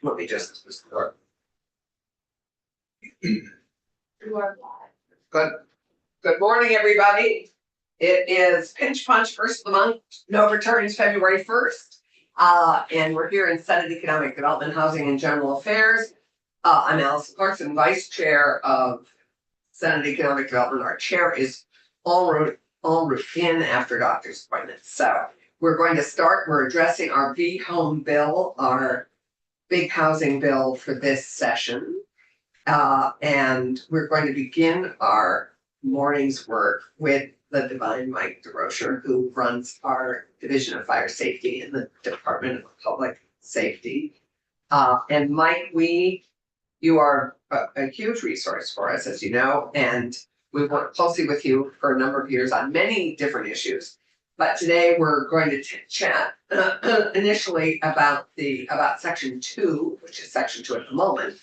Let me just start. Good morning, everybody. It is Pinch Punch, first of the month. No returns February 1st. And we're here in Senate Economic Development, Housing and General Affairs. I'm Allison Clarkson, Vice Chair of Senate Economic Development. Our chair is en route in after doctor's appointments. So we're going to start. We're addressing our V-Home bill, our big housing bill for this session. And we're going to begin our morning's work with the divine Mike DeRocher, who runs our Division of Fire Safety in the Department of Public Safety. And Mike, you are a huge resource for us, as you know, and we've worked closely with you for a number of years on many different issues. But today we're going to chat initially about section 2, which is section 2 at the moment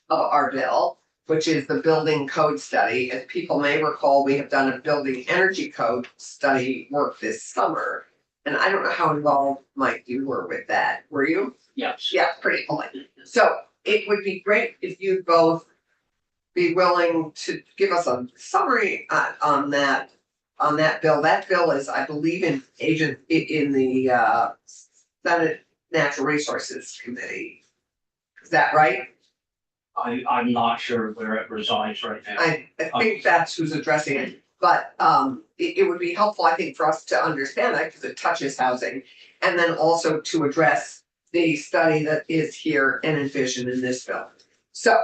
of our bill, which is the building code study. As people may recall, we have done a building energy code study work this summer. And I don't know how involved, Mike, you were with that. Were you? Yes. Yeah, pretty polite. So it would be great if you'd both be willing to give us a summary on that bill. That bill is, I believe, in the Senate Natural Resources Committee. Is that right? I'm not sure where it resides right now. I think that's who's addressing it, but it would be helpful, I think, for us to understand that because it touches housing, and then also to address the study that is here and envisioned in this bill. So,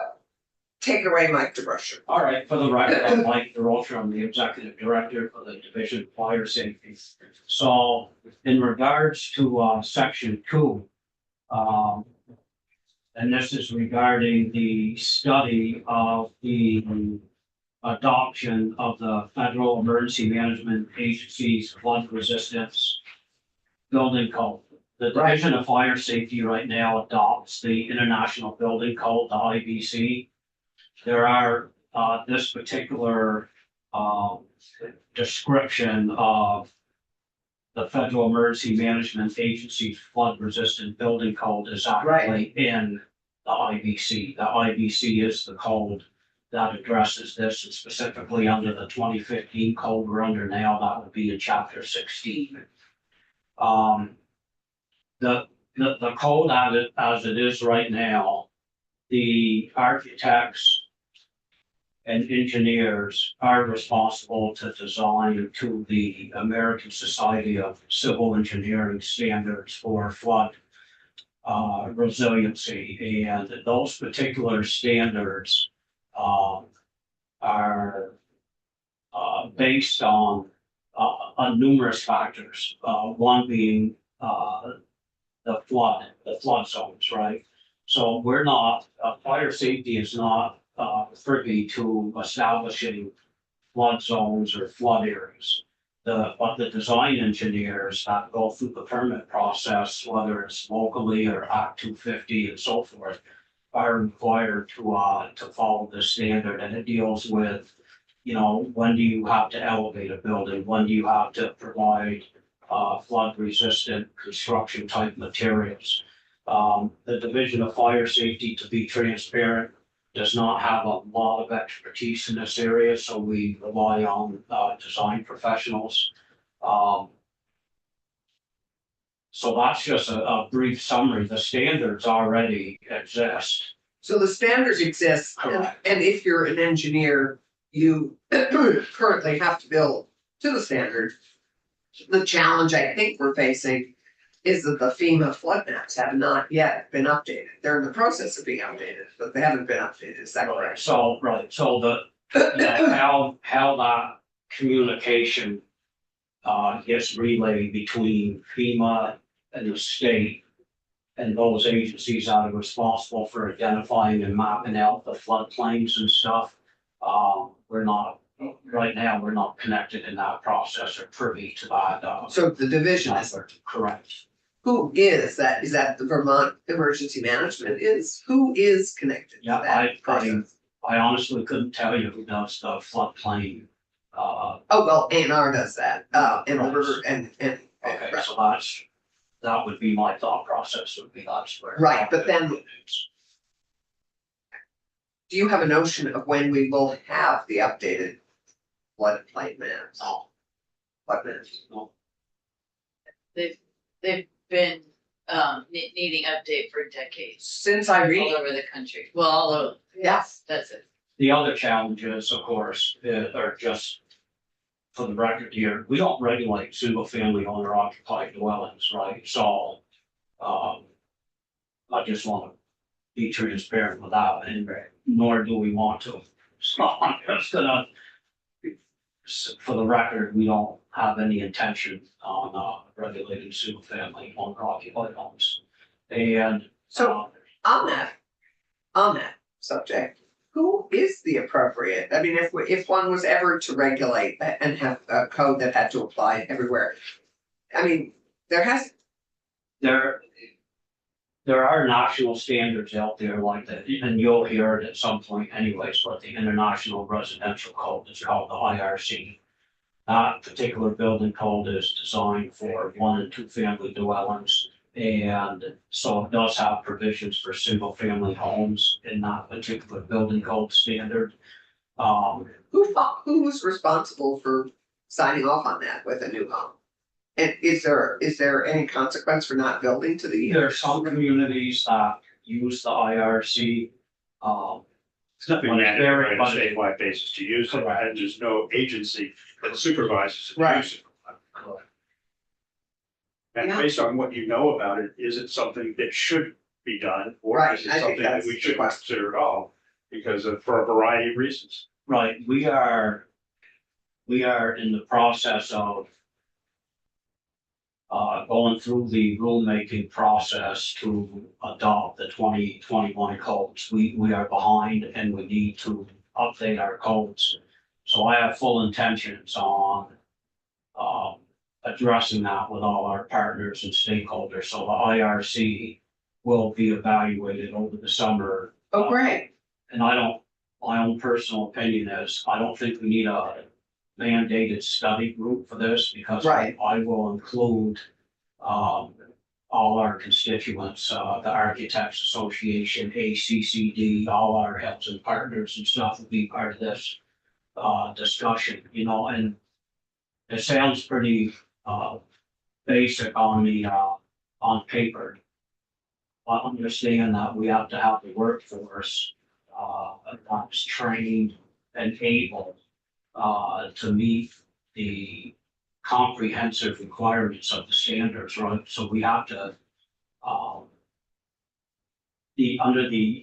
take it away, Mike DeRocher. All right, for the record, I'm Mike DeRocher. I'm the Executive Director for the Division of Fire Safety. So, in regards to section 2, and this is regarding the study of the adoption of the Federal Emergency Management Agency's flood resistance building code. The Division of Fire Safety right now adopts the International Building Code, the IBC. There are this particular description of the Federal Emergency Management Agency's flood resistant building code is actually in the IBC. The IBC is the code that addresses this, and specifically under the 2015 code we're under now, that would be in chapter 16. The code as it is right now, the architects and engineers are responsible to design to the American Society of Civil Engineering standards for flood resiliency, and those particular standards are based on numerous factors. One being the flood zones, right? So we're not, fire safety is not privy to establishing flood zones or flood areas. But the design engineers that go through the permit process, whether it's locally or Act 250 and so forth, are required to follow this standard, and it deals with, when do you have to elevate a building, when do you have to provide flood resistant construction type materials. The Division of Fire Safety, to be transparent, does not have a lot of expertise in this area, so we rely on design professionals. So that's just a brief summary. The standards already exist. So the standards exist, and if you're an engineer, you currently have to build to the standard. The challenge I think we're facing is that the FEMA flood maps have not yet been updated. They're in the process of being updated, but they haven't been updated. Is that correct? So how that communication gets relayed between FEMA and the state and those agencies that are responsible for identifying and mapping out the floodplains and stuff. We're not connected in that process or privy to that. So the division is correct. Who is that? Is that the Vermont Emergency Management? Who is connected to that process? I honestly couldn't tell you who does the floodplain. Oh well, A&R does that. And the river and okay, so that's that would be my thought process, would be that's where. Right, but then- Do you have a notion of when we will have the updated floodplain maps? No, Flood maps? no. They've been needing update for decades Since I all read, over the country. Well, all over, yes, that's it. The other challenges, of course, are just for the record here, we don't regulate single family owner occupied dwellings, right? So, I just want to be transparent with that, and nor do we want to. So I'm just gonna, for the record, we don't have any intention on regulating single family owner occupied homes. And so on that subject, who is the appropriate, I mean, if one was ever to regulate and have a code that had to apply everywhere. I mean, there are national standards out there like that, and you'll hear it at some point anyways, but the International Residential Code is called the IRC. That particular building code is designed for 1 and 2 family dwellings. And so it does have provisions for single family homes in that particular building code standard. who was responsible for signing off on that with a new home? And is there any consequence for not building to the? There are some communities that use the IRC. It's nothing But it's mandatory on a very- statewide basis to use it, Correct. and there's no agency that supervises the Right. use of it. And Yeah. based on what you know about it, is it something that should be done? Or Right, is it I think something that that's we the should question. consider at all? For a variety of reasons. Right, we are in the process of going through the rulemaking process to adopt the 2021 codes. We are behind and we need to update our codes. So I have full intentions on addressing that with all our partners and stakeholders. So the IRC will be evaluated over the summer. Oh, great, And my own personal opinion is, I don't think we need a mandated study group for this, because Right. I will include all our constituents, the Architects Association, ACCD, all our housing partners and stuff will be part of this discussion, and it sounds pretty basic on paper. I understand that we have to have the workforce that's trained and able to meet the comprehensive requirements of the standards, right? So we have to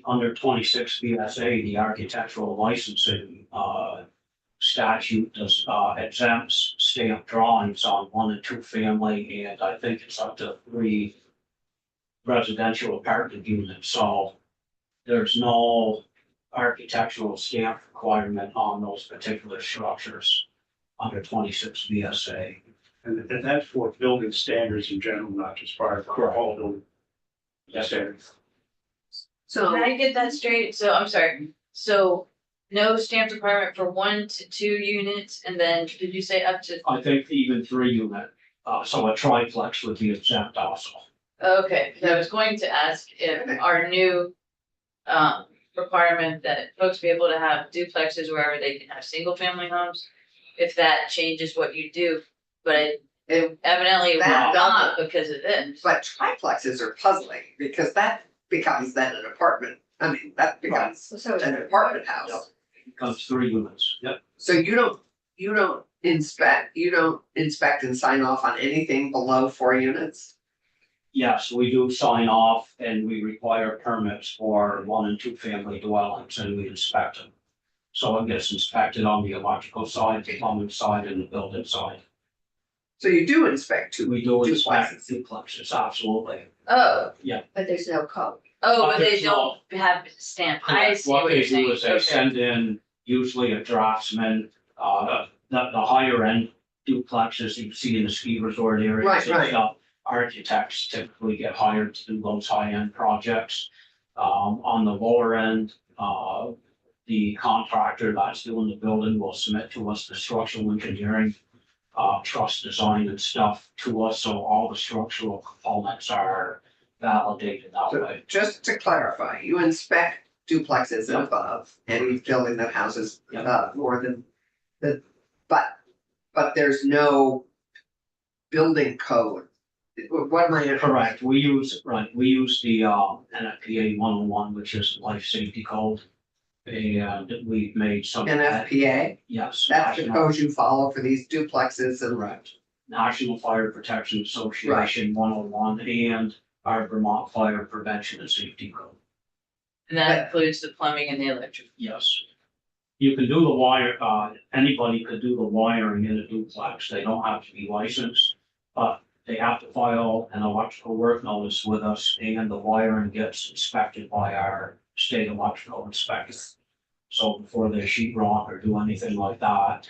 under 26 VSA, the architectural licensing statute does exempts stamp drawings on 1 and 2 family, and I think it's up to 3 residential apartment units. So there's no architectural stamp requirement on those particular structures under 26 VSA. And that's for building standards in general, not just for all building standards. so. Can I get that straight? So I'm sorry. So no stamp requirement for 1 to 2 units, and then did you say up to? I think even 3 unit, so a triplex would be exempt also. Okay, 'cause I was going to ask if our new requirement that folks be able to have duplexes wherever they can have single family homes, if that changes what you do, but it evidently it will That not because of this. But triplexes are puzzling, because that becomes then an apartment, I mean, that becomes an apartment house. Becomes 3 units, yep. So you don't inspect and sign off on anything below 4 units? Yes, we do sign off and we require permits for 1 and 2 family dwellings, and we inspect them. So it gets inspected on the electrical side, the plumbing side, and the building side. So you do inspect two. We do inspect duplexes. duplexes, absolutely. Oh, But there's no code. but they There's no- don't have stamped. I see What what they you're saying. do is they Okay. send in usually a draftsman, the higher end duplexes you see in the ski resort areas. Right, and right. stuff. Architects typically get hired to do those high end projects. On the lower end, the contractor that's doing the building will submit to us the structural engineering truss design and stuff to us, so all the structural components are validated that So way. just to clarify, you inspect duplexes and above, any building that houses more than but there's no building code. What am I? Correct, we use the NFPA 101, which is life safety code. And we've made some. NFPA, Yes. that's the National- code you follow for these duplexes and. Correct. National Fire Protection Association 101 and our Vermont Fire Prevention and Safety Code. And that includes the plumbing and the electric. Yes. You can do the wire, anybody could do the wiring in a duplex. They don't have to be licensed, but they have to file an electrical work notice with us, and the wiring gets inspected by our state electrical inspectors. So before they sheet rock or do anything like that,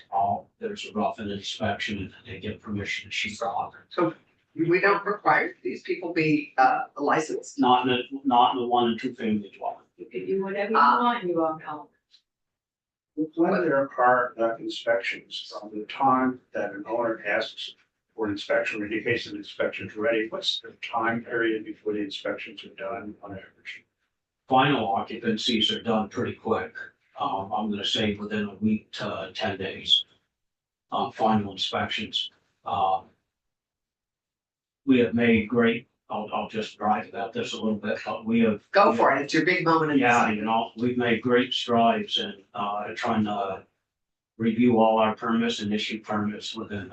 there's a rough inspection and they get permission to sheet rock. So we don't require these people be licensed. Not in the 1 and 2 family dwelling. You can do whatever you want, you won't help. When there are inspections, from the time that an owner asks for an inspection, or indicates an inspection is ready, what's the time period before the inspections are done on average? Final occupancies are done pretty quick. I'm gonna say within a week to 10 days. Final inspections. We have made great, I'll just brag about this a little bit, but we have. Go for it, it's your big moment in Yeah, time. we've made great strides in, trying to review all our permits and issue permits within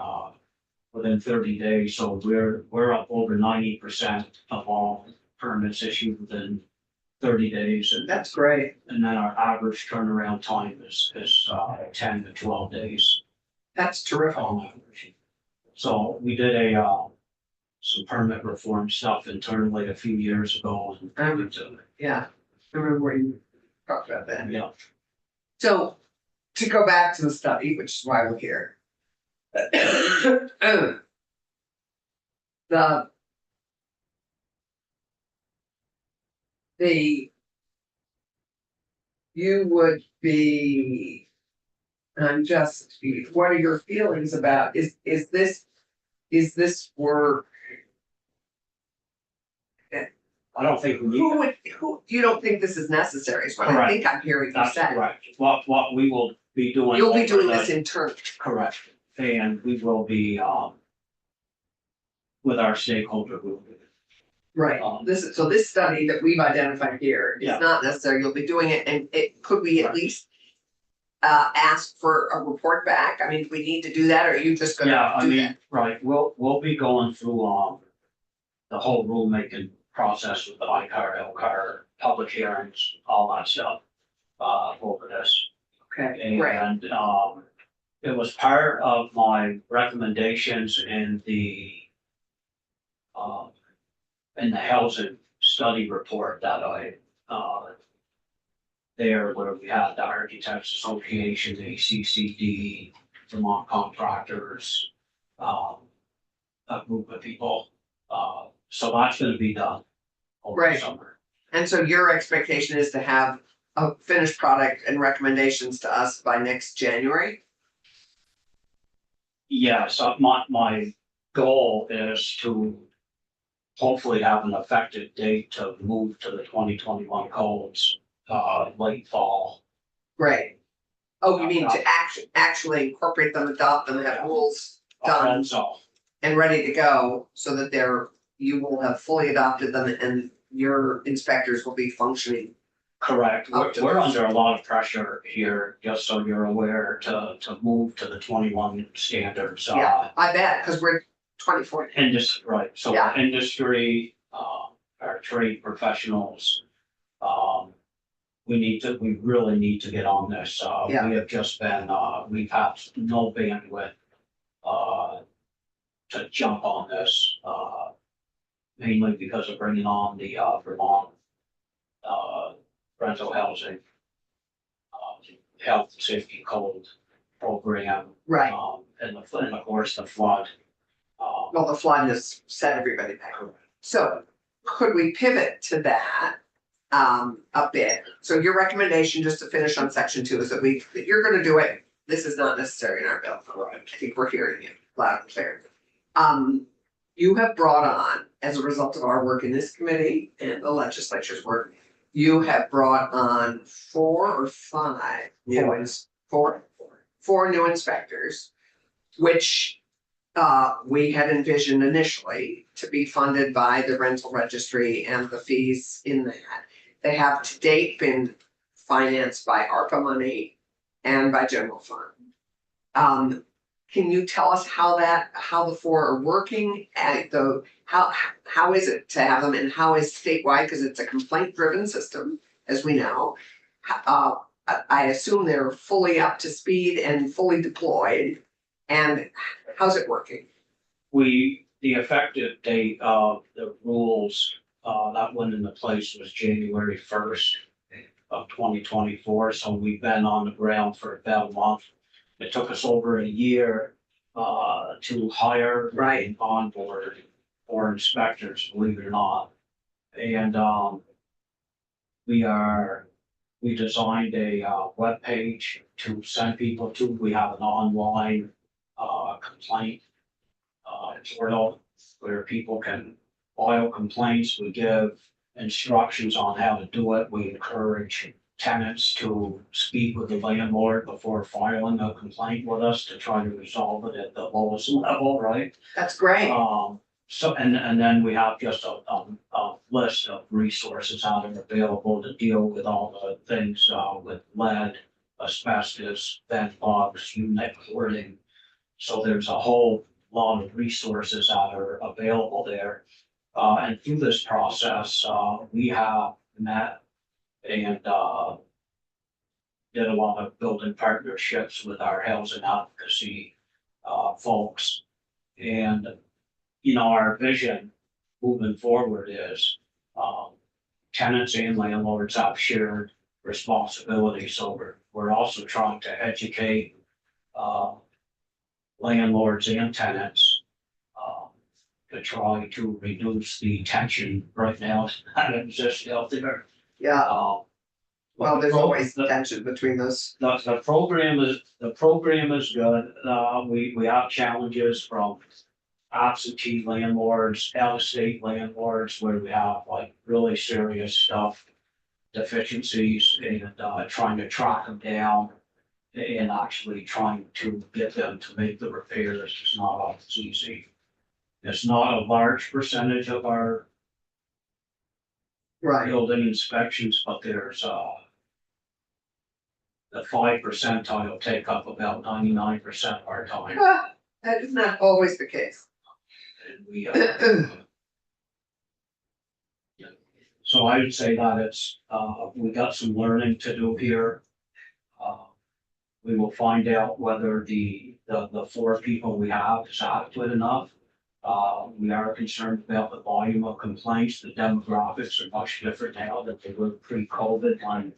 30 days. So we're up over 90% of all permits issued within 30 days. That's great, And then our average turnaround time is 10 to 12 days that's terrific. on average. So we did some permit reform stuff internally a few years ago. Yeah, I remember when you talked about that. Yeah, So to go back to the study, which is why we're here. You would be, what are your feelings about, is this work? I don't think we need. You don't think this is necessary, is what I Correct. think I'm hearing you That's say. correct. What we will be doing. You'll be over doing the- this internally. Correct. And we will be, with our stakeholder group. Right, this study that we've identified here is Yeah. not necessary, you'll be doing it, and could we at least ask for a report back? I mean, do we need to do that, or are you just Yeah, gonna I do mean, that? right, we'll be going through, the whole rulemaking process with the ICAR, LCAR, public hearings, all that stuff, over this. Okay, great, And, it was part of my recommendations in the housing study report that there where we had the Architects Association, the ACCD, Vermont Contractors, a group of people. So that's gonna be done over the Right. summer. and so your expectation is to have a finished product and recommendations to us by next January? Yeah, so my goal is to hopefully have an effective date to move to the 2021 codes, late fall. Great. Oh, you mean to actually incorporate them, adopt them, have rules done So, and ready to go, so that you will have fully adopted them and your inspectors will be functioning. correct, Up to we're this. under a lot of pressure here, just so you're aware, to move to the 21 standards. Yeah, I bet, cause we're 24. Industry, right, so Yeah. our industry, our trade professionals, we really need to get on this. Yeah. We have just been, we've had no bandwidth, to jump on this, mainly because of bringing on the, Vermont, rental housing, health and safety code program, Right, and of course, the flood. well, the flood has set everybody back. So could we pivot to that a bit? So your recommendation, just to finish on section 2, is that you're gonna do it. This is not necessary in our bill. Correct. I think we're hearing you. loud and clear. You have brought on, as a result of our work in this committee and the legislature's work, you have brought on 4 or 5 new four new inspectors, which we had envisioned initially to be funded by the rental registry and the fees in that. They have to date been financed by ARPA money and by general fund. Can you tell us how the 4 are working at how is it to have them and how is statewide, because it's a complaint driven system, as we know. I assume they're fully up to speed and fully deployed, and how's it working? The effective date of the rules, that went into place was January 1st of 2024, so we've been on the ground for about a month. It took us over a year, to hire and onboard 4 inspectors, believe it or not. And, we designed a, web page to send people to. We have an online, complaint, portal where people can file complaints. We give instructions on how to do it. We encourage tenants to speak with the landlord before filing a complaint with us to try to resolve it at the lowest level, right? That's great. So, and then we have just a list of resources out there available to deal with all the things, with lead, asbestos, bed bugs, unit hoarding. So there's a whole lot of resources that are available there. And through this process, we have met and did a lot of building partnerships with our housing advocacy folks. And, our vision moving forward is tenants and landlords have shared responsibility. So we're also trying to educate landlords and tenants to try to reduce the tension right now that exists out there. Yeah, well, there's always the, tension between those. the program is good. We have challenges from absentee landlords, out of state landlords, where we have like really serious stuff, deficiencies, and trying to track them down and actually trying to get them to make the repairs is not always easy. It's not a large percentage of our building inspections, but there's the 5% will take up about 99% of our time. That is not always the case. And we, so I would say that it's, we got some learning to do here. We will find out whether the 4 people we have is adequate enough. We are concerned about the volume of complaints. The demographics are much different now than they were pre-COVID when,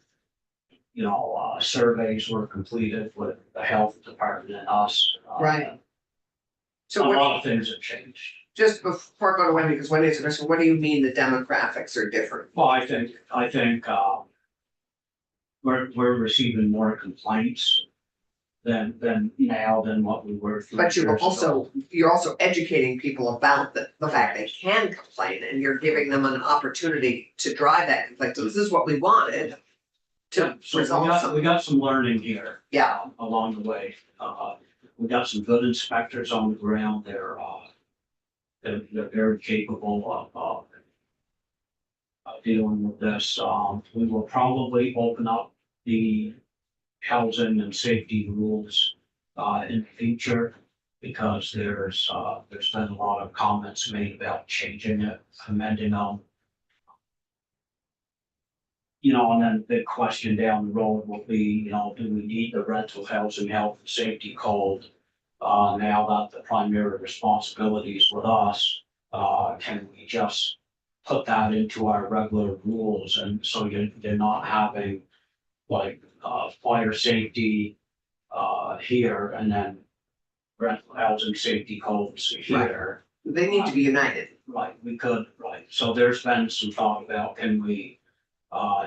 surveys were completed with the health department and us. Right. So a lot of things have changed. Just before I go to Wendy, because Wendy's a question, what do you mean the demographics are different? Well, I think, we're receiving more complaints than what we were. But you're also educating people about the fact they can complain, and you're giving them an opportunity to drive that complaint. So this is what we wanted to So resolve something. we got some learning here. Yeah. Along the way, we got some good inspectors on the ground. They're very capable of dealing with this. We will probably open up the housing and safety rules in the future, because there's been a lot of comments made about changing it, amending them. And then the big question down the road will be, do we need the rental housing health and safety code? Now that the primary responsibility is with us, can we just put that into our regular rules? And so you're not having like fire safety here and then rental housing safety codes here. They need to be united. Right, we could, right. So there's been some thought about, can we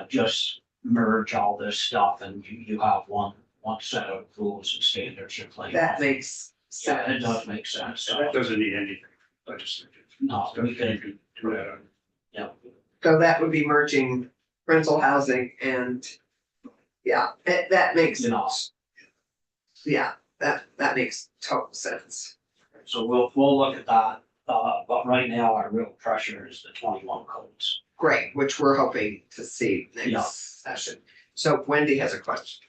just merge all this stuff and you have one set of rules and standards you're playing. That makes Yeah, it does make sense. So that doesn't need anything legislative. No, we can, Do that. yeah, So that would be merging rental housing and, yeah, that makes, you know, yeah, that makes total sense. so we'll look at that. But right now our real pressure is the 21 codes. Great, which we're hoping to see Yeah. next session. So Wendy has a question.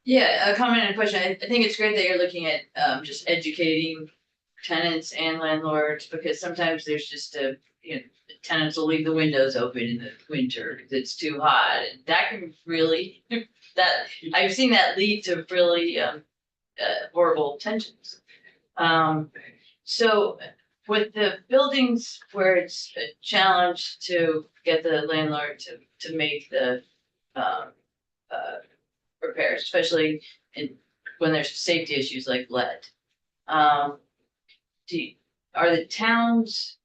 Yeah, a comment and a question. I think it's great that you're looking at just educating tenants and landlords, because sometimes there's just tenants will leave the windows open in the winter because it's too hot, and that can really that I've seen that lead to really horrible tensions. So with the buildings where it's a challenge to get the landlord to make the repairs, especially when there's safety issues like lead. Are the towns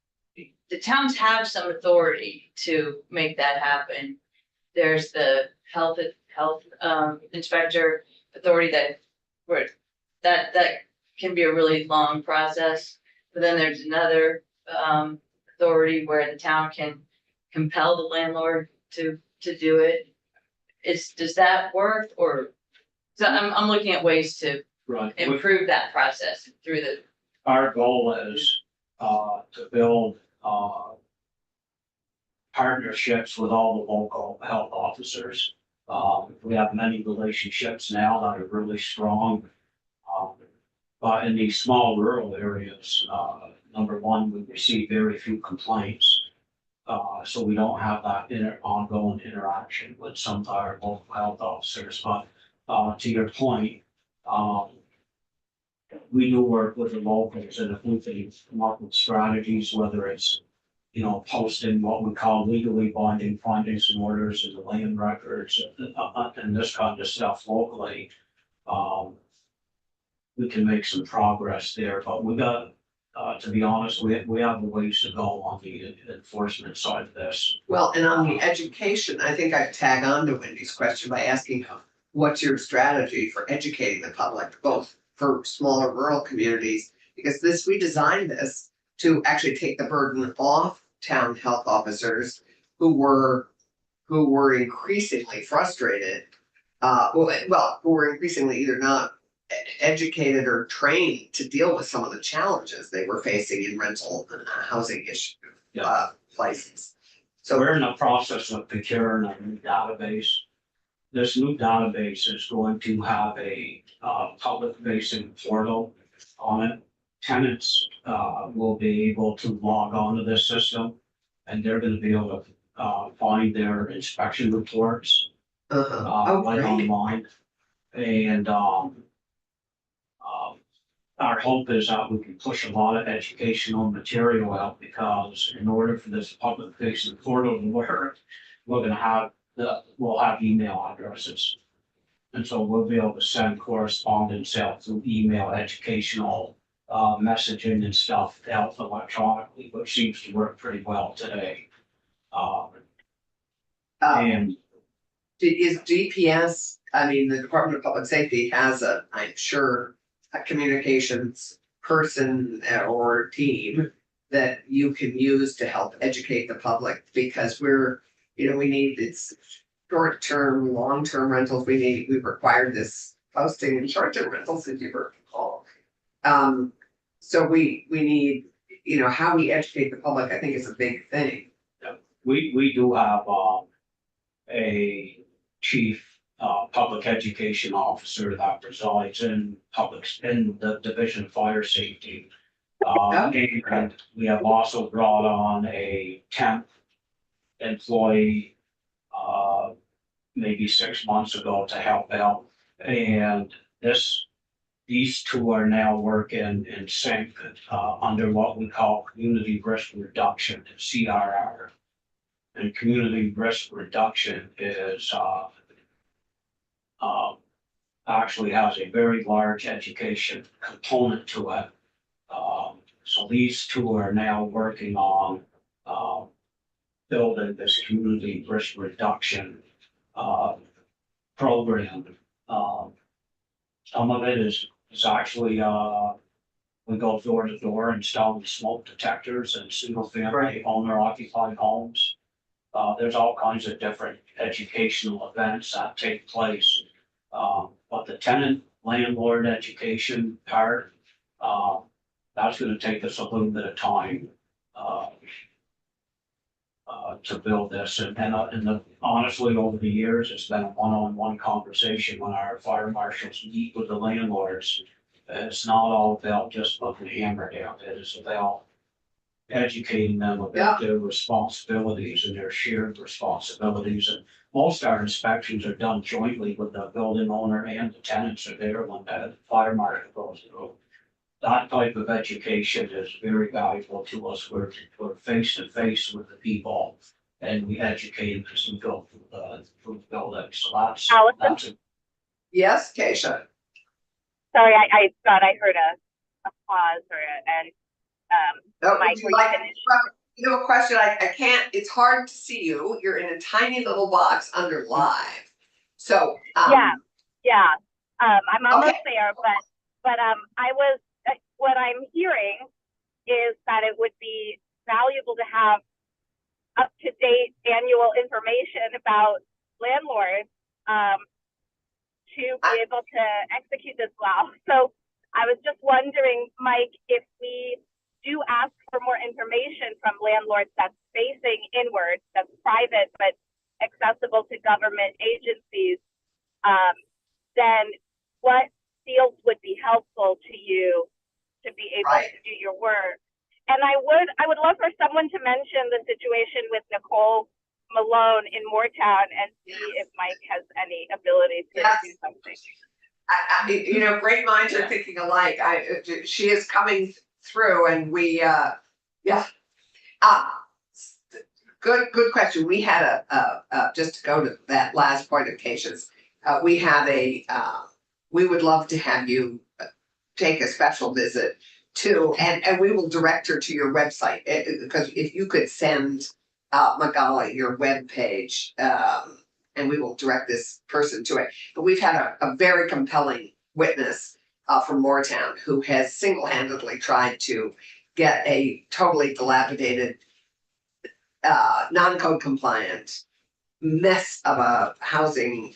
have some authority to make that happen? There's the health inspector authority that can be a really long process. But then there's another authority where the town can compel the landlord to do it. Does that work, or? So I'm looking at ways to Right. improve that process through the. Our goal is to build partnerships with all the local health officers. We have many relationships now that are really strong. But in these small rural areas, number one, we receive very few complaints. So we don't have that ongoing interaction with some of our local health officers. But to your point, we do work with the locals, and if we can come up with strategies, whether it's, posting what we call legally binding findings and orders in the land records, and this kind of stuff locally, we can make some progress there. But we got, to be honest, we have a ways to go on the enforcement side of this. Well, and on the education, I think I tag on to Wendy's question by asking, what's your strategy for educating the public, both for smaller rural communities? Because we designed this to actually take the burden off town health officers who were increasingly frustrated. Who were increasingly either not educated or trained to deal with some of the challenges they were facing in rental and housing issue places. So we're in the process of procuring a new database. This new database is going to have a public facing portal on it. Tenants will be able to log on to this system, and they're gonna be able to find their inspection reports right Great. online. And our hope is that we can push a lot of educational material out, because in order for this public facing portal to work, we'll have email addresses. And so we'll be able to send correspondence out through email, educational messaging and stuff out electronically, which seems to work pretty well today. And Is DPS, I mean, the Department of Public Safety has I'm sure, a communications person or team that you can use to help educate the public, because we need it's short-term, long-term rentals. We required this posting in short-term rentals, if you recall. So we need, how we educate the public, I think is a big thing. we do have a chief public education officer that resides in the Division of Fire Safety. And we have also brought on a temp employee maybe 6 months ago to help out. And these two are now working in sync under what we call community risk reduction, CRR. And community risk reduction is actually has a very large education component to it. So these two are now working on building this community risk reduction program. Some of it is actually We go door to door installing smoke detectors and single family owner occupied homes. There's all kinds of different educational events that take place. But the tenant landlord education part, that's gonna take us a little bit of time. To build this and honestly, over the years, it's been a one-on-one conversation when our fire marshals meet with the landlords. It's not all about just putting the hammer down, it is about educating them about their responsibilities and their shared responsibilities. And most of our inspections are done jointly with the building owner and the tenants are there when the fire marshal goes through. That type of education is very valuable to us. We're face to face with the people and we educate them as we go through the building. So Allison? that's Yes, Keisha. Sorry, I thought I heard a pause Oh, Mike, would you were you like, finished? you know, a question, I can't, it's hard to see you, you're in a tiny little box under live. So, Yeah, I'm almost Okay. there, but what I'm hearing is that it would be valuable to have up-to-date annual information about landlords, to be able to execute this well. So I was just wondering, Mike, if we do ask for more information from landlords that's facing inward, that's private, but accessible to government agencies, then what fields would be helpful to you to be able Right. to do your work? And I would love for someone to mention the situation with Nicole Malone in Moortown and see if Mike has any ability to Yes. do something. you know, great minds are thinking alike, she is coming through and we, good question, we had just to go to that last point of Keisha's, we have we would love to have you take a special visit to, and we will direct her to your website, because if you could send Magali your webpage, and we will direct this person to it. But we've had a very compelling witness from Moortown who has single-handedly tried to get a totally dilapidated, non-code compliant mess of a housing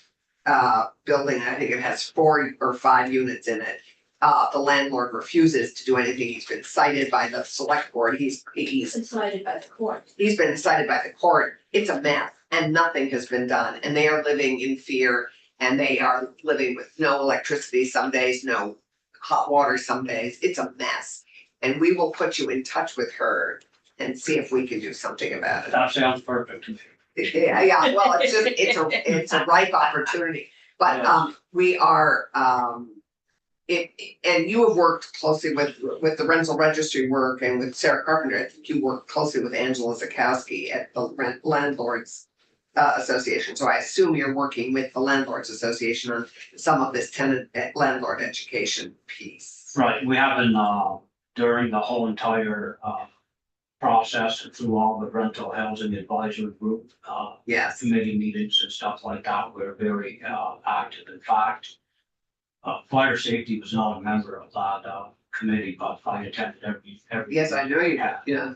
building. I think it has 4 or 5 units in it. The landlord refuses to do anything. He's been cited by the select board. He's Decided by the court. He's been cited by the court. It's a mess and nothing has been done. And they are living in fear and they are living with no electricity some days, no hot water some days. It's a mess. And we will put you in touch with her and see if we can do something about it. that sounds perfect to me. Yeah, well, it's a ripe opportunity, but, we are, and you have worked closely with the rental registry work and with Sarah Carpenter. I think you work closely with Angela Zakowski at the Landlords Association. So I assume you're working with the Landlords Association on some of this tenant landlord education piece. Right, we have been, during the whole entire, process and through all the rental housing advisory group, Yes, committee meetings and stuff like that, we're very, active. In fact, fire safety was not a member of that, committee, but I attended every. yes, I know you have, yeah.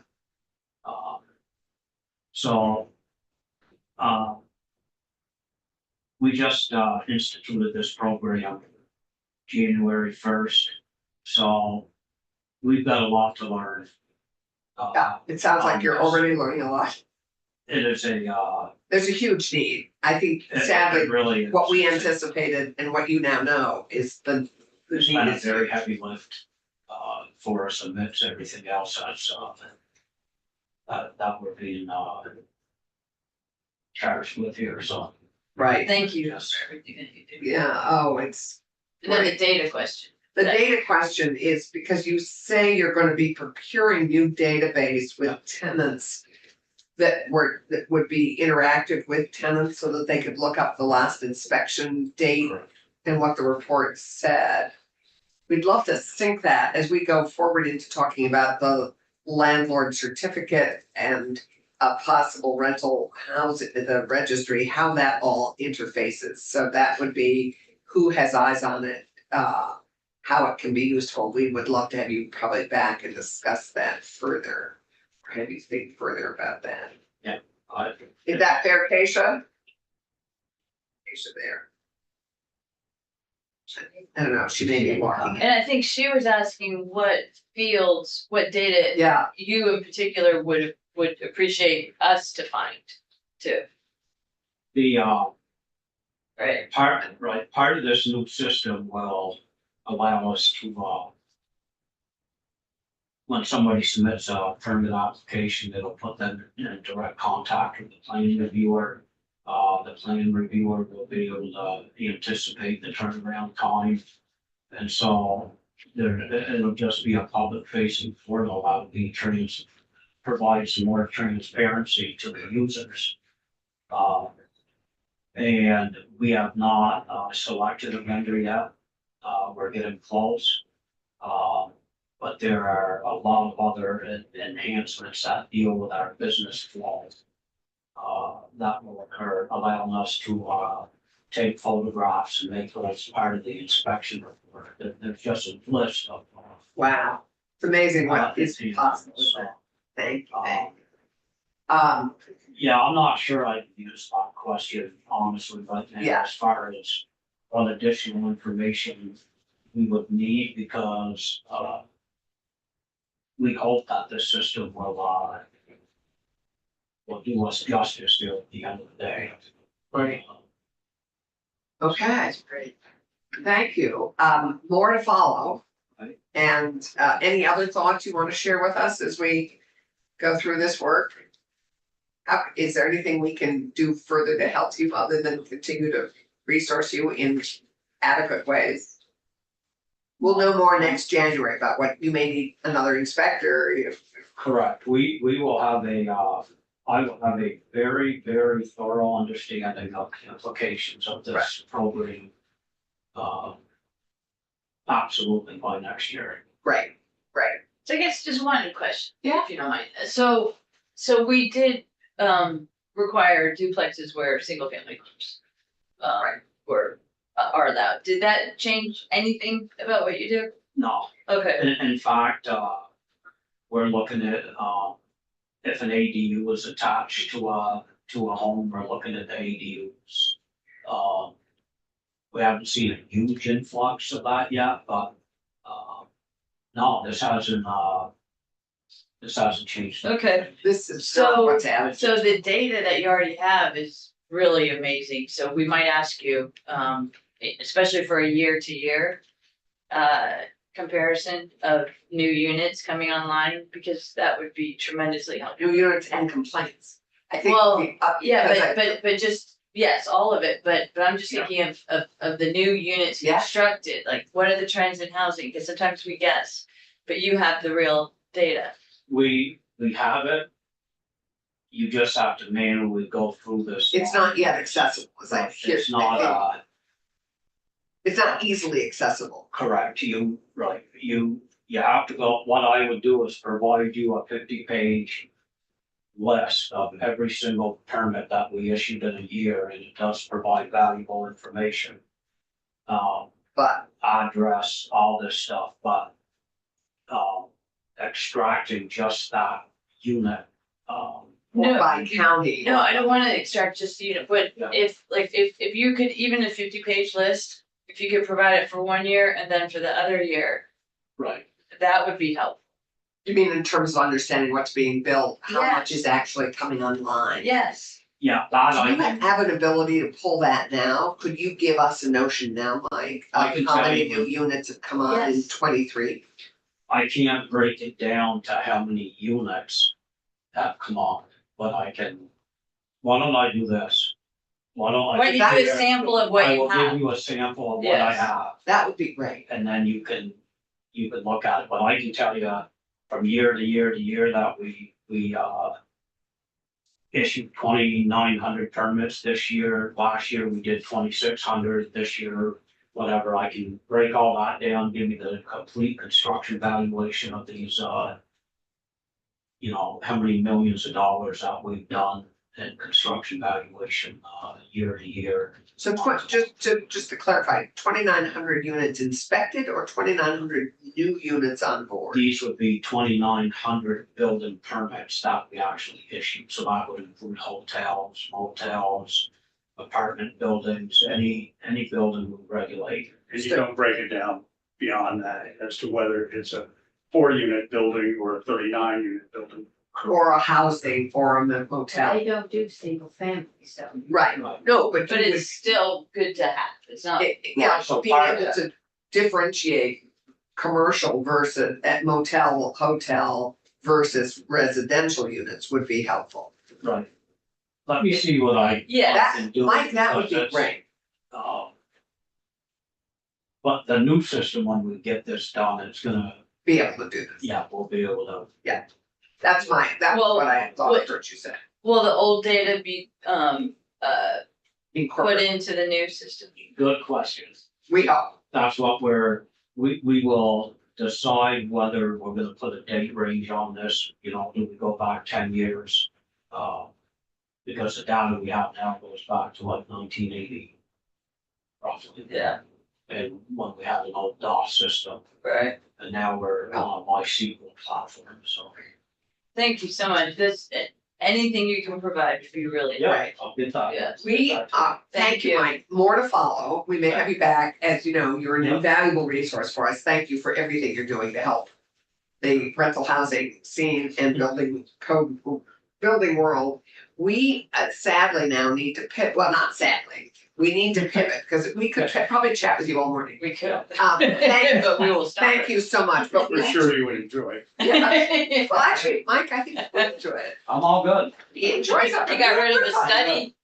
So, we just, instituted this program January 1st, so we've got a lot to learn. Yeah, it sounds like you're already learning a lot. It is There's a huge need. I think it sadly, really is. what we anticipated and what you now know is the It's need been a is very huge. heavy lift, for us amidst everything else that's, that we're being, charged with here, so. Right, Thank you Yes. for everything that you do. yeah, oh, it's, And then the data question. the data question is because you say you're gonna be procuring new database with tenants that would be interactive with tenants so that they could look up the last inspection date and what the report said. We'd love to sync that as we go forward into talking about the landlord certificate and a possible rental housing, the registry, how that all interfaces. So that would be who has eyes on it, how it can be useful, we would love to have you probably back and discuss that further. Or have you think further about that. Is that fair, Keisha? Keisha there. I don't know, she may be walking. And I think she was asking what fields, what data Yeah, you in particular would appreciate us to find too, The, right? part of this new system will allow us to, when somebody submits a permit application, it'll put them in direct contact with the planning reviewer. The planning reviewer will be able to anticipate the turnaround time. And so it'll just be a public facing portal that will be provide some more transparency to the users. And we have not selected a vendor yet. We're getting close. But there are a lot of other enhancements that deal with our business flow. That will occur, allowing us to take photographs and make those part of the inspection report. There's just a list of. wow, it's amazing what is possible. So, Thank you, thank you. yeah, I'm not sure I can use that question honestly, but Yeah. as far as what additional information we would need, because we hope that this system will do us justice here at the end of the day. Right. Okay, great. Thank you. More to follow. Right. And any other thoughts you want to share with us as we go through this work? Is there anything we can do further to help you other than continue to resource you in adequate ways? We'll know more next January about what you may need another inspector if. Correct. We will have I will have a very, very thorough understanding of the implications of this program. Absolutely by next year. Right, right. So I guess just one question. Yeah. If you don't mind. So we did require duplexes where single family homes were are allowed. Did that change anything about what you do? No, Okay. in fact, we're looking at, if an ADU is attached to a home, we're looking at the ADUs. We haven't seen a huge influx of that yet, but, no, this hasn't changed. Okay. This is So- not what's happening. So the data that you already have is really amazing. So we might ask you, especially for a year to year comparison of new units coming online, because that would be tremendously helpful. New units and complaints. I think. Well, because Yeah, I- but just, yes, all of it, but I'm just Yeah. thinking of the new units Yeah. constructed, like what are the trends in housing? Because sometimes we guess, but you have the real data. We have it. You just have to manually go through this. It's not yet accessible, as I hear. It's not, It's not easily accessible. correct, you have to go, what I would do is provide you a 50-page list of every single permit that we issued in a year, and it does provide valuable information. But Address, all this stuff, but extracting just that unit, No. by county. No, I don't wanna extract just the unit, but Yeah. if you could, even a 50-page list, if you could provide it for 1 year and then for the other year, right, that would be helpful. You mean in terms of understanding what's being built, how Yeah. much is actually coming online? Yes. yeah, that Do you I, have an ability to pull that now? Could you give us a notion now, Mike, I of can how tell many you. new units have come on in Yes. 23? I can't break it down to how many units have come on, but I can, why don't I do this? Why don't Why I? don't you do a That- sample of what I you will give have? you a sample of what I Yes. have, That would be great. and then you can look at it, but I can tell you from year to year to year that we issued 2,900 permits this year. Last year we did 2,600. This year, whatever, I can break all that down, give you the complete construction valuation of these, how many millions of dollars that we've done in construction valuation, year to year. So just to clarify, 2,900 units inspected or 2,900 new units on board? These would be 2,900 building permits that we actually issue, so that would include hotels, motels, apartment buildings, any building we regulate. And you don't break it down beyond that as to whether it's a 4-unit building or a 39-unit building. Or a housing or a motel? They don't do single family, so. Right, no, but But it's still good to have. It's not. yeah, So being part of able to differentiate commercial versus at motel, hotel versus residential units would be helpful. Right. Let me see what I Yeah, can do. Mike, that would be because that's, great. But the new system, when we get this done, it's gonna, Be able to do this. yeah, we'll be able to. That's Well, what I thought I well- heard you say. will the old data be put Incorporate. into the new system? Good question. We hope. That's what we will decide whether we're gonna put a date range on this, you know, do we go back 10 years? Because the data we have now goes back to like 1980. Roughly. Yeah. And when we had an old DOS system, Right. and now we're on a MySQL platform, so. Thank you so much. Anything you can provide would be really. Yeah, I'll get that. Yes. We, thank you, Mike. More to follow. We may have you back. As you know, you're an Yeah. invaluable resource for us. Thank you for everything you're doing to help the rental housing scene and building world. We sadly now need to pivot, well, not sadly, we need to pivot because we could probably chat with you all morning. We could. Thank But we will stop. thank you so much, but We're sure you would enjoy it. Yeah. Well, actually, Mike, I think you enjoy it. I'm all good. He enjoys it. You got rid of the study.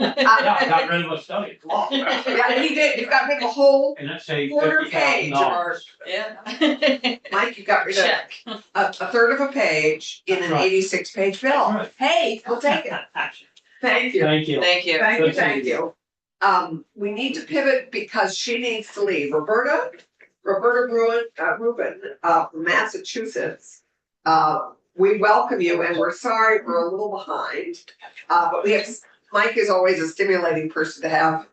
Yeah, I got rid of a study. Yeah, he did. You got rid of a whole, And that's a Quarter page of our- $50,000. Yeah. Mike, you got rid of Check. a third of a page in an Right. 86-page bill. Right. Hey, we'll take it. Thank you. Thank you. Thank you. Thank you, Good thank seeing you. We need to pivot because she needs to leave. Roberta Rubin, from Massachusetts. We welcome you and we're sorry we're a little behind. But Mike is always a stimulating person to have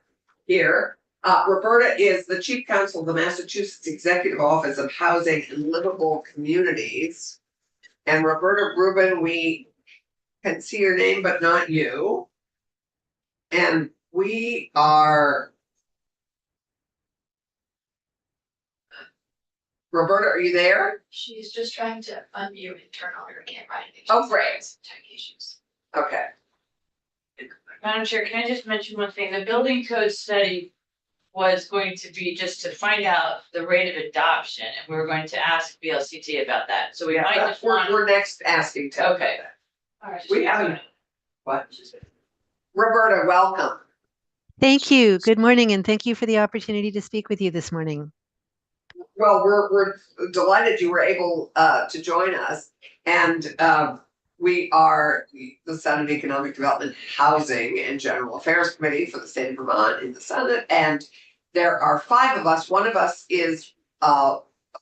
here. Roberta is the chief counsel of the Massachusetts Executive Office of Housing and Livable Communities. And Roberta Rubin, we can see your name, but not you. And we are. Roberta, are you there? She's just trying to unmute and turn on her camera. I think Oh, she's great. having some tech issues. Okay. Madam Chair, can I just mention one thing? The building code study was going to be just to find out the rate of adoption, and we were going to ask BLCT about that. So we might just want. We're next asking to. Okay. All right. We haven't. What? Roberta, welcome. Thank you. Good morning, and thank you for the opportunity to speak with you this morning. Well, we're delighted you were able to join us. And we are the Senate Economic Development, Housing and General Affairs Committee for the state of Vermont in the Senate. And there are 5 of us. One of us is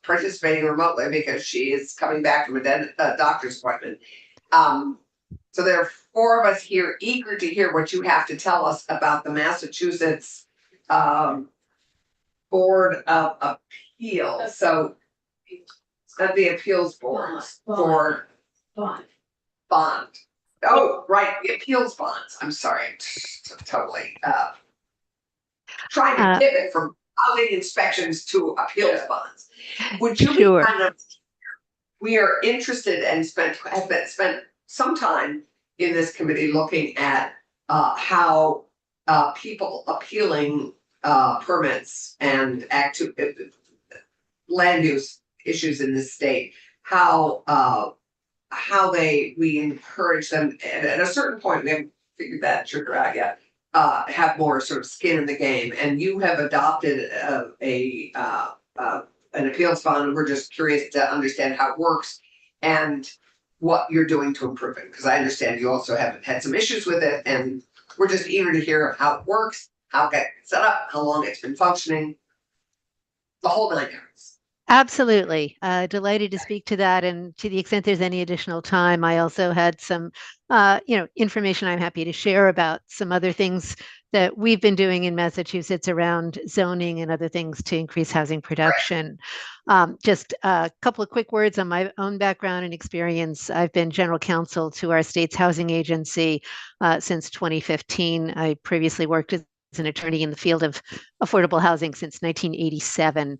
participating remotely because she is coming back from a doctor's appointment. So there are 4 of us here eager to hear what you have to tell us about the Massachusetts Board of Appeals. So the appeals boards for Bond. Oh, right, the appeals bonds. I'm sorry, totally. Trying to pivot from housing inspections to appeals bonds. Would you be Sure. kind of? We are interested and have spent some time in this committee looking at how people appealing permits and land use issues in this state, how we encourage them, and at a certain point, we haven't figured that sugar out yet, have more sort of skin in the game. And you have adopted an appeals bond, and we're just curious to understand how it works and what you're doing to improve it. Because I understand you also have had some issues with it, and we're just eager to hear how it works, how it got set up, how long it's been functioning, the whole 9 yards. Absolutely. Delighted to speak to that. And to the extent there's any additional time, I also had some, information I'm happy to share about some other things that we've been doing in Massachusetts around zoning and other things to increase housing production. Just a couple of quick words on my own background and experience. I've been general counsel to our state's housing agency since 2015. I previously worked as an attorney in the field of affordable housing since 1987,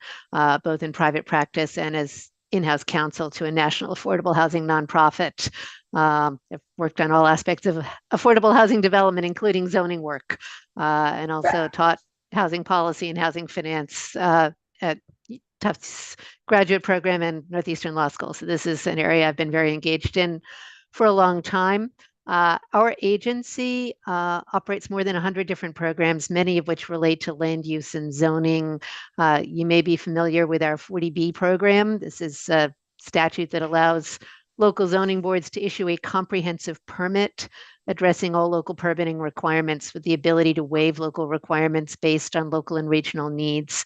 both in private practice and as in-house counsel to a national affordable housing nonprofit. I've worked on all aspects of affordable housing development, including zoning work, and also taught housing policy and housing finance at Tufts graduate program and Northeastern Law School. So this is an area I've been very engaged in for a long time. Our agency operates more than 100 different programs, many of which relate to land use and zoning. You may be familiar with our 40B program. This is a statute that allows local zoning boards to issue a comprehensive permit addressing all local permitting requirements with the ability to waive local requirements based on local and regional needs,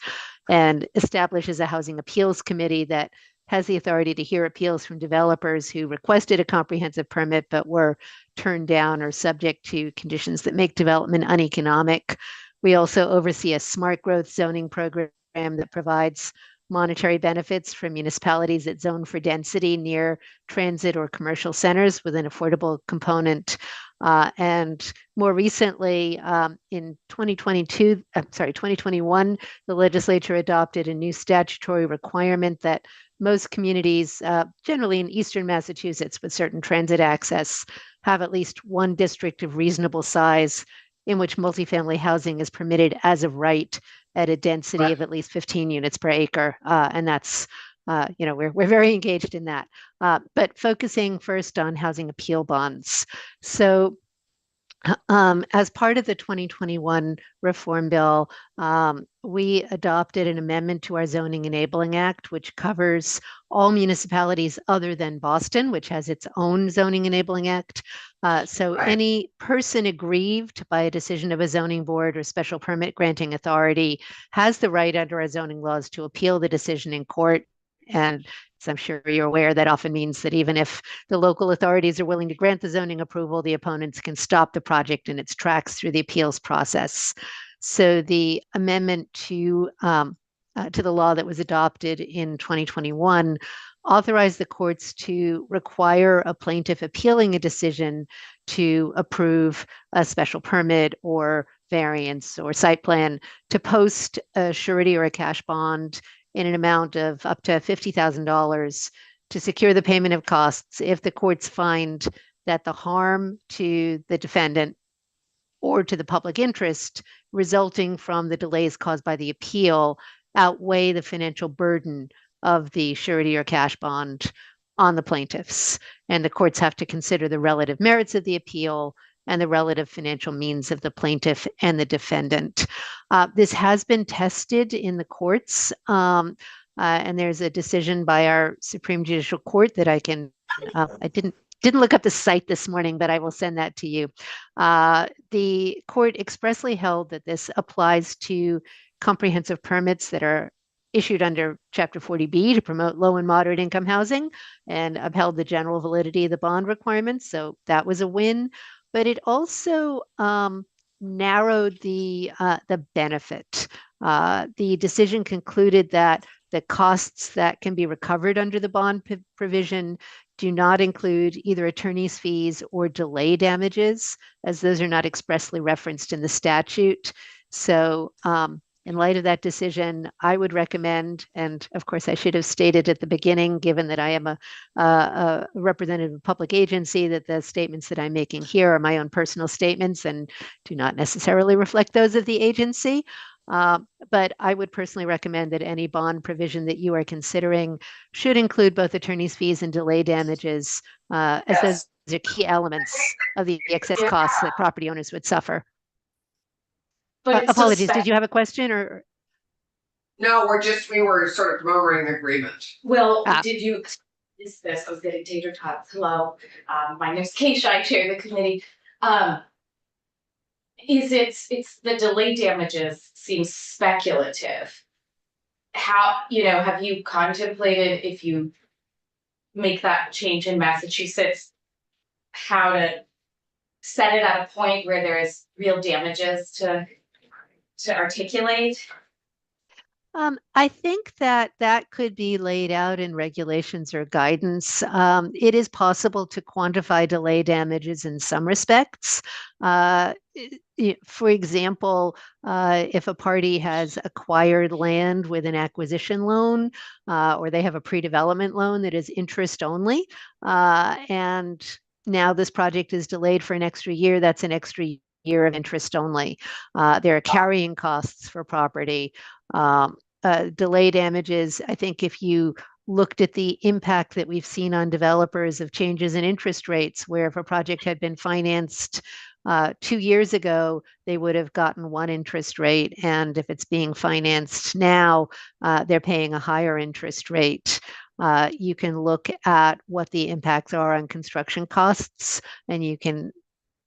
and establishes a housing appeals committee that has the authority to hear appeals from developers who requested a comprehensive permit but were turned down or subject to conditions that make development uneconomic. We also oversee a smart growth zoning program that provides monetary benefits for municipalities that zone for density near transit or commercial centers with an affordable component. And more recently, in 2021, the legislature adopted a new statutory requirement that most communities, generally in eastern Massachusetts with certain transit access, have at least one district of reasonable size in which multifamily housing is permitted as of right at a density of at least 15 units per acre. And that's, we're very engaged in that. But focusing first on housing appeal bonds. So as part of the 2021 reform bill, we adopted an amendment to our Zoning Enabling Act, which covers all municipalities other than Boston, which has its own Zoning Enabling Act. So any person aggrieved by a decision of a zoning board or special permit granting authority has the right under our zoning laws to appeal the decision in court. And as I'm sure you're aware, that often means that even if the local authorities are willing to grant the zoning approval, the opponents can stop the project in its tracks through the appeals process. So the amendment to the law that was adopted in 2021 authorized the courts to require a plaintiff appealing a decision to approve a special permit or variance or site plan to post a surety or a cash bond in an amount of up to $50,000 to secure the payment of costs if the courts find that the harm to the defendant or to the public interest resulting from the delays caused by the appeal outweigh the financial burden of the surety or cash bond on the plaintiffs. And the courts have to consider the relative merits of the appeal and the relative financial means of the plaintiff and the defendant. This has been tested in the courts, and there's a decision by our Supreme Judicial Court that I didn't look up the site this morning, but I will send that to you. The court expressly held that this applies to comprehensive permits that are issued under Chapter 40B to promote low and moderate income housing, and upheld the general validity of the bond requirements. So that was a win. But it also narrowed the benefit. The decision concluded that the costs that can be recovered under the bond provision do not include either attorney's fees or delay damages, as those are not expressly referenced in the statute. So in light of that decision, I would recommend, and of course I should have stated at the beginning, given that I am a representative of a public agency, that the statements that I'm making here are my own personal statements and do not necessarily reflect those of the agency. But I would personally recommend that any bond provision that you are considering should include both attorney's fees and delay damages, as those are key elements of the excess costs that property owners would suffer. But apologies, did you have a question or? No, we were sort of murmuring agreement. Well, did you, I was getting tater tots. Hello, my name's Keisha, I chair the committee. It's the delay damages seems speculative. How, have you contemplated if you make that change in Massachusetts, how to set it at a point where there is real damages to articulate? I think that that could be laid out in regulations or guidance. It is possible to quantify delay damages in some respects. For example, if a party has acquired land with an acquisition loan, or they have a pre-development loan that is interest only, and now this project is delayed for an extra year, that's an extra year of interest only. There are carrying costs for property. Delay damages, I think if you looked at the impact that we've seen on developers of changes in interest rates, where if a project had been financed 2 years ago, they would have gotten one interest rate. And if it's being financed now, they're paying a higher interest rate. You can look at what the impacts are on construction costs, and you can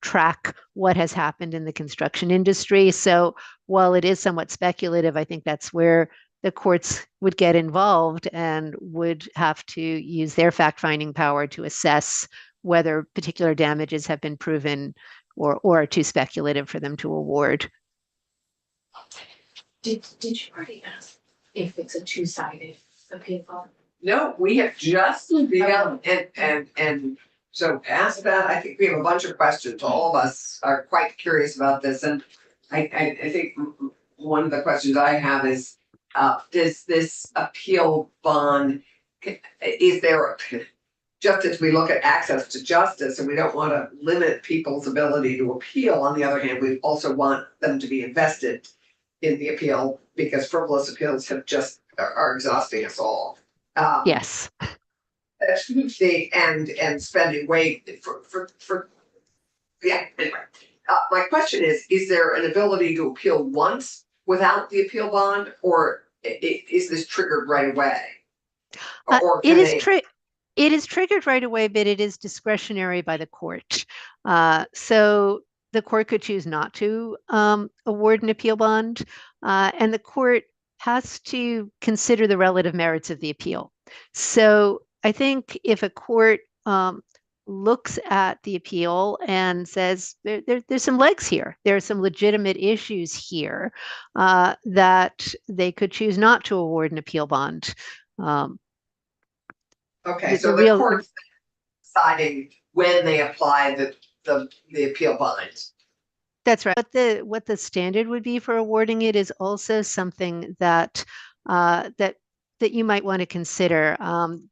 track what has happened in the construction industry. So while it is somewhat speculative, I think that's where the courts would get involved and would have to use their fact-finding power to assess whether particular damages have been proven or are too speculative for them to award. Did you already ask if it's a two-sided appeal? No, we have just begun, and so past that, I think we have a bunch of questions. All of us are quite curious about this, and I think one of the questions I have is, does this appeal bond, is there, just as we look at access to justice, and we don't want to limit people's ability to appeal, on the other hand, we also want them to be invested in the appeal, because frivolous appeals are exhausting us all. Yes. And spending way for yeah, anyway. My question is there an ability to appeal once without the appeal bond, or is this triggered right away? Or It is triggered right away, but it is discretionary by the court. So the court could choose not to award an appeal bond, and the court has to consider the relative merits of the appeal. So I think if a court looks at the appeal and says there's some legs here, there are some legitimate issues here, that they could choose not to award an appeal bond. Okay, so the court's deciding when they apply the appeal bond. That's right. What the standard would be for awarding it is also something that that you might want to consider.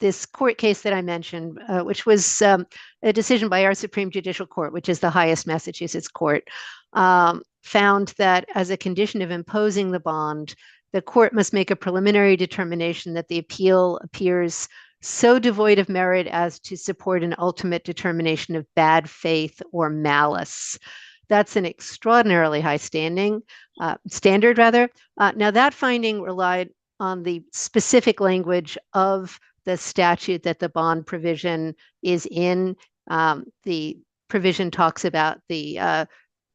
This court case that I mentioned, which was a decision by our Supreme Judicial Court, which is the highest Massachusetts court, found that as a condition of imposing the bond, the court must make a preliminary determination that the appeal appears so devoid of merit as to support an ultimate determination of bad faith or malice. That's an extraordinarily high standard. Now that finding relied on the specific language of the statute that the bond provision is in. The provision talks about the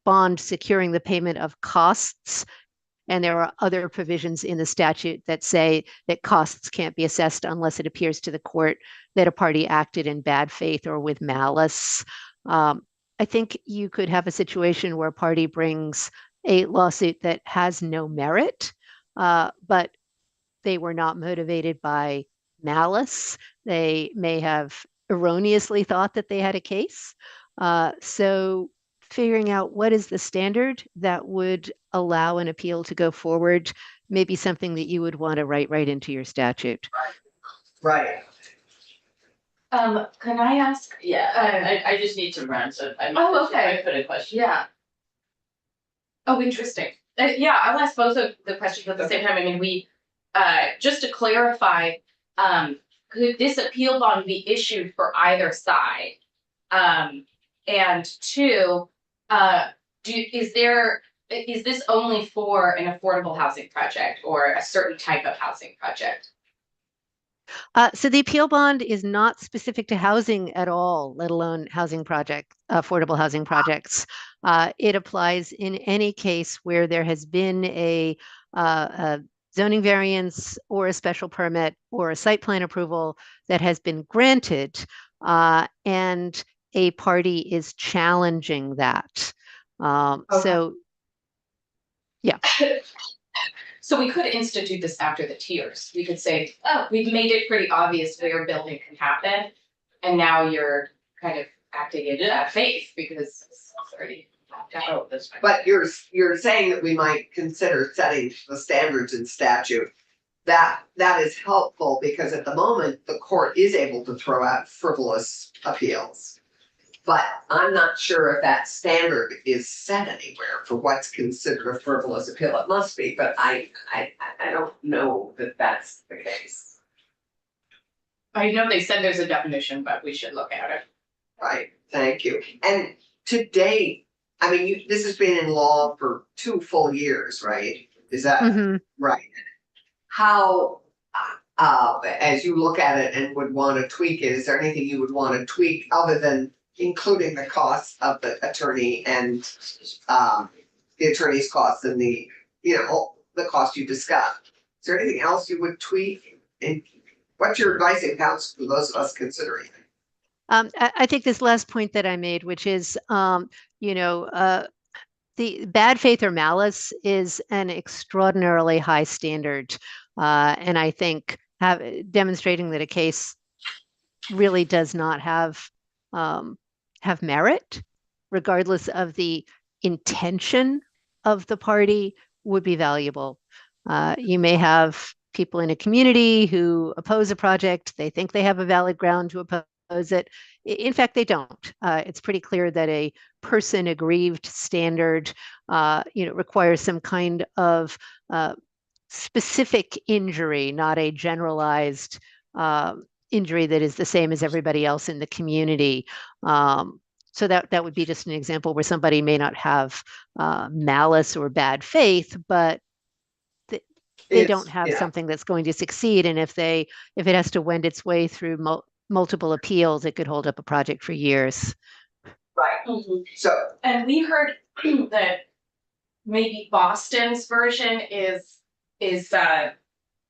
bond securing the payment of costs, and there are other provisions in the statute that say that costs can't be assessed unless it appears to the court that a party acted in bad faith or with malice. I think you could have a situation where a party brings a lawsuit that has no merit, but they were not motivated by malice. They may have erroneously thought that they had a case. So figuring out what is the standard that would allow an appeal to go forward may be something that you would want to write right into your statute. Right. Can I ask? Yeah, I just need to run, so I okay. I put a question. Yeah. Oh, interesting. Yeah, I'll ask both of the questions at the same time. I mean, we, just to clarify, could this appeal bond be issued for either side? And two, is this only for an affordable housing project or a certain type of housing project? So the appeal bond is not specific to housing at all, let alone housing projects, affordable housing projects. It applies in any case where there has been a zoning variance or a special permit or a site plan approval that has been granted. And a party is challenging that. Okay. So So we could institute this after the tiers. We could say, oh, we've made it pretty obvious where building can happen. And now you're kind of acting in bad faith because it's already mapped out this way. But you're saying that we might consider setting the standards in statute. That is helpful because at the moment, the court is able to throw out frivolous appeals. But I'm not sure if that standard is set anywhere for what's considered a frivolous appeal. It must be, but I don't know that that's the case. I know they said there's a definition, but we should look at it. Right, thank you. And to date, I mean, this has been in law for 2 full years, right? Is that mhm. right? How, as you look at it and would want to tweak it, is there anything you would want to tweak other than including the costs of the attorney and the attorney's costs and the cost you discussed? Is there anything else you would tweak? And what's your advice and counsel for those of us considering? I think this last point that I made, which is, the bad faith or malice is an extraordinarily high standard. And I think demonstrating that a case really does not have merit, regardless of the intention of the party, would be valuable. You may have people in a community who oppose a project. They think they have a valid ground to oppose it. In fact, they don't. It's pretty clear that a person aggrieved standard, requires some kind of specific injury, not a generalized injury that is the same as everybody else in the community. So that would be just an example where somebody may not have malice or bad faith, but they don't have something that's going to succeed. And if it has to wend its way through multiple appeals, it could hold up a project for years. Right. Mhm. So, And we heard that maybe Boston's version is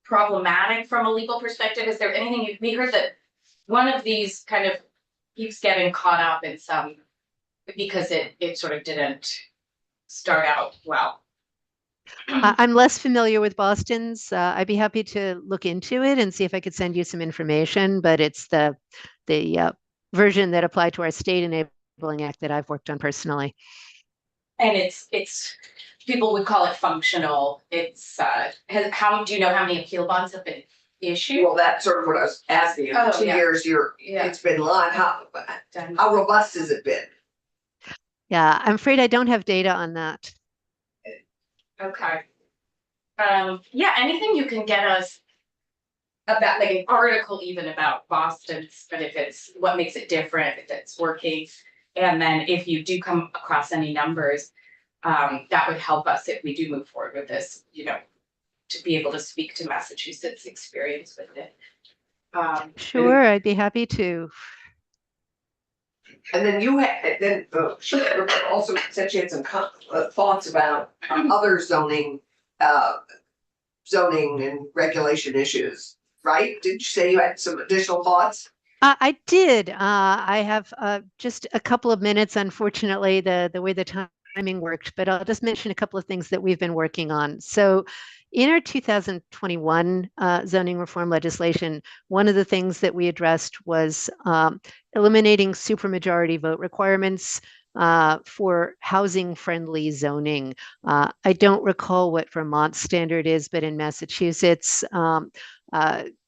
problematic from a legal perspective. Is there anything we heard that one of these kind of keeps getting caught up in some because it sort of didn't start out well? I'm less familiar with Boston's. I'd be happy to look into it and see if I could send you some information, but it's the version that applied to our state enabling act that I've worked on personally. And it's people would call it functional. It's do you know how many appeal bonds have been issued? well, that's sort of what I was asking you. Oh, 2 yeah. years, it's been live. How robust has it been? Yeah, I'm afraid I don't have data on that. Okay. Yeah, anything you can get us about, like an article even about Boston's, but if it's what makes it different, if it's working. And then if you do come across any numbers, that would help us if we do move forward with this, to be able to speak to Massachusetts' experience with it. Sure, I'd be happy to. And then you also said you had some thoughts about other zoning and regulation issues, right? Did you say you had some additional thoughts? I did. I have just a couple of minutes, unfortunately, the way the timing worked, but I'll just mention a couple of things that we've been working on. So in our 2021 zoning reform legislation, one of the things that we addressed was eliminating supermajority vote requirements for housing-friendly zoning. I don't recall what Vermont's standard is, but in Massachusetts,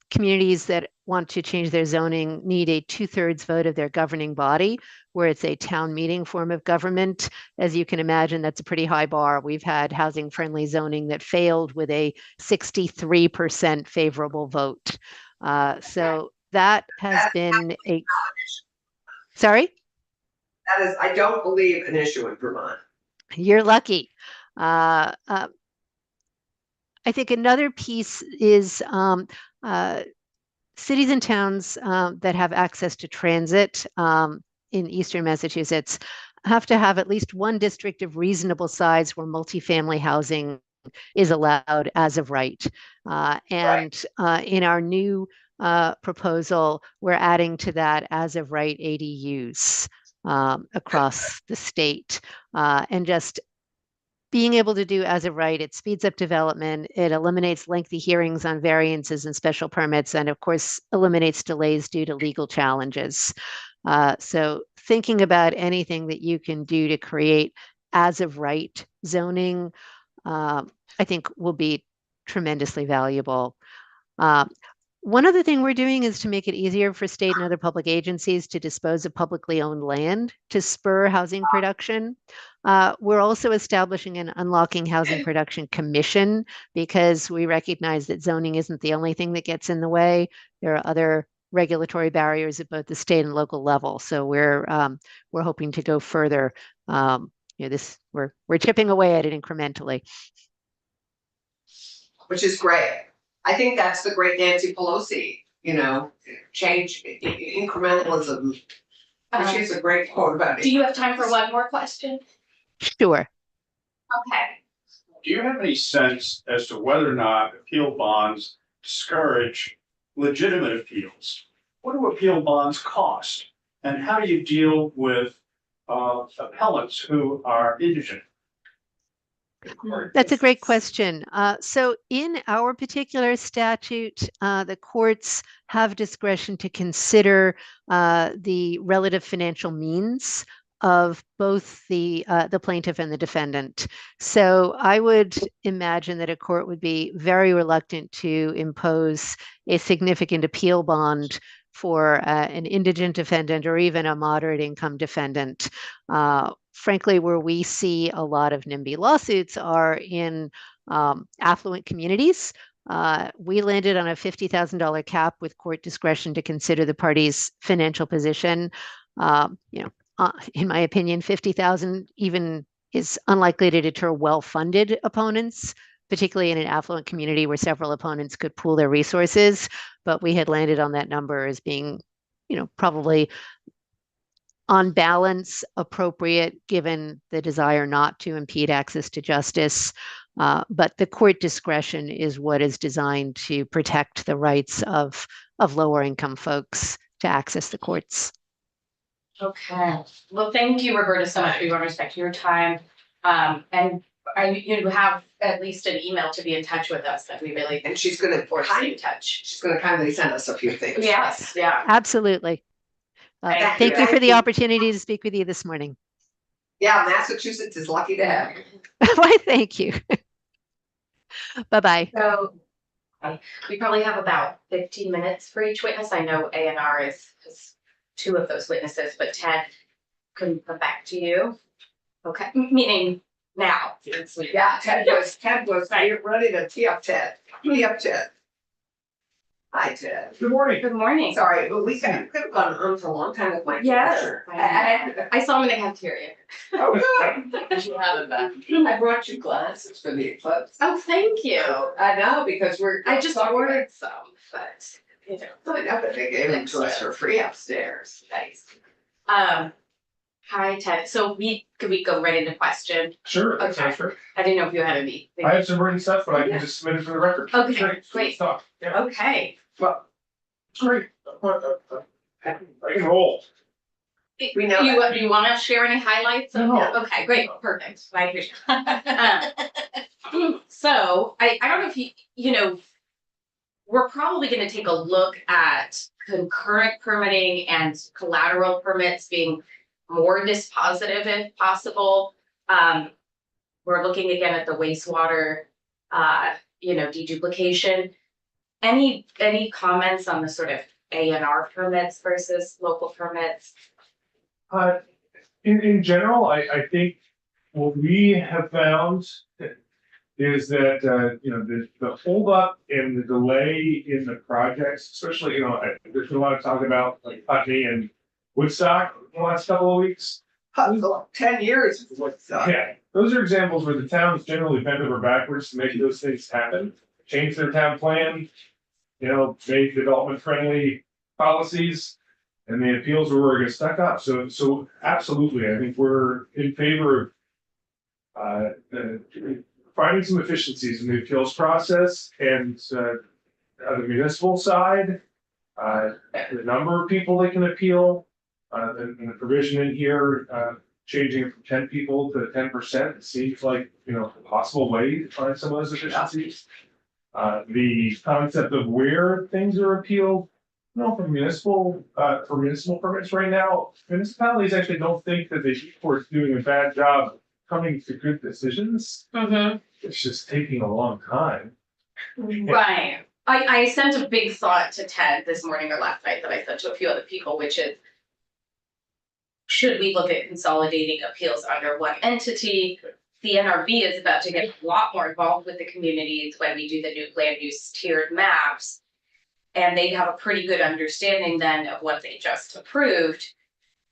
communities that want to change their zoning need a 2/3 vote of their governing body, where it's a town meeting form of government. As you can imagine, that's a pretty high bar. We've had housing-friendly zoning that failed with a 63% favorable vote. So that has been a, sorry? That is, I don't believe, an issue in Vermont. You're lucky. I think another piece is cities and towns that have access to transit in Eastern Massachusetts have to have at least one district of reasonable size where multifamily housing is allowed as of right. In our new proposal, we're adding to that as of right ADUs. across the state. And just being able to do as of right, it speeds up development, it eliminates lengthy hearings on variances and special permits, and of course, eliminates delays due to legal challenges. So thinking about anything that you can do to create as of right zoning, I think will be tremendously valuable. One other thing we're doing is to make it easier for state and other public agencies to dispose of publicly owned land to spur housing production. We're also establishing an Unlocking Housing Production Commission because we recognize that zoning isn't the only thing that gets in the way. There are other regulatory barriers at both the state and local level. So we're hoping to go further. We're chipping away at it incrementally. Which is great. I think that's the great Nancy Pelosi, change incrementalism. Which is a great quote about it. Do you have time for one more question? Sure. Okay. Do you have any sense as to whether or not appeal bonds discourage legitimate appeals? What do appeal bonds cost? And how do you deal with appellants who are indigent? That's a great question. So in our particular statute, the courts have discretion to consider the relative financial means of both the plaintiff and the defendant. So I would imagine that a court would be very reluctant to impose a significant appeal bond for an indigent defendant or even a moderate income defendant. Frankly, where we see a lot of NIMBY lawsuits are in affluent communities. We landed on a $50,000 cap with court discretion to consider the party's financial position. In my opinion, 50,000 even is unlikely to deter well-funded opponents, particularly in an affluent community where several opponents could pool their resources. But we had landed on that number as being, probably on balance appropriate given the desire not to impede access to justice. But the court discretion is what is designed to protect the rights of lower income folks to access the courts. Okay. Well, thank you, Roberta, so much for your respect to your time. And you have at least an email to be in touch with us that we really And she's gonna stay in touch. she's gonna kindly send us a few things. Yes, yeah. Absolutely. Thank you for the opportunity to speak with you this morning. Yeah, Massachusetts is lucky to have you. Why, thank you. Bye-bye. So we probably have about 15 minutes for each witness. I know A&R has two of those witnesses, but Ted couldn't come back to you. Okay, meaning now. Yeah, Ted was ready to tee up Ted. Hi, Ted. Good morning. Good morning. Sorry, but we could have gone on for a long time with my. Yes, picture. I saw him in the cafeteria. Oh, good. You have it back. I brought you glasses for the eclipse. Oh, thank you. I know, because I just ordered some, but I know that they gave them to us for free upstairs. Nice. Hi, Ted. So could we go right into question? Sure, that sounds Okay. fair. I didn't know if you had any. I have some written stuff, but I can just submit it for the record. Okay, So great. let's talk. Yeah, Okay. well, great. I can roll. We know You that. do you want to share any highlights? No. Okay, great, perfect. I appreciate it. So I don't know if we're probably going to take a look at concurrent permitting and collateral permits being more dispositive if possible. We're looking again at the wastewater, deduplication. Any comments on the sort of A&R permits versus local permits? In general, I think what we have found is that, the holdup and the delay in the projects, especially, there's been a lot of talk about like Putney and Woodstock in the last couple of weeks. 10 years. Yeah, those are examples where the towns generally bend over backwards to make those things happen, change their town plan, make development friendly policies, and the appeals were where it gets stuck up. So absolutely, I think we're in favor of finding some efficiencies in the appeals process and on the municipal side, the number of people that can appeal, And the provision in here, changing it from 10 people to 10% seems like, a possible way to find some of those efficiencies. The concept of where things are appealed, for municipal permits right now, municipalities actually don't think that the court's doing a bad job coming to good decisions. It's just taking a long time. Right. I sent a big thought to Ted this morning or last night that I sent to a few other people, which is, should we look at consolidating appeals under one entity? The NRB is about to get a lot more involved with the communities when we do the new land use tiered maps. And they have a pretty good understanding then of what they just approved.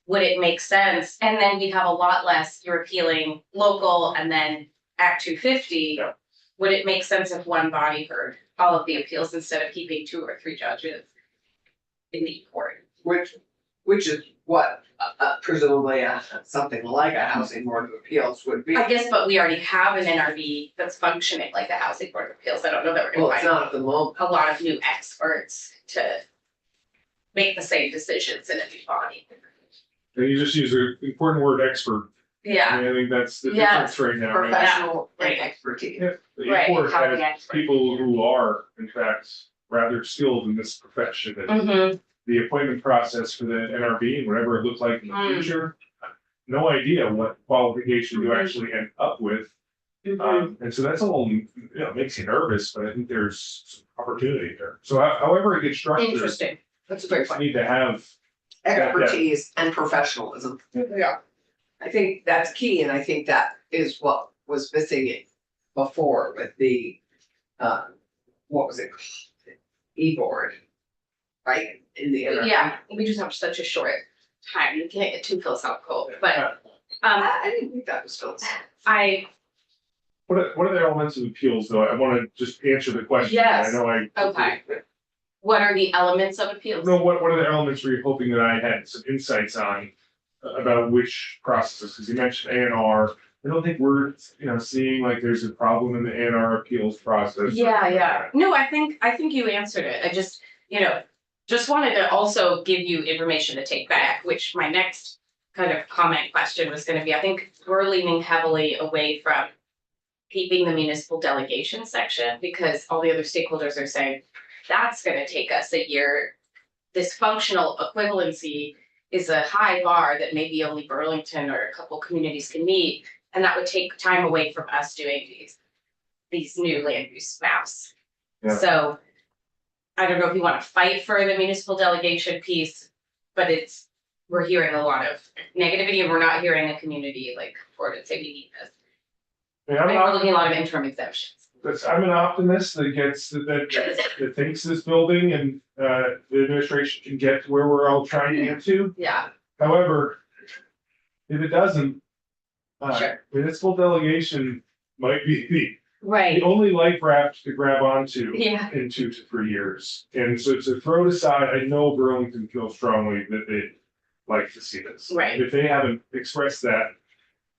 Would it make sense? And then we have a lot less, you're appealing local and then Act 250. Yeah. Would it make sense if one body heard all of the appeals instead of keeping 2 or 3 judges in the court? Which is what presumably something like a housing board of appeals would be. I guess, but we already have an NRB that's functioning like the Housing Board of Appeals. I don't know that we're Well, gonna it's find not at the moment. a lot of new experts to make the same decisions in a new body. And you just use the important word expert. Yeah, I think that's the Yes. difference right now. Right? Professional and Right. expertise. Yeah, the right. court Housing has expert. people who are, in fact, rather skilled in this profession. And Mhm. the appointment process for the NRB and whatever it looks like in the Mm. future, no idea what qualification you Mhm. actually end up with. Mhm. And so that's a little, makes you nervous, but I think there's some opportunity there. So however it gets structured, Interesting. That's a very just point. need to have, Expertise and professionalism. Yeah. I think that's key, and I think that is what was missing before with the, what was it? E-board, right? In the NRB. Yeah, we just have such a short time. You can't get too philosophical, but I didn't think that was philosophical. what are the elements of appeals though? I want to just answer the question. Yes. I know Okay. What are the elements of appeals? No, what are the elements were you hoping that I had some insights on about which processes? Because you mentioned A&R. I don't think we're, seeing like there's a problem in the A&R appeals process. Yeah. No, I think you answered it. I just, just wanted to also give you information to take back, which my next kind of comment question was gonna be, I think we're leaning heavily away from keeping the municipal delegation section because all the other stakeholders are saying, that's gonna take us a year. This functional equivalency is a high bar that maybe only Burlington or a couple communities can meet. And that would take time away from us doing these new land use maps. Yeah. So I don't know if you want to fight for the municipal delegation piece, but we're hearing a lot of negativity and we're not hearing a community like Ford say we need this. Yeah, I think we're looking at a lot of interim exemptions. I'm an optimist that thinks this building and the administration can get to where we're all trying to get to. Yeah, However, if it doesn't, Sure. municipal delegation might be the right. only life raft to grab onto Yeah, in 2 to 3 years. And so to throw it aside, I know Burlington feels strongly that they'd like to see this. Right. If they haven't expressed that,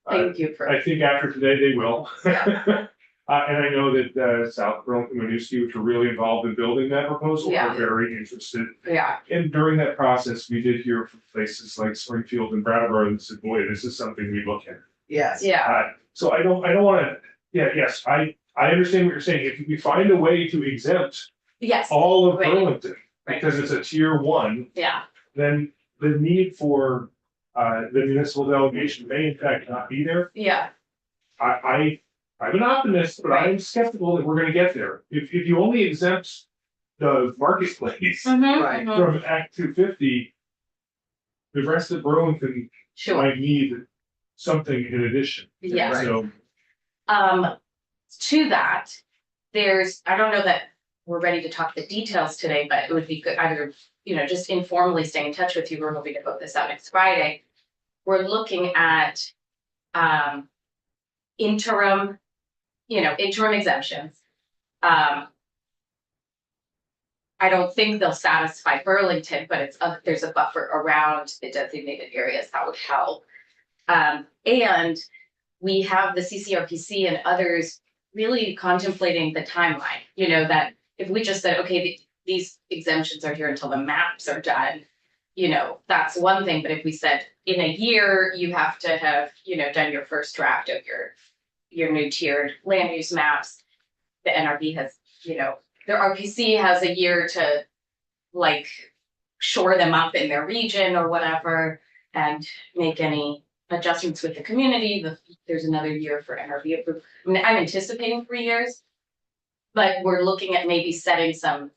thank you for, I think after today they will. Yeah. And I know that South Burlington and Winooski, which were really involved in building that proposal, Yeah. are very interested. yeah, And during that process, we did hear from places like Springfield and Brattleboro that said, boy, this is something we look at. Yes. yeah, So I don't wanna, yes, I understand what you're saying. If we find a way to exempt yes, all of Right. Burlington, Right. because it's a tier 1, yeah, then the need for the municipal delegation may in fact not be there. yeah, I'm an optimist, but I'm skeptical that we're gonna get there. If you only exempt the marketplace Mhm, Right. mhm. from Act 250, the rest of Burlington Sure, might need something in addition. yeah. Right. So, To that, I don't know that we're ready to talk the details today, but it would be good either, just informally staying in touch with you. We're hoping to vote this out next Friday. We're looking at interim exemptions. I don't think they'll satisfy Burlington, but there's a buffer around the designated areas that would help. And we have the CCRPC and others really contemplating the timeline, that if we just said, okay, these exemptions are here until the maps are done, you know, that's one thing, but if we said in a year, you have to have, you know, done your first draft of your new tiered land use maps. The NRB has, you know, the RPC has a year to like shore them up in their region or whatever and make any adjustments with the community. There's another year for NRB approval. I mean, I'm anticipating 3 years, but we're looking at maybe setting some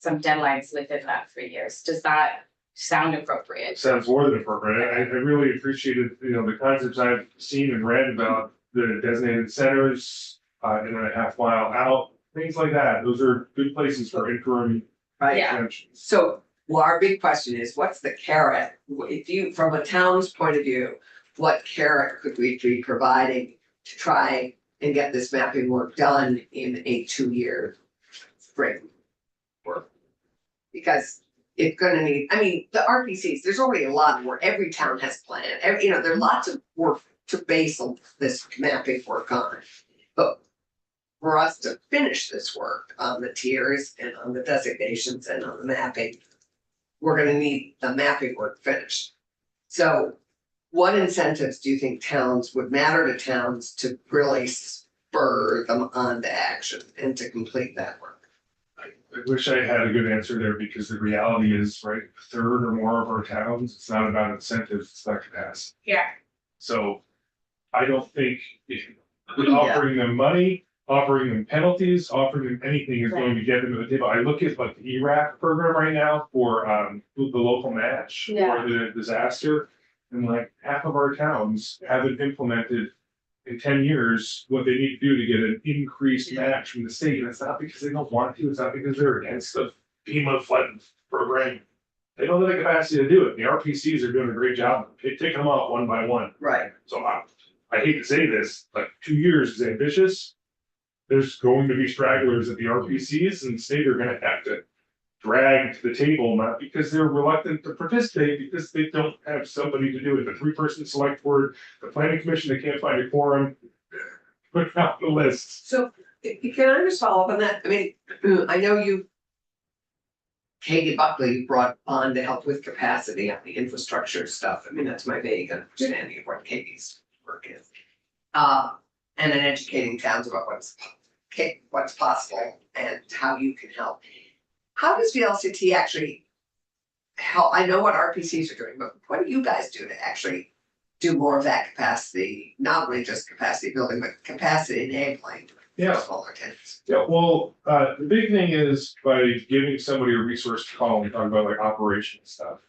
deadlines within that 3 years. Does that sound appropriate? Sounds more than appropriate. I really appreciated, you know, the concepts I've seen and read about the designated centers, in a half mile out, things like that. Those are good places for interim Right? Yeah. interventions. So, well, our big question is, what's the carrot? If you, from a town's point of view, what carrot could we be providing to try and get this mapping work done in a 2-year frame? Because it's gonna need, I mean, the RPCs, there's already a lot of work, every town has planned, you know, there are lots of work to base this mapping work on. But for us to finish this work on the tiers and on the designations and on the mapping, we're gonna need the mapping work finished. So what incentives do you think towns would matter to towns to really spur them on to action and to complete that work? I wish I had a good answer there because the reality is, right, a third or more of our towns, it's not about incentives, it's about capacity. Yeah. So I don't think offering them money, offering them penalties, offering them anything is going to get them to the table. I look at like the ERAP program right now for the local match Yeah. or the disaster. And like half of our towns haven't implemented in 10 years what they need to do to get an increased match from the state. And it's not because they don't want to, it's not because they're against the FEMA flood program. They don't have the capacity to do it. The RPCs are doing a great job taking them off one by one. Right. So I hate to say this, but 2 years is ambitious. There's going to be stragglers at the RPCs and the state are gonna have to drag to the table, not because they're reluctant to participate, because they don't have somebody to do it. The 3-person select board, the planning commission, they can't find a quorum, put out the list. So, can I just follow up on that? I mean, I know Katie Buckley brought on to help with capacity on the infrastructure stuff. I mean, that's my vague understanding of what Katie's work is. And then educating towns about what's possible and how you can help. How does VLCT actually help? I know what RPCs are doing, but what do you guys do to actually do more of that capacity, not only just capacity building, but capacity enabling Yeah. smaller towns? Yeah, well, the big thing is by giving somebody a resource to call and talk about like operational stuff.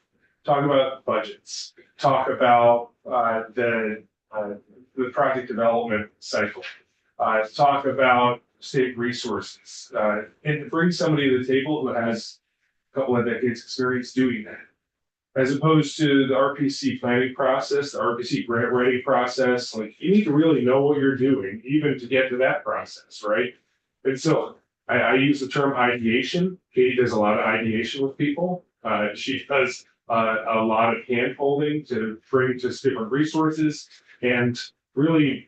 Talk about budgets, talk about the project development cycle. Talk about state resources, and to bring somebody to the table who has a couple of decades experience doing that. As opposed to the RPC planning process, the RPC grant writing process, like you need to really know what you're doing, even to get to that process, right? And so I use the term ideation. Katie does a lot of ideation with people. She does a lot of hand holding to bring just different resources and really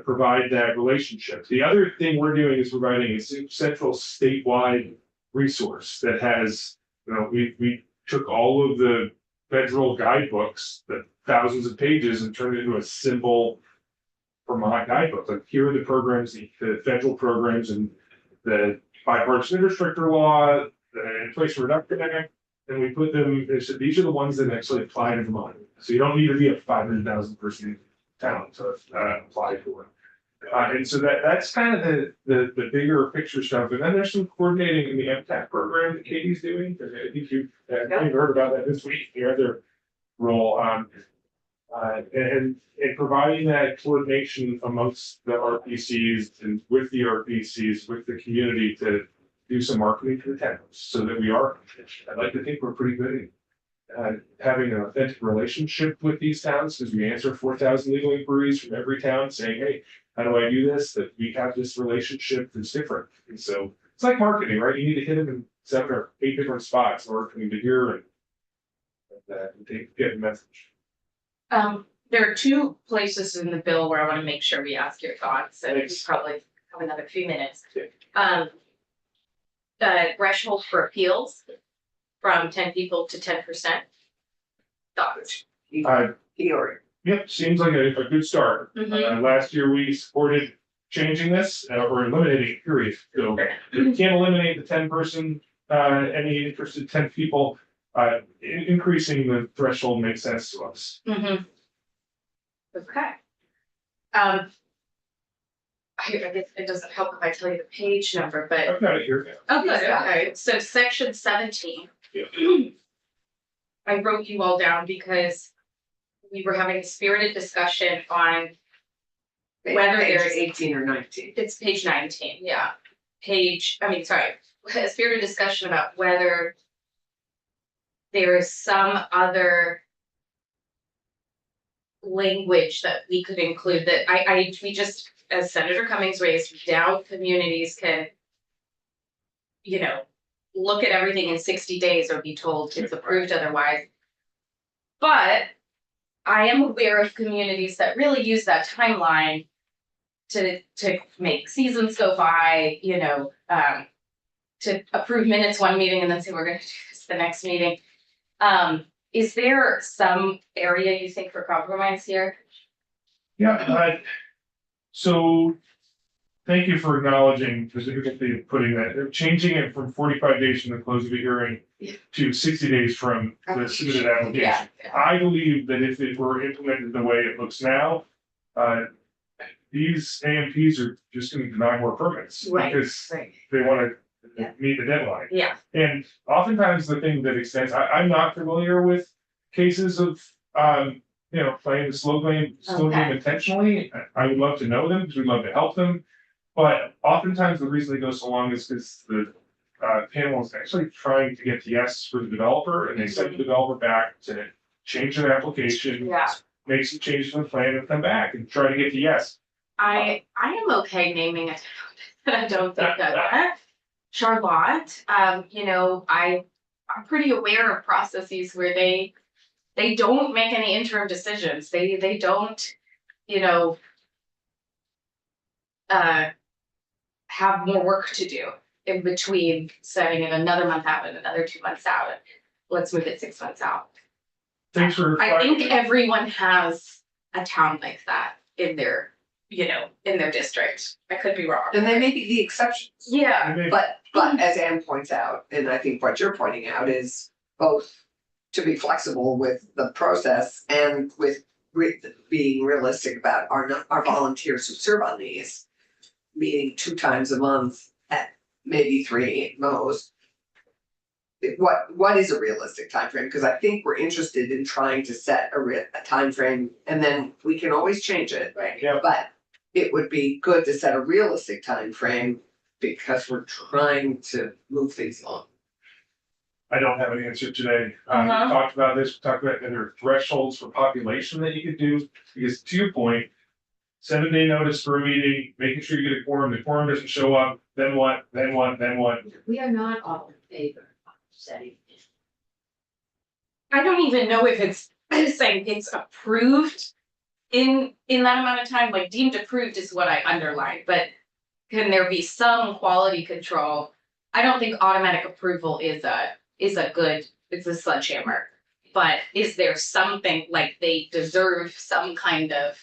provide that relationship. The other thing we're doing is providing a central statewide resource that has, you know, we took all of the federal guidebooks, the thousands of pages, and turned it into a simple Vermont guidebook. Like here are the programs, the federal programs and the bipartisan infrastructure law, the Inflation Reduction Act, and we put them, so these are the ones that actually apply to Vermont. So you don't need to be a 500,000 person town to apply for it. And so that's kind of the bigger picture stuff. And then there's some coordinating in the MTAC program that Katie's doing. I think you've heard about that this week, the other role. And providing that coordination amongst the RPCs and with the RPCs, with the community to do some marketing to the towns so that we are, I'd like to think we're pretty good at having an authentic relationship with these towns, because we answer 4,000 legal inquiries from every town saying, hey, how do I do this? That we have this relationship that's different. And so it's like marketing, right? You need to hit them in 7 or 8 different spots in order for them to hear and get the message. There are 2 places in the bill where I want to make sure we ask your thoughts, so we probably have another few minutes. Threshold for appeals. from 10 people to 10%. Thoughts? Yep, seems like a good start. Mhm. Last year, we supported changing this or eliminating it, period. So if you can't eliminate the 10-person, any interested 10 people, increasing the threshold makes sense to us. Mhm. Okay. I guess it doesn't help if I tell you the page number, but. I've got it here. Oh, good, Yeah. okay, so section 17. Yeah. I wrote you all down because we were having a spirited discussion on, Whether Page there's- 18 or 19. it's page 19, yeah. A spirited discussion about whether there is some other language that we could include that we just, as Senator Cummings raised, doubt communities can, look at everything in 60 days or be told it's approved otherwise. But I am aware of communities that really use that timeline to make seasons go by, to approve minutes one meeting and then say we're gonna do this the next meeting. Is there some area you think for compromise here? Yeah, so thank you for acknowledging, specifically putting that, changing it from 45 days from the close of the hearing to 60 days from the submitted application. I believe that if it were implemented the way it looks now, these AMPs are just gonna deny more permits. Because they wanna meet the deadline. Yeah. And oftentimes the thing that extends, I'm not familiar with cases of, playing the slow game intentionally. I would love to know them, because we'd love to help them. But oftentimes the reason they go so long is because the panel is actually trying to get the yes for the developer, and they send the developer back to change their application. Yeah. Make some changes to the plan and come back and try to get the yes. I am okay naming it. I don't think that. Charlotte, I'm pretty aware of processes where they don't make any interim decisions. They don't, have more work to do in between setting it another month out and another 2 months out. Let's move it 6 months out. Thanks for. I think everyone has a town like that in their, in their district. I could be wrong. And they may be the exceptions. Yeah. But as Anne points out, and I think what you're pointing out is both to be flexible with the process and with being realistic about our volunteers who serve on these, meeting 2 times a month at maybe 3 at most. What is a realistic timeframe? Because I think we're interested in trying to set a timeframe, and then we can always change it. Right. Yeah. But it would be good to set a realistic timeframe because we're trying to move things along. I don't have an answer today. We Uh-huh. talked about this, we talked about there are thresholds for population that you could do, because to your point, 7-day notice for a meeting, making sure you get a quorum, the quorum doesn't show up, then what? We are not all in favor of setting. I don't even know if it's saying it's approved in that amount of time, like deemed approved is what I underlined, but can there be some quality control? I don't think automatic approval is it's a sledgehammer, but is there something like they deserve some kind of,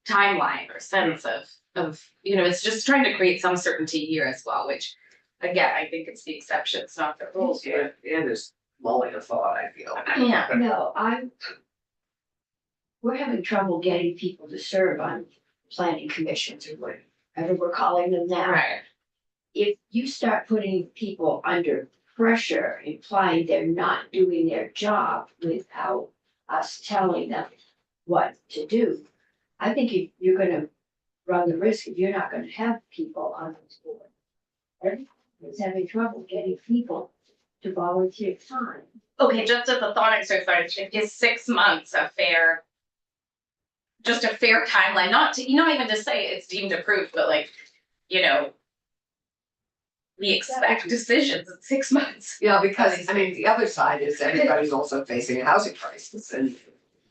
timeline or sense of, it's just trying to create some certainty here as well, which again, I think it's the exceptions, not the rules here. And there's mulling a thought, I feel. Yeah. No, we're having trouble getting people to serve on planning commissions or whatever we're calling them now. Right. If you start putting people under pressure, implying they're not doing their job without us telling them what to do, I think you're gonna run the risk if you're not gonna have people on this board. Everyone is having trouble getting people to volunteer time. Okay, just as a thought exercise, is 6 months a fair timeline, not even to say it's deemed approved, but we expect decisions in 6 months. Yeah, because the other side is everybody's also facing a housing crisis, and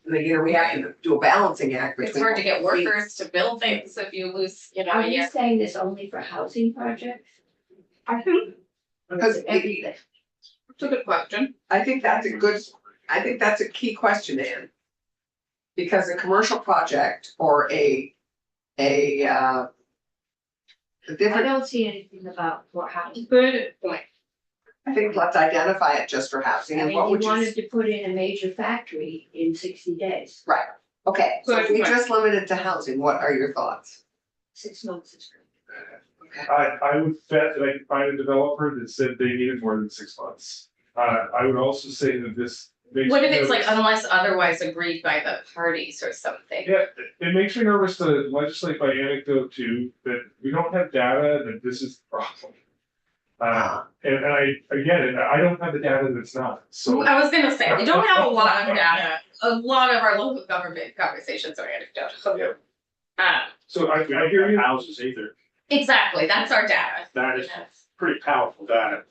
we have to do a balancing act between. It's hard to get what we- workers to build things if you lose, Are a you year. saying this only for housing projects? I think Because Everything. it's a good question. I think that's a key question, Ann. Because a commercial project or a I different, don't see anything about for housing. Good point. I think let's identify it just for housing I and mean, what you would you? wanted to put in a major factory in 60 days. Right, okay, so if we Good point. just limit it to housing, what are your thoughts? 6 months is good. I would bet that I could find a developer that said they needed more than 6 months. I would also say that this. makes What me if it's like nervous. unless otherwise agreed by the parties or something? Yeah, it makes me nervous to legislate by anecdote too, that we don't have data, that this is the problem. And I don't have the data that's not, so. I was gonna say, we don't have a lot of data. A lot of our local government conversations are anecdotal. So I We don't hear have you. houses either. Exactly, that's our data. That is pretty powerful data.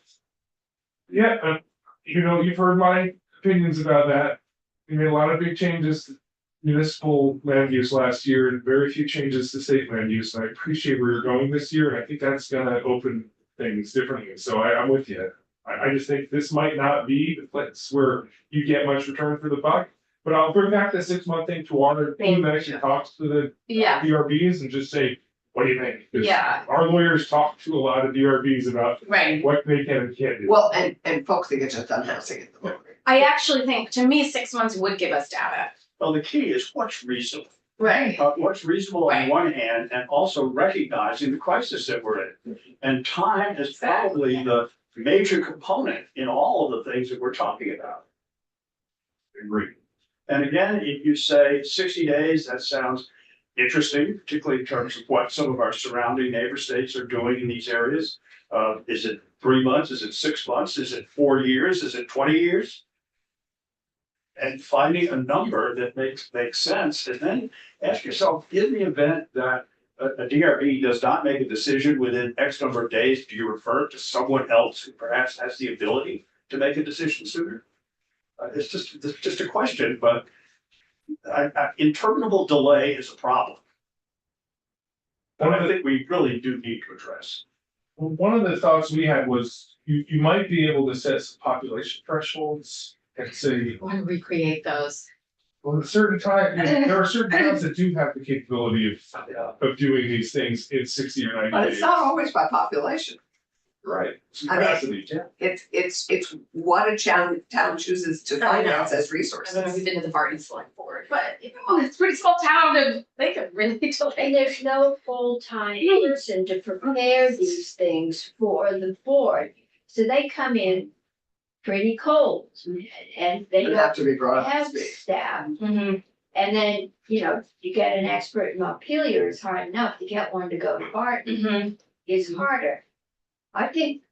Yeah, you've heard my opinions about that. We made a lot of big changes to municipal land use last year and very few changes to state land use. And I appreciate where you're going this year, and I think that's gonna open things differently. So I'm with you. I just think this might not be the place where you get much return for the buck. But I'll bring back the 6 month thing to our team that actually talks to the Yeah, DRBs and just say, what do you think? 'Cause Yeah. our lawyers talk to a lot of DRBs about right. what they can and can't do. Well, and folks think it's just on housing at the moment. I actually think, to me, 6 months would give us data. Well, the key is what's reasonable. Right. What's reasonable on Right. one hand, and also recognizing the crisis that we're in. And time is probably the major component in all of the things that we're talking about. Agree. And again, if you say 60 days, that sounds interesting, particularly in terms of what some of our surrounding neighbor states are doing in these areas. Is it 3 months? Is it 6 months? Is it 4 years? Is it 20 years? And finding a number that makes sense, and then ask yourself, in the event that a DRB does not make a decision within X number of days, do you refer it to someone else who perhaps has the ability to make a decision sooner? It's just a question, but interminable delay is a problem. And I think we really do need to address. Well, one of the thoughts we had was you might be able to set some population thresholds and say, I want to recreate those. well, at a certain time, there are certain towns that do have the capability of doing these things in 60 or 90 But days. it's not always by population. Right. Some I mean, capacity. It's what a town chooses to I know. finance as I don't know if resources. you've been to the Barton Select Board, but it's a pretty small town and they could really And delay. there's no full-time person to prepare these things for the board. So they come in pretty cold and they They don't have to be brought up to have speed. staff. Mm-hmm. And then, you get an expert in Montpelier is hard enough. To get one to go to Barton Mm-hmm. is harder. I think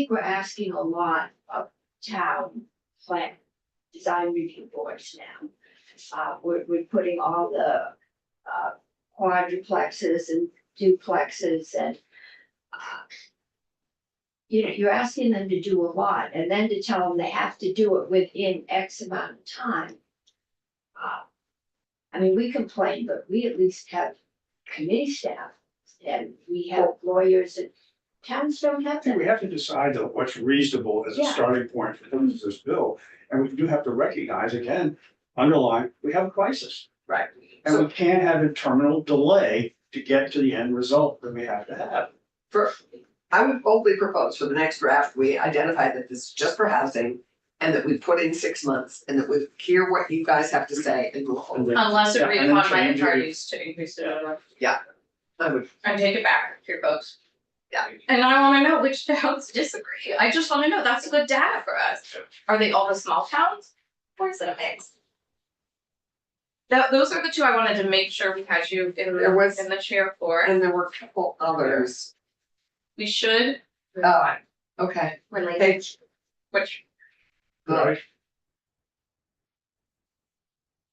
we're asking a lot of town plan design review boards now. We're putting all the quadruplexes and duplexes and you're asking them to do a lot and then to tell them they have to do it within X amount of time. I mean, we complain, but we at least have committee staff and we have lawyers and towns don't have I think we that. have to decide though what's reasonable as a Yeah. starting point for this bill. And we do have to recognize, again, underline, we have a crisis. Right. And we can't have a terminal delay to get to the end result that we have to have. I would boldly propose for the next draft, we identify that this is just for housing. And that we put in 6 months and that we hear what you guys have to say and move forward. Unless Yeah, agreed and then upon by the change it. parties to increase it. I would, And take it back here, folks. Yeah. And I wanna know which towns disagree. I just wanna know, that's good data for us. Are they all the small towns? Or is it a mix? Those are the two I wanted to make sure we had you in There was- the chair for. and there were a couple others. We should. Okay, Relate, page, which, Right.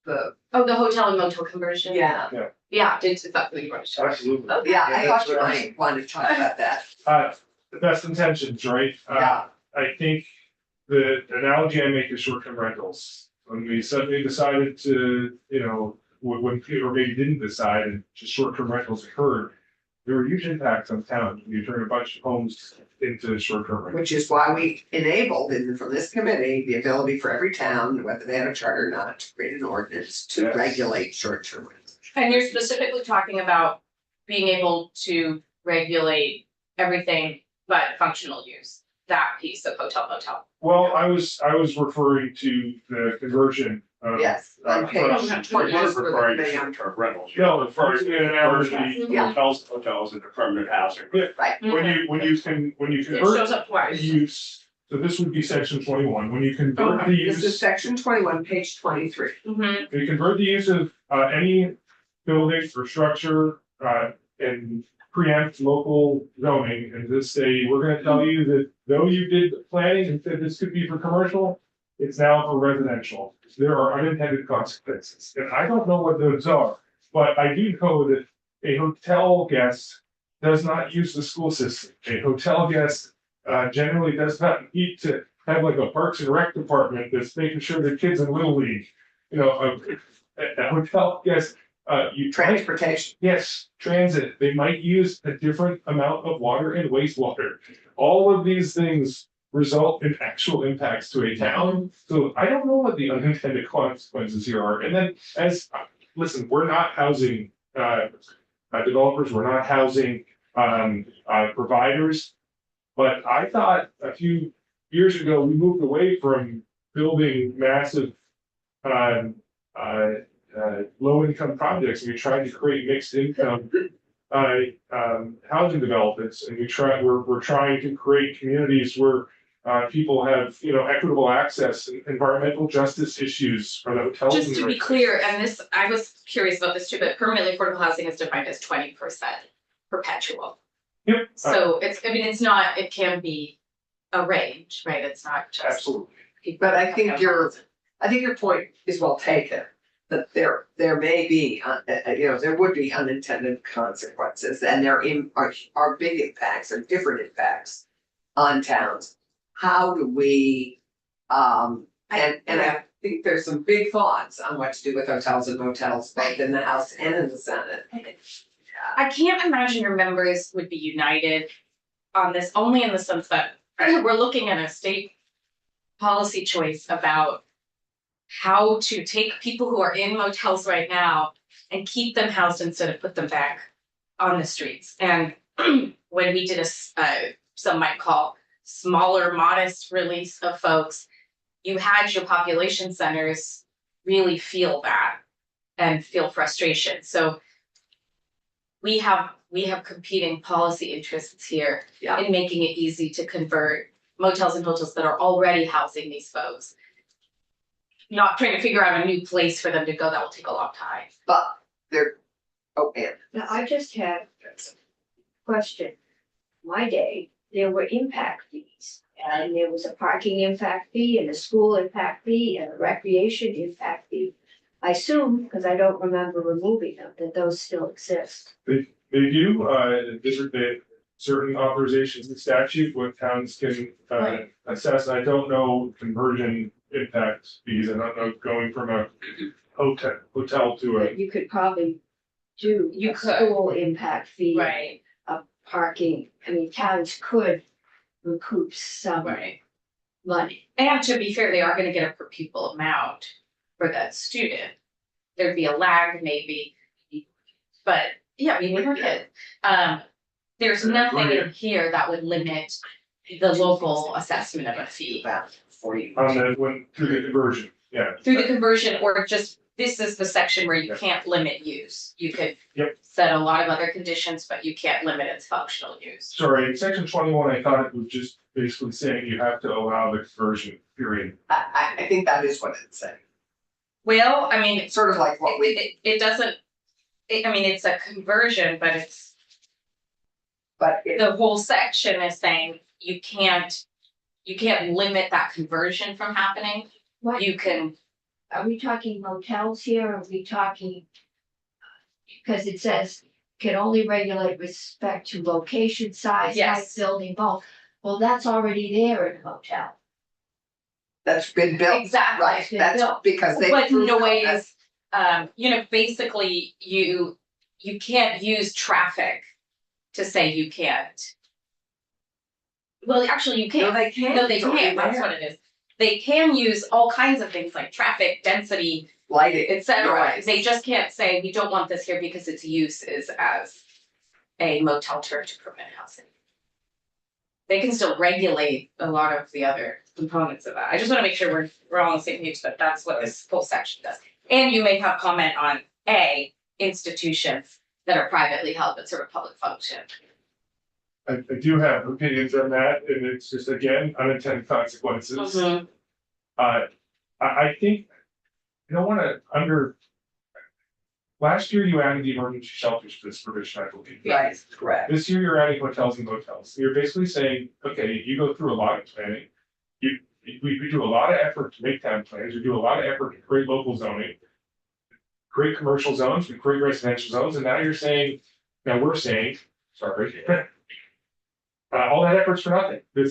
the, the hotel and motel conversion. yeah, Yeah, it's exactly right. Absolutely. Okay. yeah, I Yeah, thought that's you right. might want to talk about that. The best intentions, right? Yeah. I think the analogy I make is short-term rentals. When we suddenly decided to, when, or maybe didn't decide and just short-term rentals occurred, there were huge impacts on town. You turn a bunch of homes into short-term rentals. Which is why we enabled from this committee, the ability for every town, whether they had a charter or not, to create an ordinance to Yes. regulate short-term rentals. And you're specifically talking about being able to regulate everything but functional use, that piece of hotel motel. Well, I was referring to the conversion of. Yes, on page from- 20. We're requiring short-term rentals. No, the first thing an analogy, Yeah. Hotels into permanent housing. Right, when you It convert shows up the twice. use, so this would be section 21, when you convert the this is use, section 21, page 23. Mhm. when you convert the use of any building or structure and preempt local zoning and just say, we're gonna tell you that though you did the planning and said this could be for commercial, it's now for residential. There are unintended consequences, and I don't know what those are, but I do know that a hotel guest does not use the school system. A hotel guest generally does not need to have like a Parks and Rec department that's making sure the kids in Little League. You know, a hotel guest, you Transportation. yes, transit, they might use a different amount of water and wastewater. All of these things result in actual impacts to a town. So I don't know what the unintended consequences here are. And then listen, we're not housing developers, we're not housing providers. But I thought a few years ago, we moved away from building massive low income projects. We tried to create mixed income housing developments, and we're trying to create communities where people have, you know, equitable access, and environmental justice issues for the hotels. Just to be clear, and this, I was curious about this too, but permanently affordable housing is defined as 20% perpetual. Yep. So it's, I mean, it's not, it can be a range, right? It's not just. Absolutely. But I think your point is well taken, that there may be, there would be unintended consequences, and there are big impacts or different impacts on towns. How do we, and I think there's some big thoughts on what to do with hotels and motels, both in the House and in the Senate. I can't imagine your members would be united on this, only in the sense that we're looking at a state policy choice about how to take people who are in motels right now and keep them housed instead of put them back on the streets. And when we did some might call smaller, modest release of folks, you had your population centers really feel that and feel frustration. So we have competing policy interests here in making it easy to convert motels and hotels that are already housing these folks. Not trying to figure out a new place for them to go, that will take a long time. But and Now, I just have a question. My day, there were impact fees, and there was a parking impact fee and a school impact fee and a recreation impact fee. I assume, because I don't remember removing them, that those still exist. They do, there's certain authorizations in statute what towns can assess. I don't know conversion impact fees. I don't know going from a hotel to a. But you could probably do You a could. school impact fee, Right, a parking. I mean, towns could recoup some right. money. And to be fair, they are gonna get a per pupil amount for that student. There'd be a lag maybe, but yeah, I mean, look at, there's nothing in here that would limit the local assessment of a fee about 40. Through the conversion, yeah. through the conversion, or just, this is the section where you can't limit use. You could Yep. set a lot of other conditions, but you can't limit its functional use. Sorry, in section 21, I thought it was just basically saying you have to allow the conversion, period. I think that is what it's saying. Well, I mean, It's sort of like what we, it doesn't, I mean, it's a conversion, but it's, but the whole section is saying you can't limit that conversion from happening. What, You can, are we talking motels here, or are we talking? Because it says can only regulate respect to location, size, height, Yes. building, bulk. Well, that's already there in a motel. that's been built, exactly. right, been that's built. because they. But proved noise, basically you can't use traffic to say you can't. Well, actually, you No, can't. they can't. No, they It's already can't. That's there. what it is. They can use all kinds of things like traffic, density, Lighting. etc. Noise. They just can't say, we don't want this here because its use is as a motel term to permit housing. They can still regulate a lot of the other components of that. I just wanna make sure we're all on the same page, that that's what this whole section does. And you may have comment on institutions that are privately held but serve a public function. I do have opinions on that, and it's just, again, unintended consequences. Mhm. I think, I don't wanna last year you added the emergency shelters to this provision, I believe. Right, correct. This year you're adding hotels and motels. You're basically saying, okay, you go through a lot of planning. We do a lot of effort to make town plans, we do a lot of effort to create local zoning. Create commercial zones, we create residential zones, and now we're saying, sorry. All that effort's for nothing. There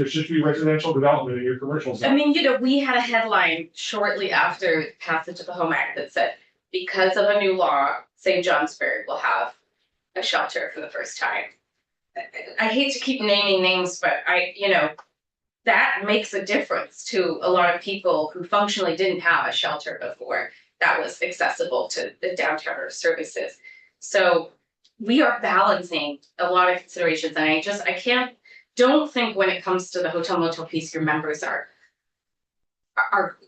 should be residential development in your commercial I zone. mean, we had a headline shortly after passage of the Home Act that said, because of a new law, St. Johnsbury will have a shelter for the first time. I hate to keep naming names, but that makes a difference to a lot of people who functionally didn't have a shelter before that was accessible to the downtown or services. So we are balancing a lot of considerations, and don't think when it comes to the hotel motel piece, your members are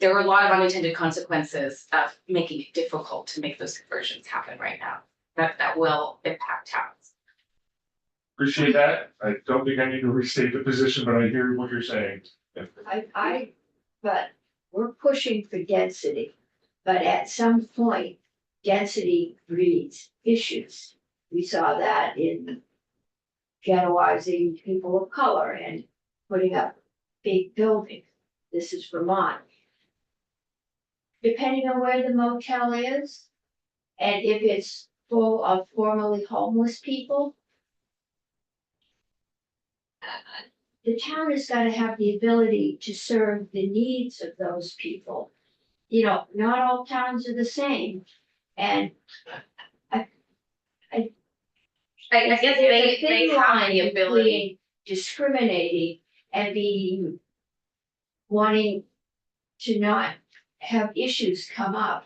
there are a lot of unintended consequences of making it difficult to make those conversions happen right now. That will impact towns. Appreciate that. I don't think I need to restate the position, but I hear what you're saying. But we're pushing for density. But at some point, density breeds issues. We saw that in ghettoizing people of color and putting up big buildings. This is Vermont. Depending on where the motel is, and if it's full of formerly homeless people, the town has got to have the ability to serve the needs of those people. Not all towns are the same, and I guess there's a they thin have line the ability. between discriminating and being wanting to not have issues come up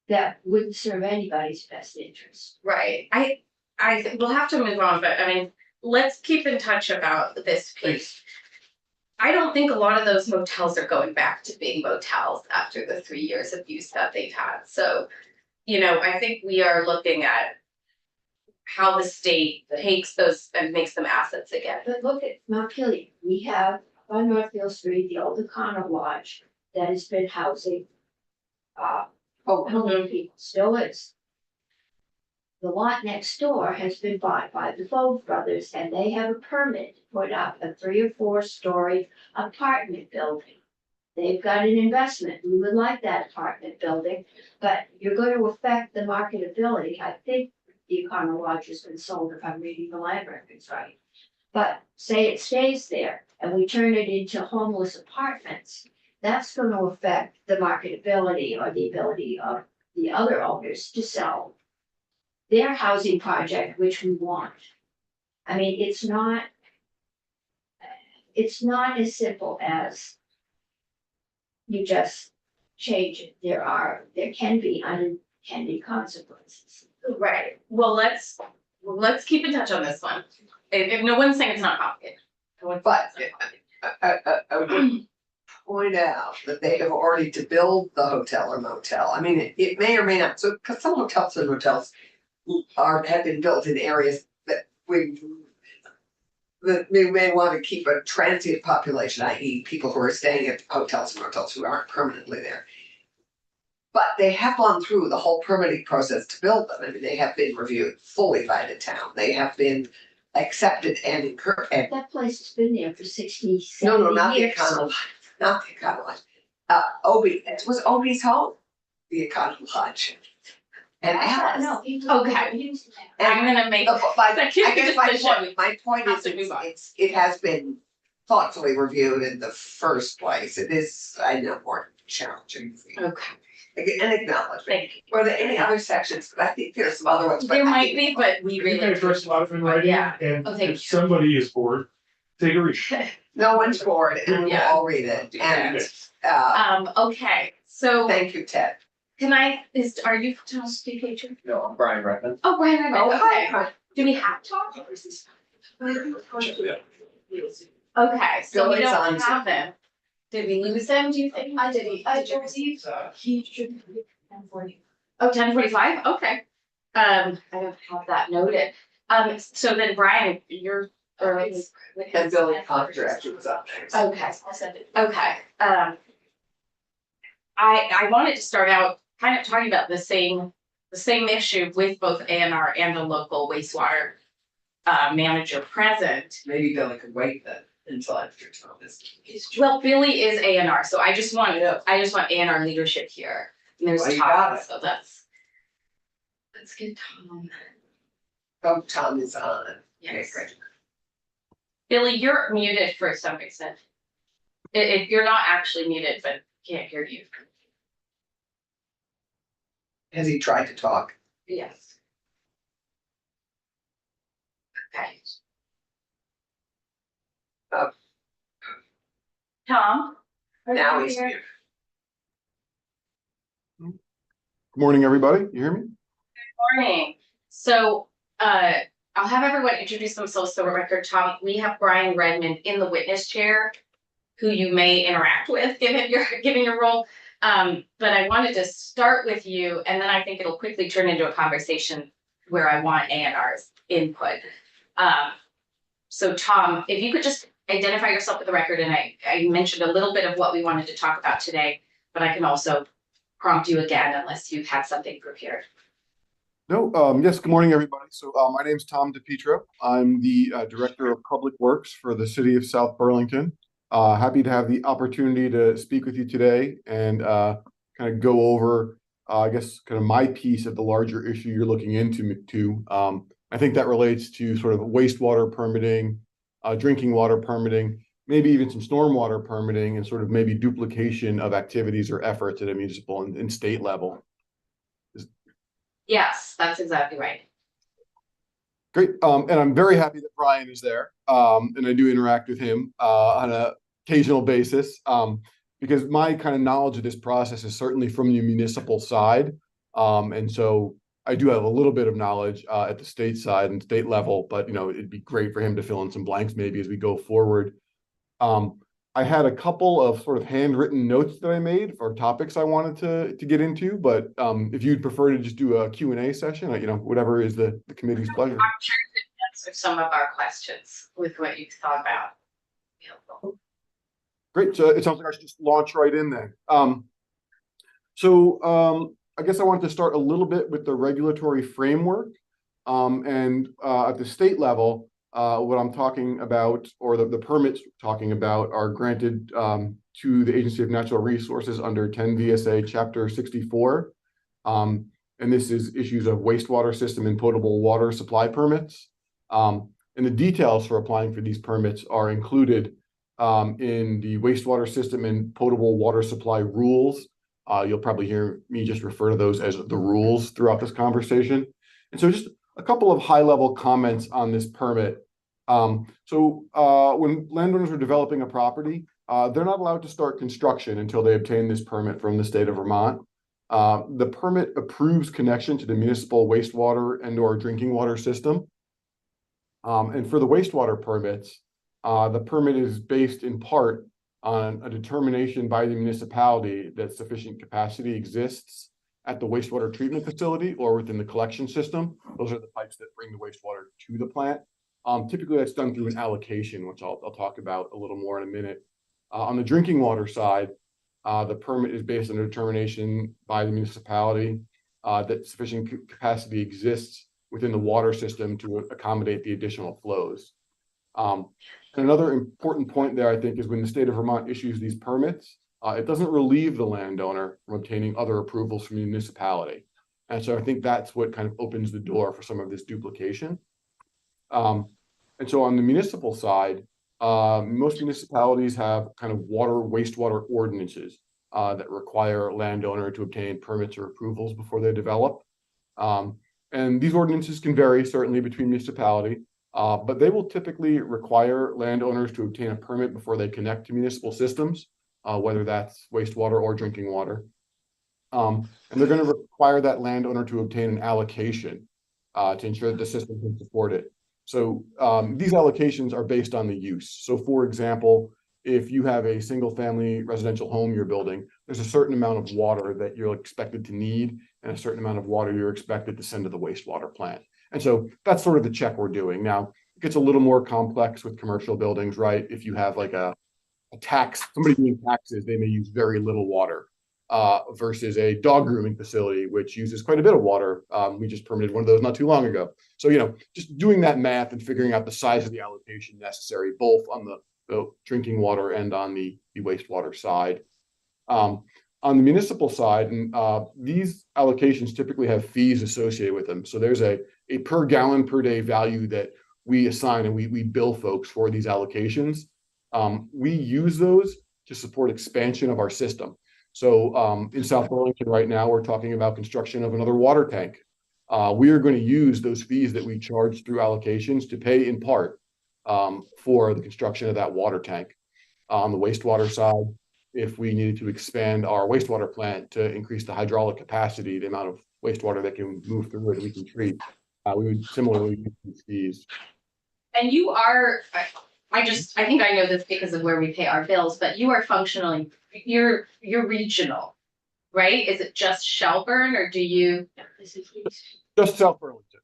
that wouldn't serve anybody's best interest. Right. I think we'll have to move on, but I mean, let's keep in touch about this piece. I don't think a lot of those motels are going back to being motels after the 3 years of use that they've had. So, I think we are looking at how the state takes those and makes them assets again. But look at Montpelier, we have on Northfield Street, the old Econo Lodge that has been housing elderly people, still is. The lot next door has been bought by the Fold brothers, and they have a permit to put up a 3 or 4 story apartment building. They've got an investment, we would like that apartment building, but you're going to affect the marketability. I think the Econo Lodge has been sold, if I'm reading the land records right. But say it stays there and we turn it into homeless apartments, that's going to affect the marketability or the ability of the other owners to sell their housing project, which we want. I mean, it's not as simple as you just change it. There can be unintended consequences. Right. Well, let's keep in touch on this one. If no one's saying it's not complicated. But I would point out that they have already to build the hotel or motel. I mean, it may or may not, so, because some hotels and motels have been built in areas that we may want to keep a transient population, i.e. people who are staying at hotels and motels who aren't permanently there. But they have gone through the whole permitting process to build them. I mean, they have been reviewed fully by the town. They have been accepted and encouraged. That place has been there for 60, 70 No, not the years. Econo Lodge, not the Econo Lodge. Obi, it was Obi's home, the Econo Lodge. And Alice. No, he was- Okay. he was- I'm gonna make. I guess my decision. point Have is, to move on. it has been thoughtfully reviewed in the first place. It is, I know, more challenging. Okay. an acknowledgement. Thank you. Were there any other sections? But I think there's some other ones. But There I might think- be, but we You can really. address a lot of in writing, Yeah. and Oh, thank if you. somebody is bored, take a read. No one's bored and we'll Yeah. all read it. And, Okay, so thank you, Ted. are you Tom Speaker? No, I'm Brian Redmond. Oh, Brian, Oh, okay. hi. Do we have Tom? Okay, so we Billy's on don't have them. Did we lose them, do you think? Did he should. Oh, 10:45. Okay. I don't have that noted. So then Brian, you're. And Billy Contractor was up next. Okay, okay, I wanted to start out kind of talking about the same issue with both ANR and the local wastewater manager present. Maybe Billy could wait then until after Tom is. Well, Billy is ANR, so I just want ANR leadership here. And there's Well, you got Tom, it. so let's get Tom. Oh, Tom is on. Okay, Yes. great. Billy, you're muted for some reason. If you're not actually muted, but can't hear you. Has he tried to talk? Yes. Okay. Oh. Tom? are you Now he's here? muted. Good morning, everybody. You hear me? Morning. So, I'll have everyone introduce themselves for the record. Tom, we have Brian Redmond in the witness chair, who you may interact with given your role. But I wanted to start with you, and then I think it'll quickly turn into a conversation where I want ANR's input. So Tom, if you could just identify yourself for the record, and I mentioned a little bit of what we wanted to talk about today, but I can also prompt you again unless you have something prepared. No, yes, good morning, everybody. So my name is Tom DePietro. I'm the Director of Public Works for the City of South Burlington. Happy to have the opportunity to speak with you today and kind of go over, I guess, kind of my piece of the larger issue you're looking into. I think that relates to sort of wastewater permitting, drinking water permitting, maybe even some stormwater permitting, and sort of maybe duplication of activities or efforts at a municipal and state level. Yes, that's exactly right. Great. And I'm very happy that Brian is there. And I do interact with him on an occasional basis because my kind of knowledge of this process is certainly from the municipal side. And so I do have a little bit of knowledge at the state side and state level, but it'd be great for him to fill in some blanks maybe as we go forward. I had a couple of sort of handwritten notes that I made for topics I wanted to get into, but if you'd prefer to just do a Q&A session, whatever is the committee's pleasure. I'm sure you can answer some of our questions with what you've thought about. Great. So it sounds like I should just launch right in then. I guess I wanted to start a little bit with the regulatory framework. And at the state level, what I'm talking about, or the permits talking about, are granted to the Agency of Natural Resources under 10 VSA Chapter 64. And this is issues of wastewater system and potable water supply permits. And the details for applying for these permits are included in the wastewater system and potable water supply rules. You'll probably hear me just refer to those as the rules throughout this conversation. And so just a couple of high-level comments on this permit. When landowners are developing a property, they're not allowed to start construction until they obtain this permit from the state of Vermont. The permit approves connection to the municipal wastewater and/or drinking water system. And for the wastewater permits, the permit is based in part on a determination by the municipality that sufficient capacity exists at the wastewater treatment facility or within the collection system. Those are the pipes that bring the wastewater to the plant. Typically that's done through an allocation, which I'll talk about a little more in a minute. On the drinking water side, the permit is based on a determination by the municipality that sufficient capacity exists within the water system to accommodate the additional flows. And another important point there, I think, is when the state of Vermont issues these permits, it doesn't relieve the landowner from obtaining other approvals from the municipality. And so I think that's what kind of opens the door for some of this duplication. And so on the municipal side, most municipalities have kind of wastewater ordinances. that require a landowner to obtain permits or approvals before they develop. And these ordinances can vary certainly between municipality, but they will typically require landowners to obtain a permit before they connect to municipal systems, whether that's wastewater or drinking water. And they're going to require that landowner to obtain an allocation to ensure that the system can support it. So these allocations are based on the use. So for example, if you have a single family residential home you're building, there's a certain amount of water that you're expected to need and a certain amount of water you're expected to send to the wastewater plant. And so that's sort of the check we're doing. Now, it gets a little more complex with commercial buildings, right? If you have like a tax, somebody doing taxes, they may use very little water versus a dog grooming facility, which uses quite a bit of water. We just permitted one of those not too long ago. So, just doing that math and figuring out the size of the allocation necessary, both on the drinking water and on the wastewater side. On the municipal side, and these allocations typically have fees associated with them. So there's a per gallon per day value that we assign and we bill folks for these allocations. We use those to support expansion of our system. So in South Burlington right now, we're talking about construction of another water tank. We are going to use those fees that we charge through allocations to pay in part for the construction of that water tank. On the wastewater side, if we needed to expand our wastewater plant to increase the hydraulic capacity, the amount of wastewater that can move through it, we can treat, we would similarly use these fees. And you are, I think I know this because of where we pay our bills, but you are functionally, you're regional, right? Is it just Shelburne or do you? Just South Burlington.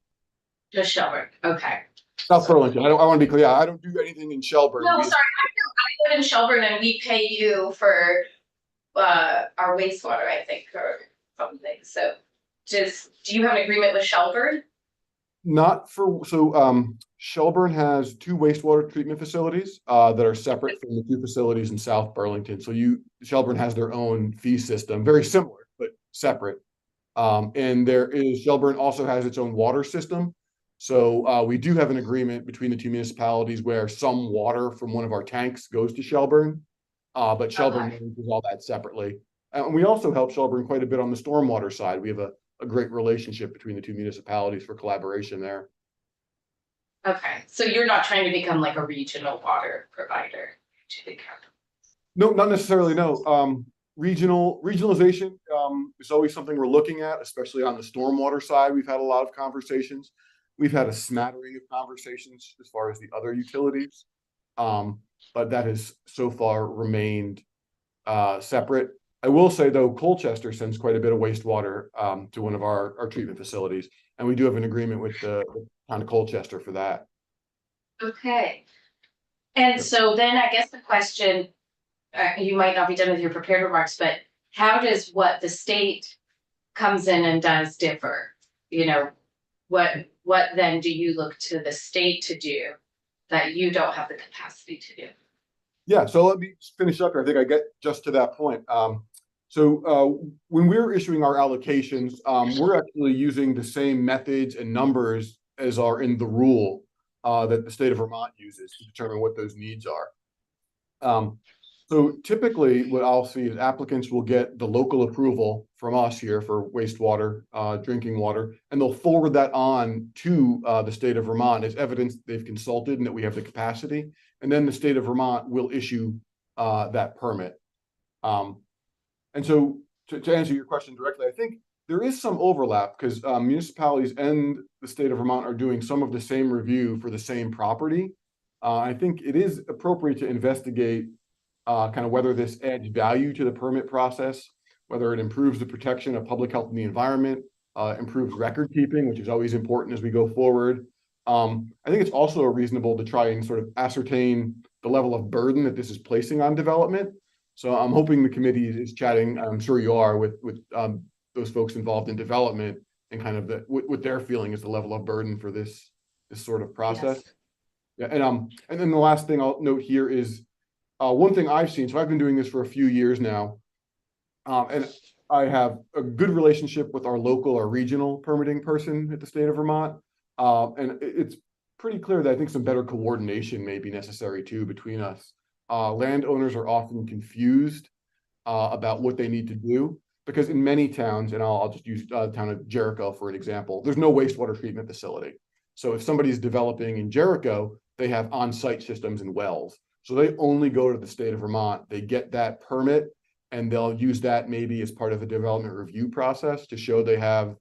Just Shelburne, okay. South Burlington. I want to be clear. I don't do anything in Shelburne. No, sorry, I live in Shelburne and we pay you for our wastewater, I think, or something. So do you have an agreement with Shelburne? Shelburne has 2 wastewater treatment facilities that are separate from the 2 facilities in South Burlington. So Shelburne has their own fee system, very similar, but separate. And Shelburne also has its own water system. So we do have an agreement between the 2 municipalities where some water from one of our tanks goes to Shelburne, but Shelburne manages all that separately. And we also help Shelburne quite a bit on the stormwater side. We have a great relationship between the 2 municipalities for collaboration there. Okay, so you're not trying to become like a regional water provider to the county? No, not necessarily, no. Regionalization is always something we're looking at, especially on the stormwater side. We've had a lot of conversations. We've had a smattering of conversations as far as the other utilities, but that has so far remained separate. I will say, though, Colchester sends quite a bit of wastewater to one of our treatment facilities, and we do have an agreement with the town of Colchester for that. Okay. And so then I guess the question, you might not be done with your prepared remarks, but how does what the state comes in and does differ? What then do you look to the state to do that you don't have the capacity to do? Yeah, so let me just finish up here. I think I get just to that point. When we're issuing our allocations, we're actually using the same methods and numbers as are in the rule that the state of Vermont uses to determine what those needs are. So typically what I'll see is applicants will get the local approval from us here for wastewater, drinking water, and they'll forward that on to the state of Vermont as evidence they've consulted and that we have the capacity. And then the state of Vermont will issue that permit. And so to answer your question directly, I think there is some overlap because municipalities and the state of Vermont are doing some of the same review for the same property. I think it is appropriate to investigate kind of whether this adds value to the permit process, whether it improves the protection of public health and the environment, improves record keeping, which is always important as we go forward. I think it's also reasonable to try and sort of ascertain the level of burden that this is placing on development. So I'm hoping the committee is chatting, I'm sure you are, with those folks involved in development and kind of what their feeling is the level of burden for this sort of process. Yes. Yeah, and then the last thing I'll note here is one thing I've seen. So I've been doing this for a few years now, and I have a good relationship with our local or regional permitting person at the state of Vermont. And it's pretty clear that I think some better coordination may be necessary too between us. Landowners are often confused about what they need to do. Because in many towns, and I'll just use the town of Jericho for an example, there's no wastewater treatment facility. So if somebody's developing in Jericho, they have on-site systems and wells. So they only go to the state of Vermont, they get that permit, and they'll use that maybe as part of a development review process to show they have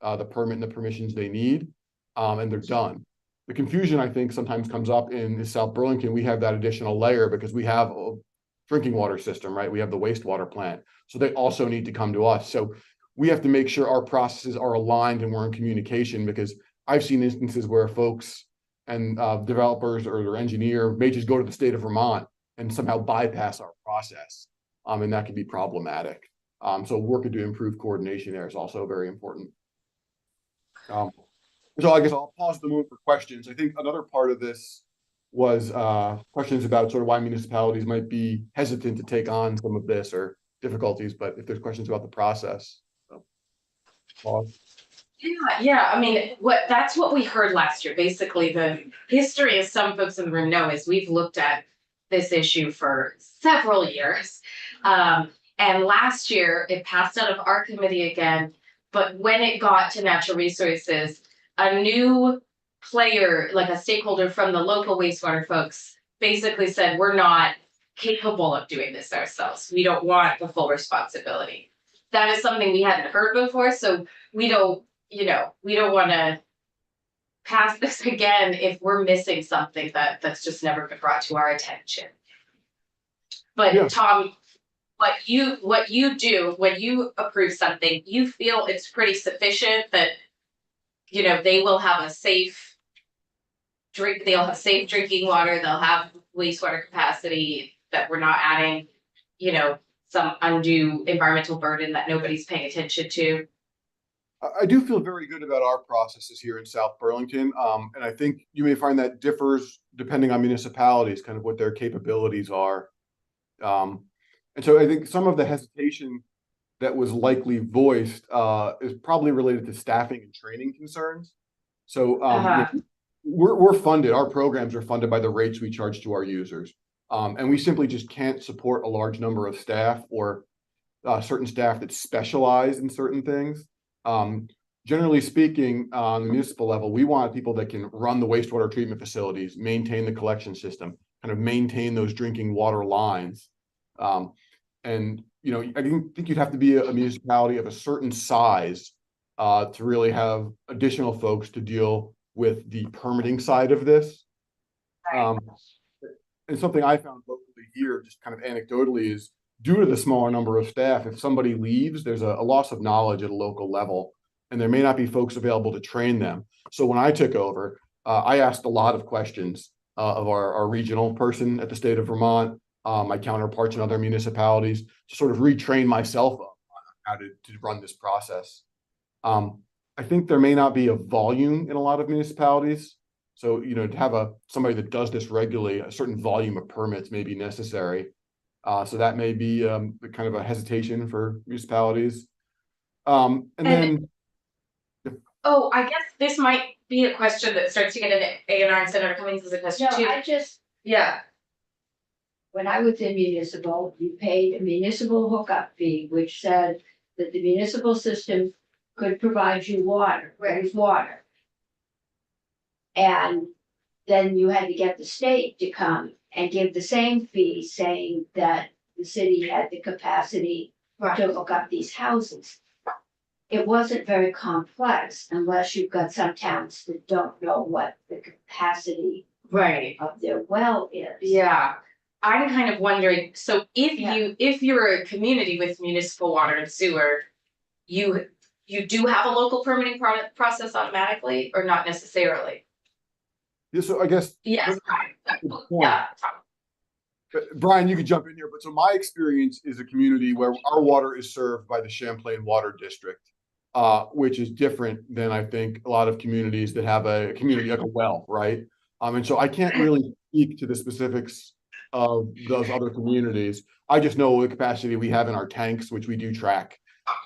the permit and the permissions they need, and they're done. The confusion, I think, sometimes comes up in South Burlington. We have that additional layer because we have a drinking water system, right? We have the wastewater plant. So they also need to come to us. So we have to make sure our processes are aligned and we're in communication, because I've seen instances where folks and developers or their engineer may just go to the state of Vermont and somehow bypass our process. And that can be problematic. So working to improve coordination there is also very important. So I guess I'll pause the moment for questions. I think another part of this was questions about sort of why municipalities might be hesitant to take on some of this or difficulties, but if there's questions about the process. So, pause. Yeah, I mean, that's what we heard last year. Basically, the history, as some folks in the room know, is we've looked at this issue for several years. And last year, it passed out of our committee again, but when it got to natural resources, a new player, like a stakeholder from the local wastewater folks, basically said, we're not capable of doing this ourselves. We don't want the full responsibility. That is something we hadn't heard before, so we don't want to pass this again if we're missing something that's just never been brought to our attention. But Yeah. Tom, what you do when you approve something, you feel it's pretty sufficient that, they will have a safe drink, they'll have safe drinking water, they'll have wastewater capacity, that we're not adding, some undue environmental burden that nobody's paying attention to. I do feel very good about our processes here in South Burlington. And I think you may find that differs depending on municipalities, kind of what their capabilities are. And so I think some of the hesitation that was likely voiced is probably related to staffing and training concerns. So we're funded, our programs are funded by the rates we charge to our users. And we simply just can't support a large number of staff or certain staff that specialize in certain things. Generally speaking, on the municipal level, we want people that can run the wastewater treatment facilities, maintain the collection system, kind of maintain those drinking water lines. And, I think you'd have to be a municipality of a certain size to really have additional folks to deal with the permitting side of this. And something I found locally here, just kind of anecdotally, is due to the smaller number of staff, if somebody leaves, there's a loss of knowledge at a local level, and there may not be folks available to train them. So when I took over, I asked a lot of questions of our regional person at the state of Vermont, my counterparts in other municipalities, to sort of retrain myself up on how to run this process. I think there may not be a volume in a lot of municipalities. So, to have somebody that does this regularly, a certain volume of permits may be necessary. So that may be kind of a hesitation for municipalities. Then. Oh, I guess this might be a question that starts to get into A&R, and Senator Cummings is a question too. Yeah. When I was in municipal, you paid a municipal hookup fee, which said that the municipal system could provide you water, raised water. And then you had to get the state to come and give the same fee, saying that the city had the capacity to hook up these houses. It wasn't very complex unless you've got some towns that don't know what the capacity of their well is. Yeah. I'm kind of wondering, so if you're a community with municipal water and sewer, you do have a local permitting process automatically, or not necessarily? Yeah, so I guess. Yes. Brian, you could jump in here, but so my experience is a community where our water is served by the Champlain Water District, which is different than I think a lot of communities that have a community like a well, right? And so I can't really speak to the specifics of those other communities. I just know the capacity we have in our tanks, which we do track,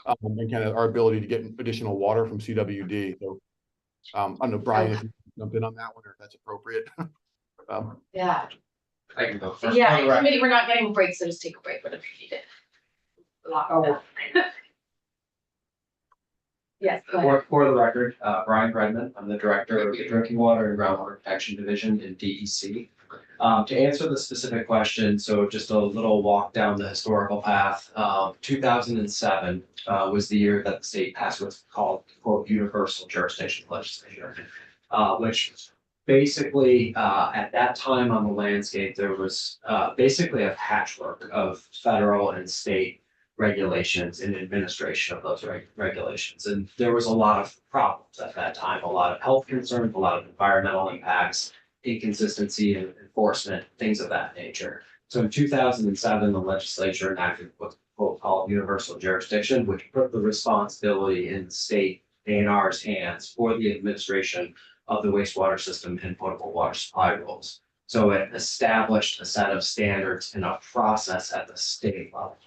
and kind of our ability to get additional water from CWD. So I don't know, Brian, if you can jump in on that one, or if that's appropriate. Yeah. I can go first. Yeah, in committee, we're not getting breaks, so just take a break whenever you need it. lot of that. Yes, go ahead. For the record, Brian Redmond, I'm the Director of the Drinking Water and Groundwater Protection Division in DEC. To answer the specific question, so just a little walk down the historical path. 2007 was the year that the state passed what's called quote universal jurisdiction legislation, which basically at that time on the landscape, there was basically a patchwork of federal and state regulations and administration of those regulations. And there was a lot of problems at that time, a lot of health concerns, a lot of environmental impacts, inconsistency in enforcement, things of that nature. So in 2007, the legislature enacted what's called universal jurisdiction, which put the responsibility in the state ANR's hands for the administration of the wastewater system and potable water supply rules. So it established a set of standards and a process at the state level.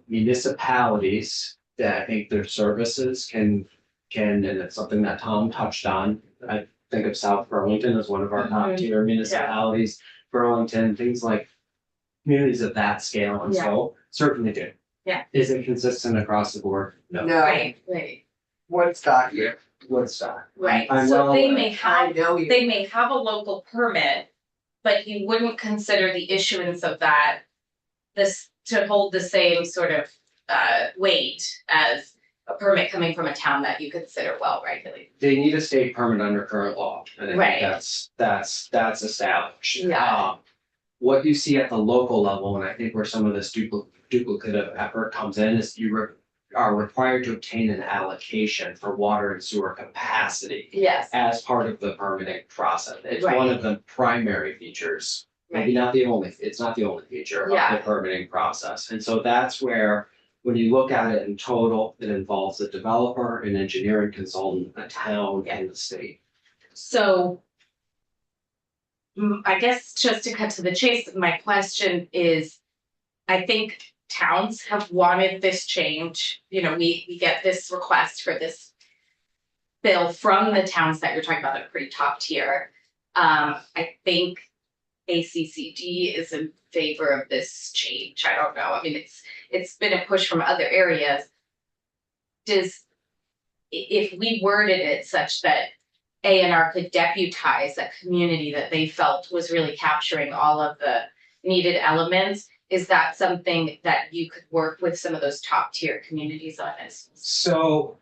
Municipalities that I think their services can, and it's something that Tom touched on. I think of South Burlington as one of our top tier municipalities, Burlington, things like communities of that scale and so certainly do. Yeah. Is it consistent across the board? No. No, Right. Woodstock, yeah. Woodstock. Right, I'm so well they aware. may I have, know you. they may have a local permit, but you wouldn't consider the issuance of that this to hold the same sort of weight as a permit coming from a town that you consider well regulated. They need a state permit under current law, and I Right. think that's established. Yeah. What you see at the local level, and I think where some of this duplicative effort comes in, is are required to obtain an allocation for water and sewer capacity Yes. as part of the permitting process. It's Right. one of the primary features, maybe not the only, it's not the only feature of Yeah. the permitting process. And so that's where, when you look at it in total, it involves a developer, an engineering consultant, a town, and the state. So I guess just to cut to the chase, my question is, I think towns have wanted this change. You know, we get this request for this bill from the towns that you're talking about, that are pretty top tier. I think ACCD is in favor of this change. I don't know. I mean, it's been a push from other areas. If we worded it such that ANR could deputize a community that they felt was really capturing all of the needed elements, is that something that you could work with some of those top tier communities on as? So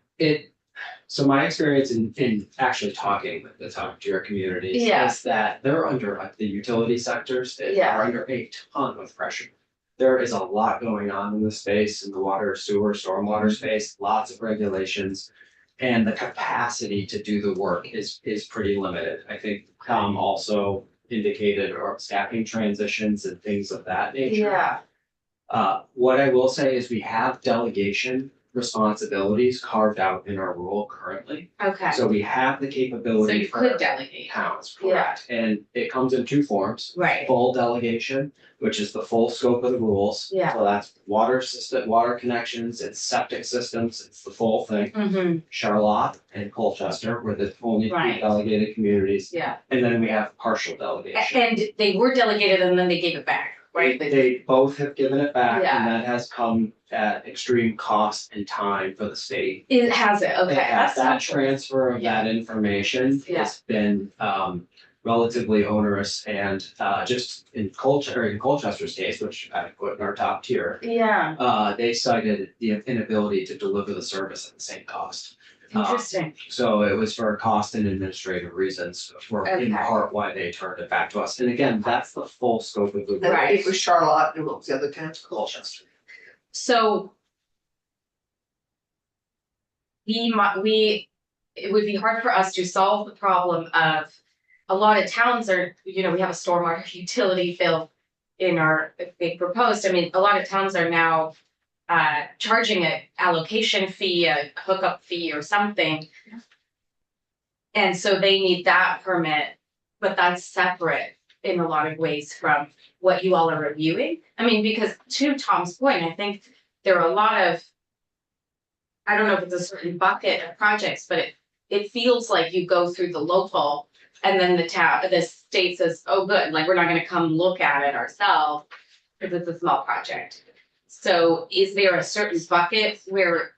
my experience in actually talking with the top tier communities Yeah. is that they're under, like the utility sectors, they Yeah. are under a ton of pressure. There is a lot going on in the space, in the water, sewer, stormwater space, lots of regulations. And the capacity to do the work is pretty limited. I think Tom also indicated or staffing transitions and things of that nature. What I will say is we have delegation responsibilities carved out in our rule currently. Okay, so So we have the capability you for could delegate, towns, correct? And it comes in two forms. right? Full delegation, which is the full scope of the rules. Yeah. So that's water system, water connections, it's septic systems, it's the full thing. Mm-hmm, Charlotte and Colchester were the only two Right. delegated communities. yeah, And then we have partial delegation. and they were delegated and then they gave it back, right? They both have given it back, Yeah. and that has come at extreme cost and time for the state. It has it, okay, That that's helpful. transfer of that information Yeah. has been relatively onerous, and just in Colchester's case, which I put in our top tier, Yeah, they cited the inability to deliver the service at the same cost. interesting, So it was for cost and administrative reasons, for in Okay. part why they turned it back to us. And again, that's the full scope of the. And Right. it was Charlotte and what was the other town? Colchester. so. It would be hard for us to solve the problem of, a lot of towns are, you know, we have a stormwater utility bill in our, being proposed, I mean, a lot of towns are now charging an allocation fee, a hookup fee or something. And so they need that permit, but that's separate in a lot of ways from what you all are reviewing. I mean, because to Tom's point, I think there are a lot of, I don't know if it's a certain bucket of projects, but it feels like you go through the local and then the state says, oh, good, like, we're not gonna come look at it ourselves because it's a small project. So is there a certain bucket where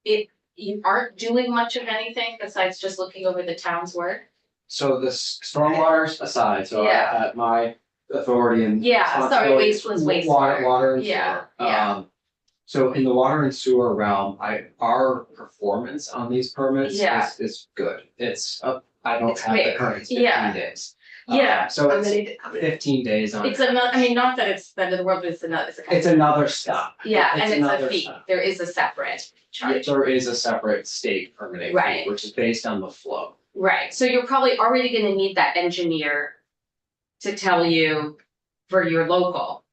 you aren't doing much of anything besides just looking over the town's work? So the stormwater aside, so Yeah. at my authority and. Yeah, sorry, responsibility, wastewater. Water and Yeah, sewer. yeah. So in the water and sewer realm, our performance on these permits Yeah. is good. It's, I don't It's have the quick. current, it's Yeah. 15 days. Yeah. So How it's many, 15 days on. It's another, I mean, not that it's the end of the world, but it's another, it's a. It's another step. Yeah, and it's another a fee, step. there is a separate charge. There is a separate state permitting fee, Right. which is based on the flow. Right, so you're probably already gonna need that engineer to tell you for your local.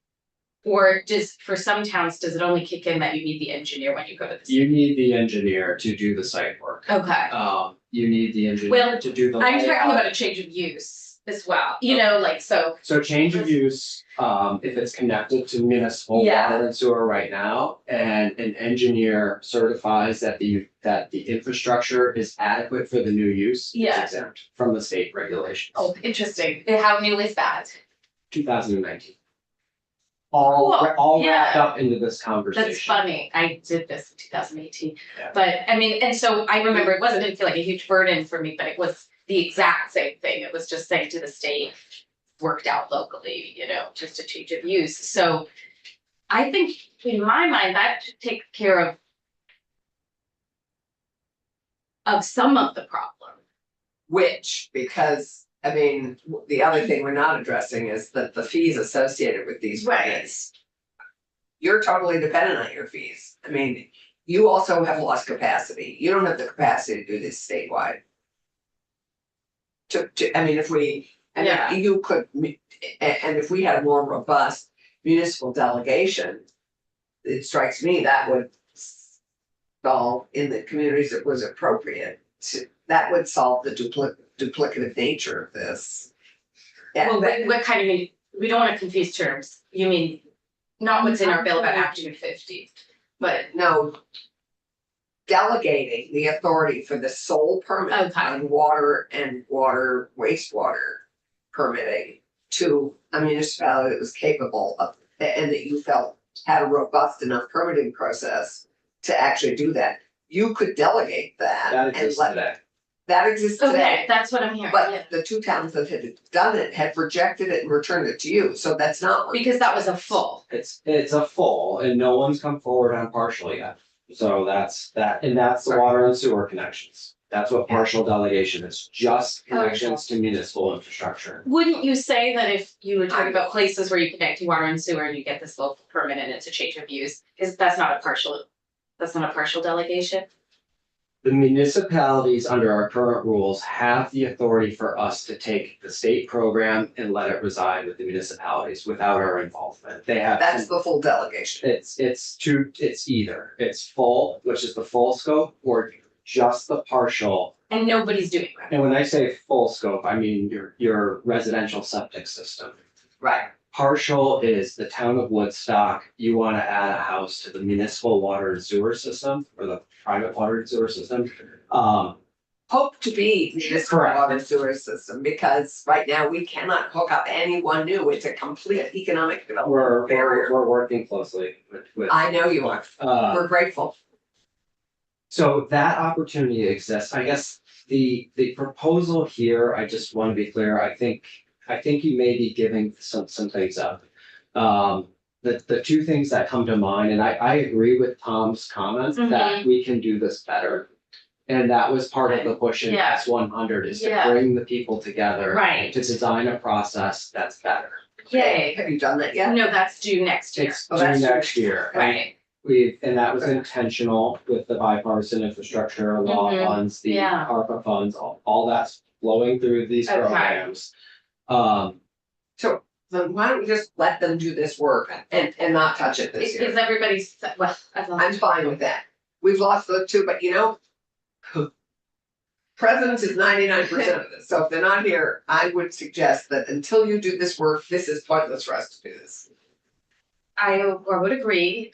Or just for some towns, does it only kick in that you need the engineer when you go to the? You need the engineer to do the site work. Okay, You need the engineer Well, to do the I'm talking layout. about a change of use as well, you know, like, so, So change of use, if it's connected to municipal Yeah. water and sewer right now, and an engineer certifies that the infrastructure is adequate for the new use. it's Yeah. exempt from the state regulations. oh, interesting, how new is that? 2019. Cool, All wrapped yeah. up into this conversation. That's funny, I did this in 2018, Yeah. but I mean, and so I remember it didn't feel like a huge burden for me, but it was the exact same thing, it was just saying to the state. Worked out locally, you know, just a change of use, so. I think in my mind, that should take care of. Of some of the problem. which, because, I mean, the other thing we're not addressing is that the fees associated with these permits. You're totally dependent on your fees. I mean, you also have lost capacity. You don't have the capacity to do this statewide. I mean, if we, Yeah. and you could, and if we had a more robust municipal delegation. It strikes me that would solve in the communities it was appropriate to, that would solve the duplicative nature of this. Yeah, Well, but- what kind of, we don't wanna confuse terms, you mean, not what's in our bill about Act 250, but. no. Delegating the authority for the sole permit Okay. on water and water wastewater permitting to a municipality that was capable of, and that you felt had a robust enough permitting process to actually do that. You could delegate that That and exists let, today. that exists Okay, today. that's what I'm hearing, yeah. But the two towns that had done it had rejected it and returned it to you, so that's not. what- Because that was a full, It's a full and no one's come forward on partial yet. So that's the water and sewer connections. That's what partial delegation is, just connections to municipal infrastructure. wouldn't you say that if you were talking about places where you connect to water and sewer and you get this local permit and it's a change of use, that's not a partial delegation? The municipalities under our current rules have the authority for us to take the state program and let it reside with the municipalities without our involvement. They have. That's the full delegation. It's either, it's full, which is the full scope, or just the partial. And nobody's doing that. And when I say full scope, I mean your residential septic system. Right. Partial is the town of Woodstock, you wanna add a house to the municipal water and sewer system, or the private water and sewer system. Hope to be municipal Correct. water sewer system, because right now we cannot hook up anyone new. It's a complete economic development barrier. We're working closely with. I know you are. We're grateful. So that opportunity exists. I guess the proposal here, I just want to be clear, I think you may be giving some things up. The two things that come to mind, and I agree with Tom's comments that we can do this better. And that was part of the push in Yeah. S100 is to Yeah. bring the people together. Right. To design a process that's better. Yay. Have you done that yet? No, that's due next year. It's Oh, due that's next year. And Right, and that was intentional with the bipartisan infrastructure law Mhm. funds, the Yeah. ARPA funds, all that's flowing through these Okay. programs. So then why don't we just let them do this work and not touch it this year? is everybody, well, as long I'm as. fine with that. We've lost the two, but you know. Presence is 99% of this, so if they're not here, I would suggest that until you do this work, this is pointless for us to do this. I would agree,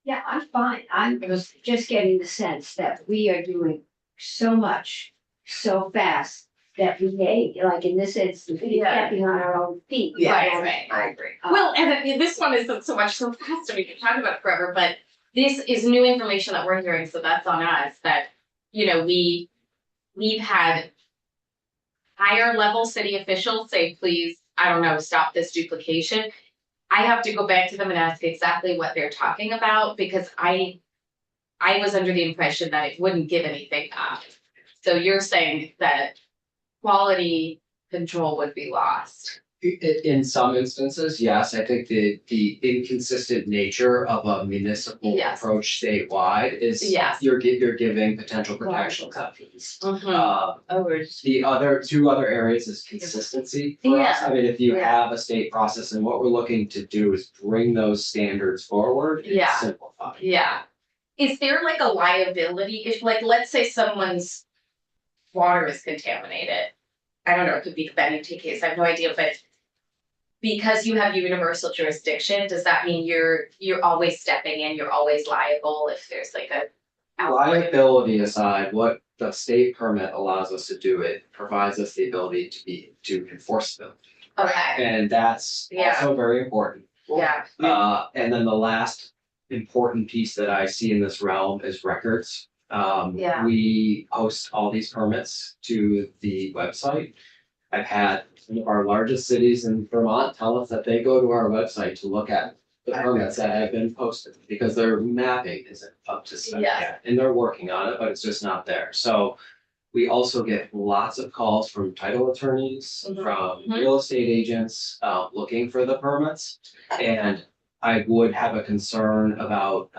Yeah, I'm fine. I'm just getting the sense that we are doing so much, so fast, that we made, like in this instance, we Yeah. can't be on our own feet. Yeah. Right. I agree. Well, and this one isn't so much so fast, we can talk about it forever, but this is new information that we're hearing, so that's on us, that, you know, we've had higher level city officials say, please, I don't know, stop this duplication. I have to go back to them and ask exactly what they're talking about, because I was under the impression that it wouldn't give anything up. So you're saying that quality control would be lost. In some instances, yes, I think the inconsistent nature of a municipal Yes. approach statewide is. Yes. You're giving potential protection exceptions. Oh, we're just- The two other areas is consistency for us. Yeah. I mean, if you Yeah. have a state process, and what we're looking to do is bring those standards forward and Yeah. simplify. Yeah. Is there like a liability issue? Like, let's say someone's water is contaminated. I don't know, it could be the Bennington case, I have no idea, but because you have universal jurisdiction, does that mean you're always stepping in, you're always liable if there's like a outbreak? Liability aside, what the state permit allows us to do, it provides us the ability to enforce them. Okay, And that's Yeah. also very important. yeah, And then the last important piece that I see in this realm is records. Yeah. We post all these permits to the website. I've had some of our largest cities in Vermont tell us that they go to our website to look at the permits that have been posted, because their mapping isn't up to snuff Yeah. yet, and they're working on it, but it's just not there. So we also get lots of calls from title attorneys, Mhm. from Mhm. real estate agents, looking for the permits. And I would have a concern about,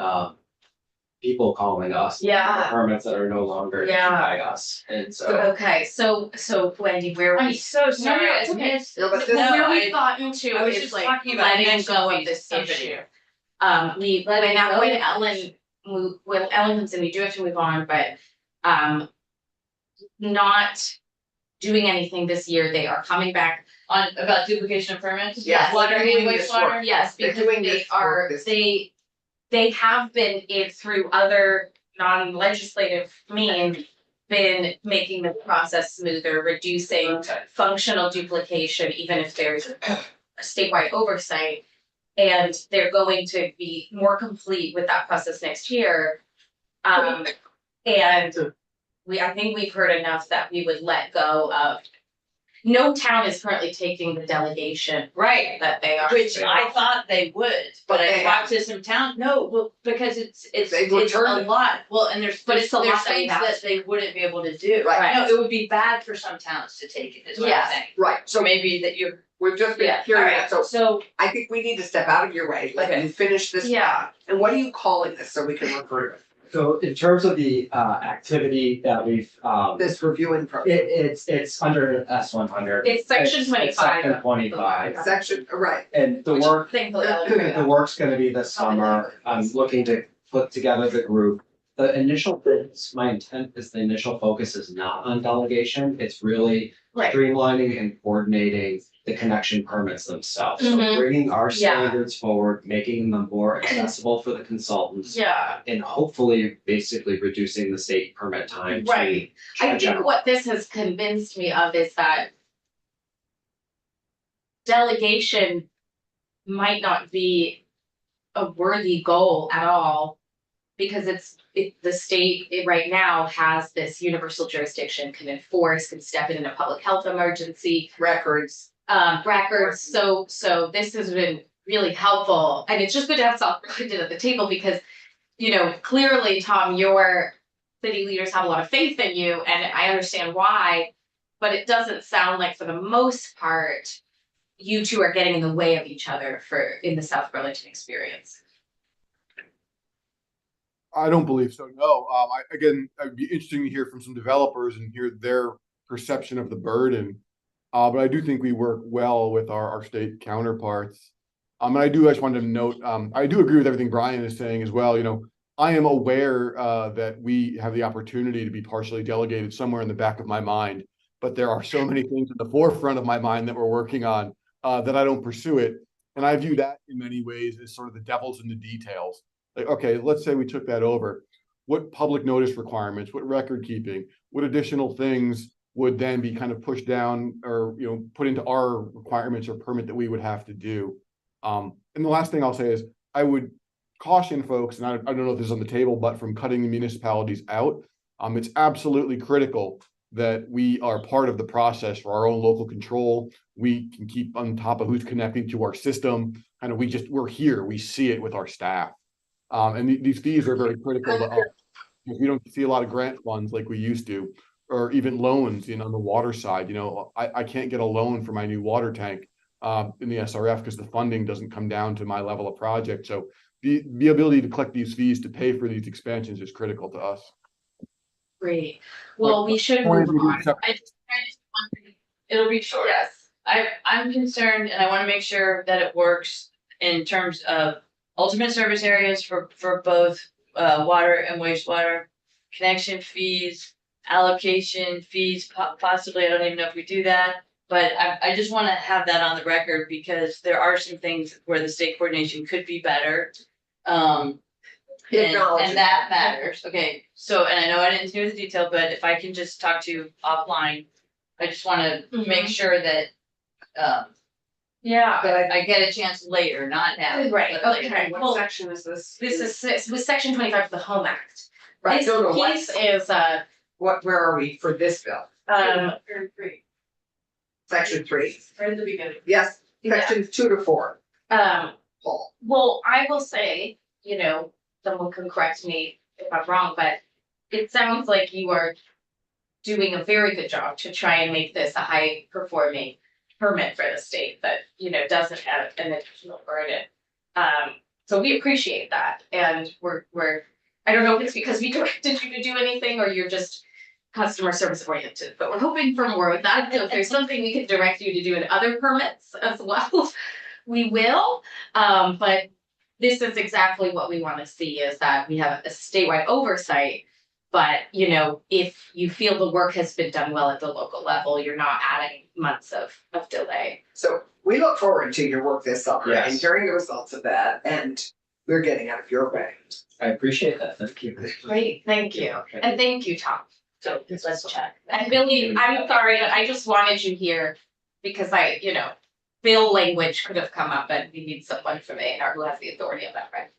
people calling us. looking for Yeah. Permits that are no longer issued Yeah. by us, and so. okay, so Wendy, where I'm we. so sorry, no, I it's okay. missed. No, but So this- where No, we've gotten to I was is just like talking about letting connection go of fees this issue. issue. When Ellen comes in, we do have to move on, but, not doing anything this year, they are coming back. On, about duplication of permits? Yes, Water they're and doing this wastewater? work. Yes, They're because doing they this are, work this- they have been in through other non-legislative means. Been making the process smoother, reducing functional duplication, even if there's a statewide oversight. And they're going to be more complete with that process next year. And I think we've heard enough that we would let go of. No town is currently taking the delegation Right, that they are. which I thought they would, but I they talked to some town, no, well, because it's They've a returned it. lot, well, and But it's a lot there's that we things have that they wouldn't be able to do. Right. No, it would be bad for some towns to take it, is what I'm Yes. saying. Right, So so maybe that you're, we've just been yeah, hearing alright, that, so so, I think we need to step out of your way, let Okay. you finish this. Yeah. And what are you calling this, so we can refer to So in terms of the, activity that we've, this reviewing program? it's under S100. It's section It's 25. Section 25, Section, right, and the Which work, thankfully Ellen figured the out. work's gonna be this summer. I'm looking to put together the group. The initial focus, my intent is the initial focus is not on delegation. It's really Right. streamlining and coordinating the connection permits themselves. So Mhm. bringing our Yeah. standards forward, making them more accessible for the consultants. Yeah, And hopefully basically reducing the state permit time to. Right. I think what this has convinced me of is that delegation might not be a worthy goal at all. Because the state right now has this universal jurisdiction, can enforce, can step in a public health emergency, records. records, so this has been really helpful, and it's just good to have South Burlington at the table because. You know, clearly, Tom, your city leaders have a lot of faith in you, and I understand why, but it doesn't sound like for the most part, you two are getting in the way of each other in the South Burlington experience. I don't believe so, no. It'd be interesting to hear from some developers and hear their perception of the burden. But I do think we work well with our state counterparts. And I just wanted to note, I do agree with everything Brian is saying as well, you know. I am aware that we have the opportunity to be partially delegated somewhere in the back of my mind, but there are so many things at the forefront of my mind that we're working on that I don't pursue it. And I view that in many ways as sort of the devil's in the details. Like, okay, let's say we took that over. What public notice requirements, what record keeping, what additional things would then be kind of pushed down or, put into our requirements or permit that we would have to do. And the last thing I'll say is I would caution folks, and I don't know if this is on the table, but from cutting the municipalities out, it's absolutely critical that we are part of the process for our own local control. We can keep on top of who's connecting to our system. Kind of, we're here, we see it with our staff. And these fees are very critical to us. We don't see a lot of grant funds like we used to, or even loans, on the water side. I can't get a loan for my new water tank in the SRF because the funding doesn't come down to my level of project. So the ability to collect these fees to pay for these expansions is critical to us. Great. Well, we should move on. It'll be short. Yes. I'm concerned and I want to make sure that it works in terms of ultimate service areas for both water and wastewater, connection fees, allocation fees, possibly, I don't even know if we do that. But I just want to have that on the record because there are some things where the state coordination could be better. And that matters. Okay, so, and I know I didn't do the detail, but if I can just talk to you offline, I just wanna make sure that, Yeah. that I get a chance later, not now. Right, but later. okay. What section is this? This is with section 25 of the Home Act. Right, This no, piece is, where are we for this bill? Section 3. right at the beginning. Yes, sections 2 to 4. Paul. Well, I will say, someone can correct me if I'm wrong, but it sounds like you are doing a very good job to try and make this a high performing permit for the state that, doesn't have an additional burden. So we appreciate that. And we're, I don't know if it's because we directed you to do anything or you're just customer service oriented, but we're hoping for more of that. So if there's something we could direct you to do in other permits as well, we will. But this is exactly what we want to see is that we have a statewide oversight. But, if you feel the work has been done well at the local level, you're not adding months of delay. So we look forward to your work this summer and Yes. hearing the results of that, and we're getting out of your way. I appreciate that, thank you. Great, thank you. Okay. And thank you, Tom. So let's check. And Billy, I'm sorry, I just wanted you here because bill language could have come up and we need someone from A&R who has the authority of that, right?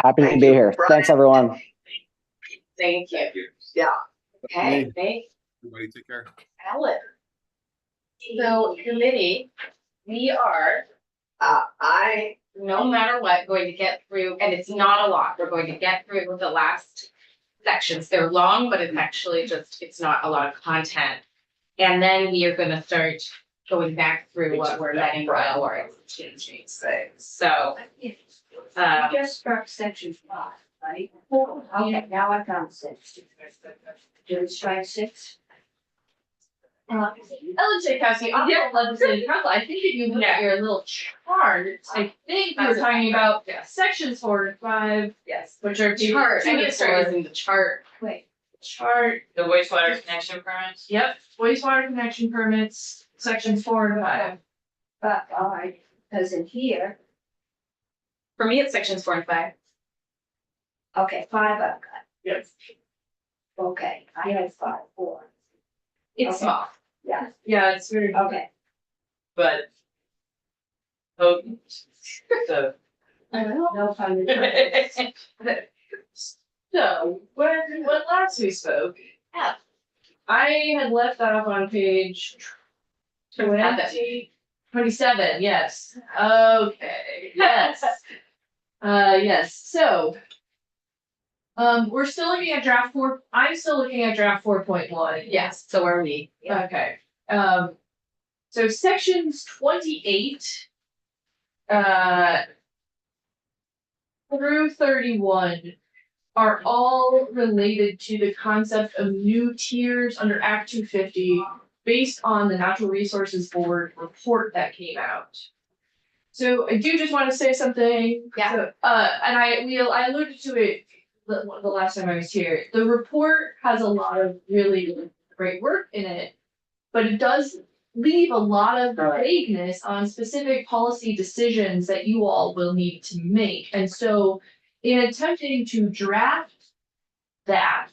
Happy to Thank be you, here. Brian. Thanks, everyone. Thank you. Yeah. Okay, thanks. Everybody take care. Ellen. So committee, we are, I no matter what, going to get through, and it's not a lot, we're going to get through the last sections. They're long, but it's actually it's not a lot of content. And then we are gonna start going back through what we're letting go or changing. say, So, You um, just struck section 5, right? Okay, now I found 6. Did we strike 6? Ellen Tchaikovsky, on the legislative council, I think if you look at your little chart, I think we're talking about sections 4 and 5. Yes. Which are Chart, I need to start using the chart. Wait, Chart, The wastewater connection permits? yep, wastewater connection permits, sections 4 and 5. but, all right, because in here, For me, it's sections 4 and 5. okay, 5 I've got. Yes. Okay, I had 5, 4. It's Okay. small. Yeah, Yeah, it's very. okay. But. Oh, so. I don't know. No fun. So, when last we spoke, Yeah. I had left off on page 27, yes. Okay, yes. Yes, so. We're still looking at draft 4, I'm still looking at draft 4.1. Yes, so are we. Okay, so sections 28. Through 31 are all related to the concept of new tiers under Act 250 based on the Natural Resources Board report that came out. So I do just want to say something. Yeah. So, and I alluded to it the last time I was here. The report has a lot of really great work in it, but it does leave a lot of vagueness on specific policy decisions that you all will need to make. And so in attempting to draft that,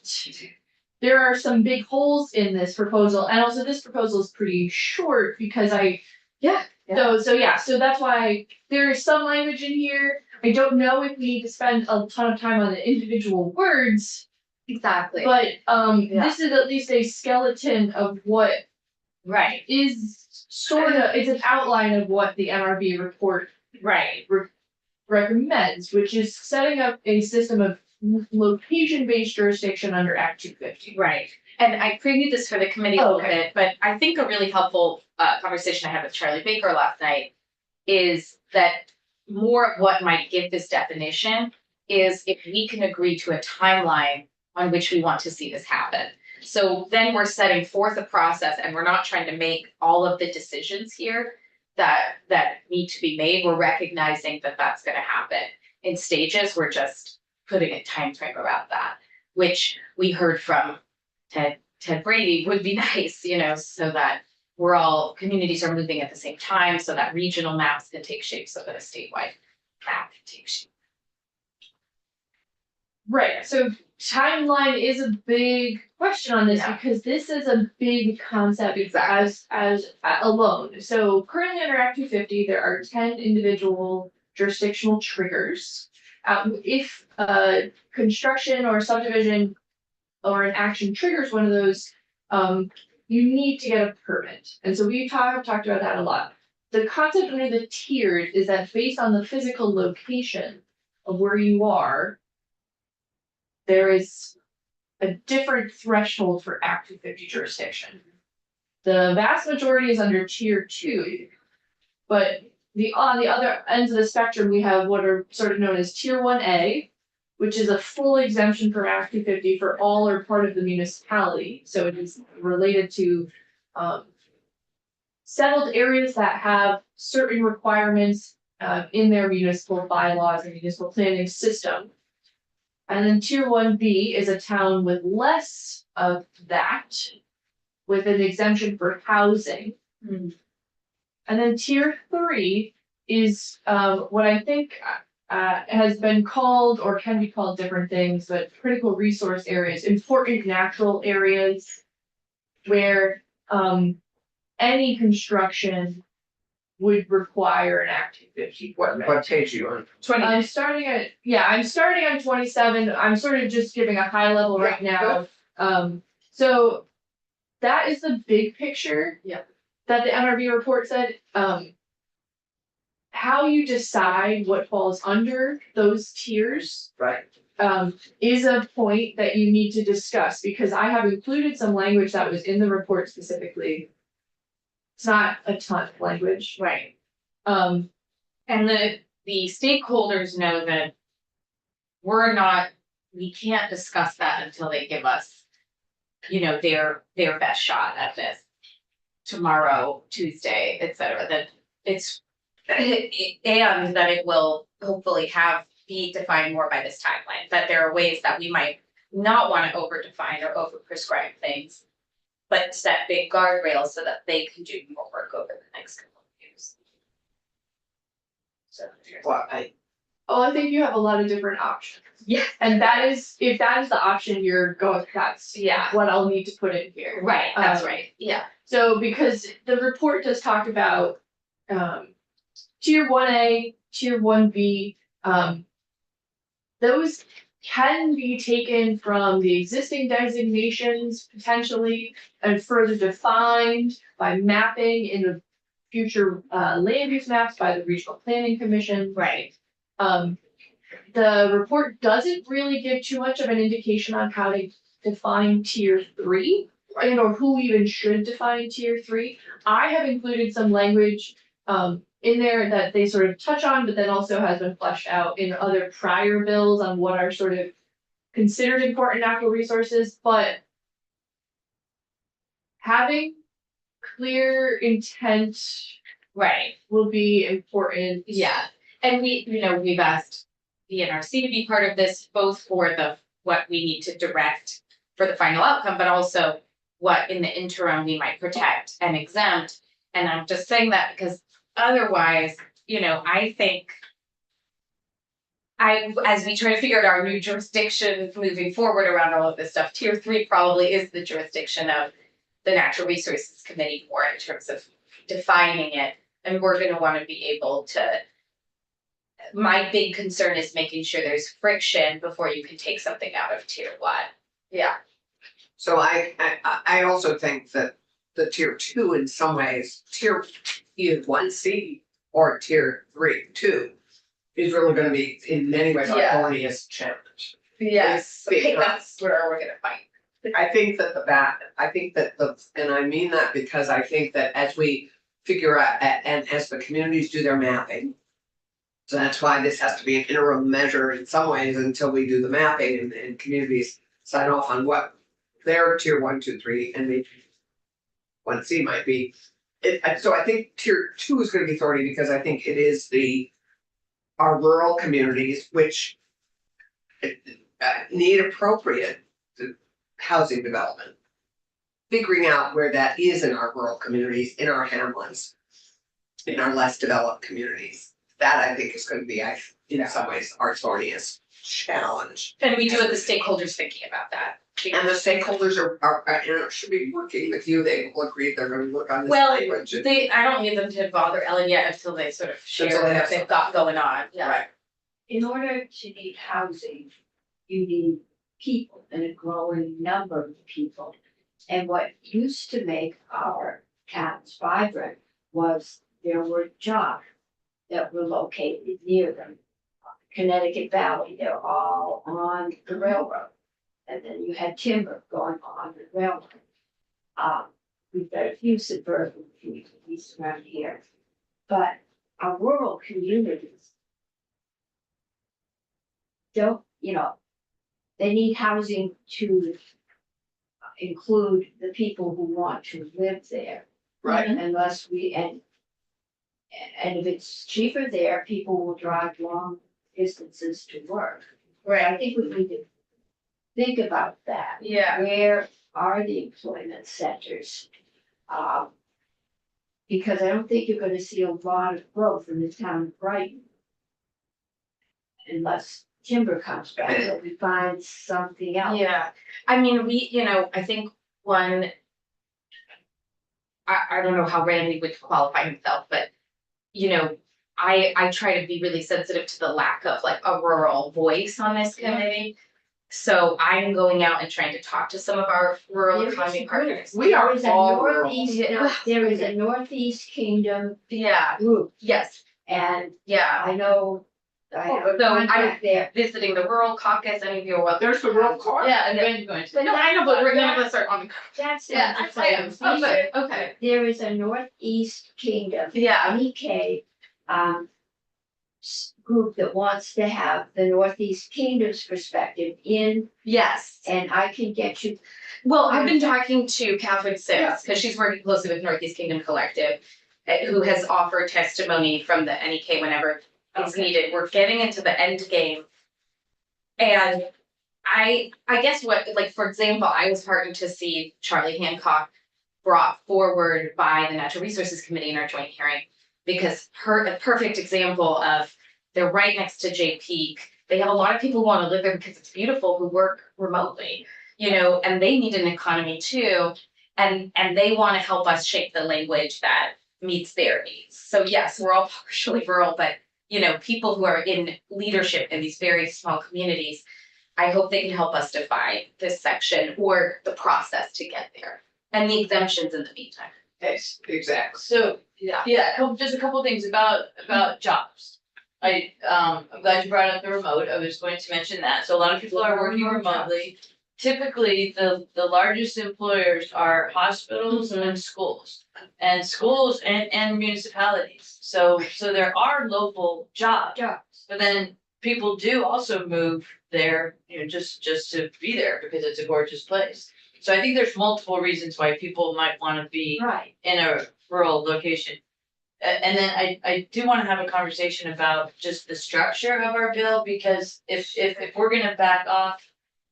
there are some big holes in this proposal, and also this proposal is pretty short because so that's why there is some language in here. I don't know if we need to spend a ton of time on the individual words, Exactly. but Yeah. this is at least a skeleton of what Right, is it's an outline of what the NRB report right. recommends, which is setting up a system of location-based jurisdiction under Act 250. Right, and I previewed this for the committee a little Okay. bit, but I think a really helpful conversation I had with Charlie Baker last night is that more of what might give this definition is if we can agree to a timeline on which we want to see this happen. So then we're setting forth a process and we're not trying to make all of the decisions here that need to be made. We're recognizing that that's gonna happen in stages. We're just putting a time frame about that, which we heard from Ted Brady would be nice, so that communities are moving at the same time, so that regional maps can take shape, so that a statewide map can take shape. Right, so timeline is a big question on this Yeah. because this is a big concept Exactly. as alone. So currently under Act 250, there are 10 individual jurisdictional triggers. If construction or subdivision or an action triggers one of those, you need to get a permit. And so we've talked about that a lot. The concept under the tiers is that based on the physical location of where you are, there is a different threshold for Act 250 jurisdiction. The vast majority is under tier 2, but on the other ends of the spectrum, we have what are sort of known as tier 1A, which is a full exemption from Act 250 for all or part of the municipality. So it is related to settled areas that have certain requirements in their municipal bylaws and municipal planning system. And then tier 1B is a town with less of that, with an exemption for housing. And then tier 3 is what I think has been called or can be called different things, but critical resource areas, important natural areas where any construction would require an Act 250 permit. What page you on? I'm starting on 27. I'm sort of just giving a high level right now. So that is the big picture. Yeah. That the NRB report said. How you decide what falls under those tiers. Right. Is a point that you need to discuss because I have included some language that was in the report specifically. It's not a ton of language. Right. Um, And the stakeholders know that we can't discuss that until they give us, their best shot at this. Tomorrow, Tuesday, et cetera, that it's, and that it will hopefully be defined more by this timeline, that there are ways that we might not want to over define or over prescribe things. But set big guardrails so that they can do more work over the next couple of years. So. Well, I think you have a lot of different options. Yeah. And if that is the option you're going, that's what I'll need to put in here. Right, that's right, yeah. So because the report does talk about tier 1A, tier 1B, those can be taken from the existing designations potentially and further defined by mapping in the future land use maps by the Regional Planning Commission. Right. The report doesn't really give too much of an indication on how to define tier 3 and or who even should define tier 3. I have included some language in there that they sort of touch on, but then also has been fleshed out in other prior bills on what are sort of considered important natural resources, but having clear intent will be important. Yeah, and we've asked the NRC to be part of this, both for what we need to direct for the final outcome, but also what in the interim we might protect and exempt. And I'm just saying that because otherwise, I think as we try to figure out our new jurisdiction moving forward around all of this stuff, tier 3 probably is the jurisdiction of the Natural Resources Committee more in terms of defining it. And we're gonna wanna be able to, my big concern is making sure there's friction before you can take something out of tier 1. Yeah. So I also think that the tier 2 in some ways, tier either 1C or tier 3, 2 is really gonna be in many ways our Yeah. thorniest challenge. Yes, I think Because- that's where we're gonna fight. I think that and I mean that because I think that as we figure out, and as the communities do their mapping. So that's why this has to be an interim measure in some ways until we do the mapping and communities sign off on what their tier 1, 2, 3, and maybe 1C might be. So I think tier 2 is gonna be thorny because I think it is our rural communities, which need appropriate housing development. Figuring out where that is in our rural communities, in our hamlets, in our less developed communities. That I think is gonna be, in some ways, our thorniest challenge. And we do have the stakeholders thinking about that. And the stakeholders are should be working with you, they will agree they're gonna look on this Well, language. I don't need them to bother Ellen yet until they sort of share Until they have what they've got going on, yeah. Right. In order to need housing, you need people and a growing number of people. And what used to make our towns vibrant was there were jobs that were located near them. Connecticut Valley, they're all on the railroad. And then you had timber going on the railroad. We've got a few suburban communities around here. But our rural communities don't, they need housing to include the people who want to live there. Right. Unless and if it's cheaper there, people will drive long distances to work. Right. I think we need to think about that. Yeah. Where are the employment centers? Because I don't think you're gonna see a lot of growth in the town of Brighton. Unless timber comes back, or we find something else. Yeah, I mean, I think one. I don't know how Randy would qualify himself, but, I try to be really sensitive to the lack of like a rural voice on this committee. So I'm going out and trying to talk to some of our rural There is economy a partners. We are There is a all rural. there is a Northeast Kingdom Yeah, group, yes, and yeah. I know I have a So contact there. Visiting the rural caucus, any of you are welcome. There's the rural car. Yeah, and Randy's going to. No, I know, but we're none of us are on the. That's Yeah, not the I am. same. Okay. There is a Northeast Kingdom, Yeah, NEK, group that wants to have the Northeast Kingdom's perspective in, yes. and I can get you. Well, I've been talking to Catherine Sims, because she's working closely with Northeast Kingdom Collective, who has offered testimony from the NEK whenever it's needed. We're getting into the end game. And I guess for example, I was heartened to see Charlie Hancock brought forward by the Natural Resources Committee in our joint hearing, because a perfect example of, they're right next to Jay Peak. They have a lot of people who want to live there because it's beautiful, who work remotely, and they need an economy too. And they want to help us shape the language that meets their needs. So yes, we're all partially rural, but people who are in leadership in these very small communities, I hope they can help us define this section or the process to get there, and the exemptions in the meantime. Yes, exactly. So, yeah, just a couple things about jobs. I'm glad you brought up the remote. I was going to mention that. So a lot of people are working remotely. Typically, the largest employers are hospitals and schools. And schools and municipalities. So there are local jobs. But then people do also move there, just to be there because it's a gorgeous place. So I think there's multiple reasons why people might want to be Right. in a rural location. And then I do want to have a conversation about just the structure of our bill, because if we're gonna back off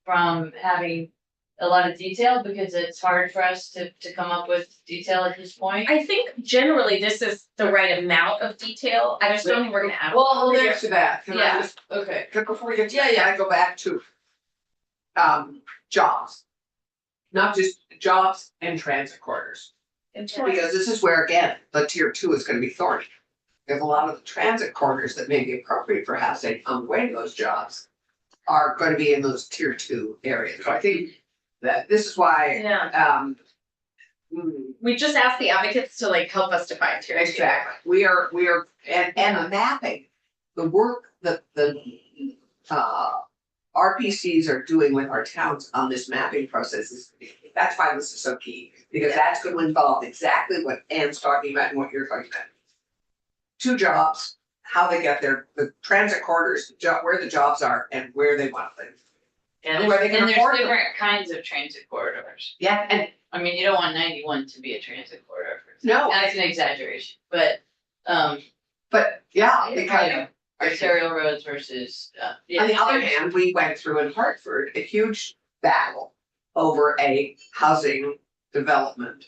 from having a lot of detail because it's hard for us to come up with detail at this point. I think generally this is the right amount of detail. I just don't think we're gonna add. Well, we'll get to that. Can I Yeah, just, okay. before we get to Yeah, that, yeah. I go back to jobs. Not just jobs and transit corridors. Because this is where, again, the tier 2 is gonna be thorny. There's a lot of the transit corridors that may be appropriate for housing on the way to those jobs are gonna be in those tier 2 areas. So I think that this is why, Yeah, we just asked the advocates to like help us define tier 2. exactly, we are, and the mapping, the work that the RPCs are doing with our towns on this mapping process is, that's why this is so key. Because that's gonna involve exactly what Ann's talking about and what you're talking about. 2 jobs, how they get there, the transit corridors, where the jobs are and where they want them. Yeah, And where they there's, can and there's afford them. different kinds of transit corridors. Yeah, and I mean, you don't want 91 to be a transit corridor. no, That's an exaggeration, but, but yeah, you because know, arterial roads versus, yeah. on the other hand, we went through in Hartford a huge battle over a housing development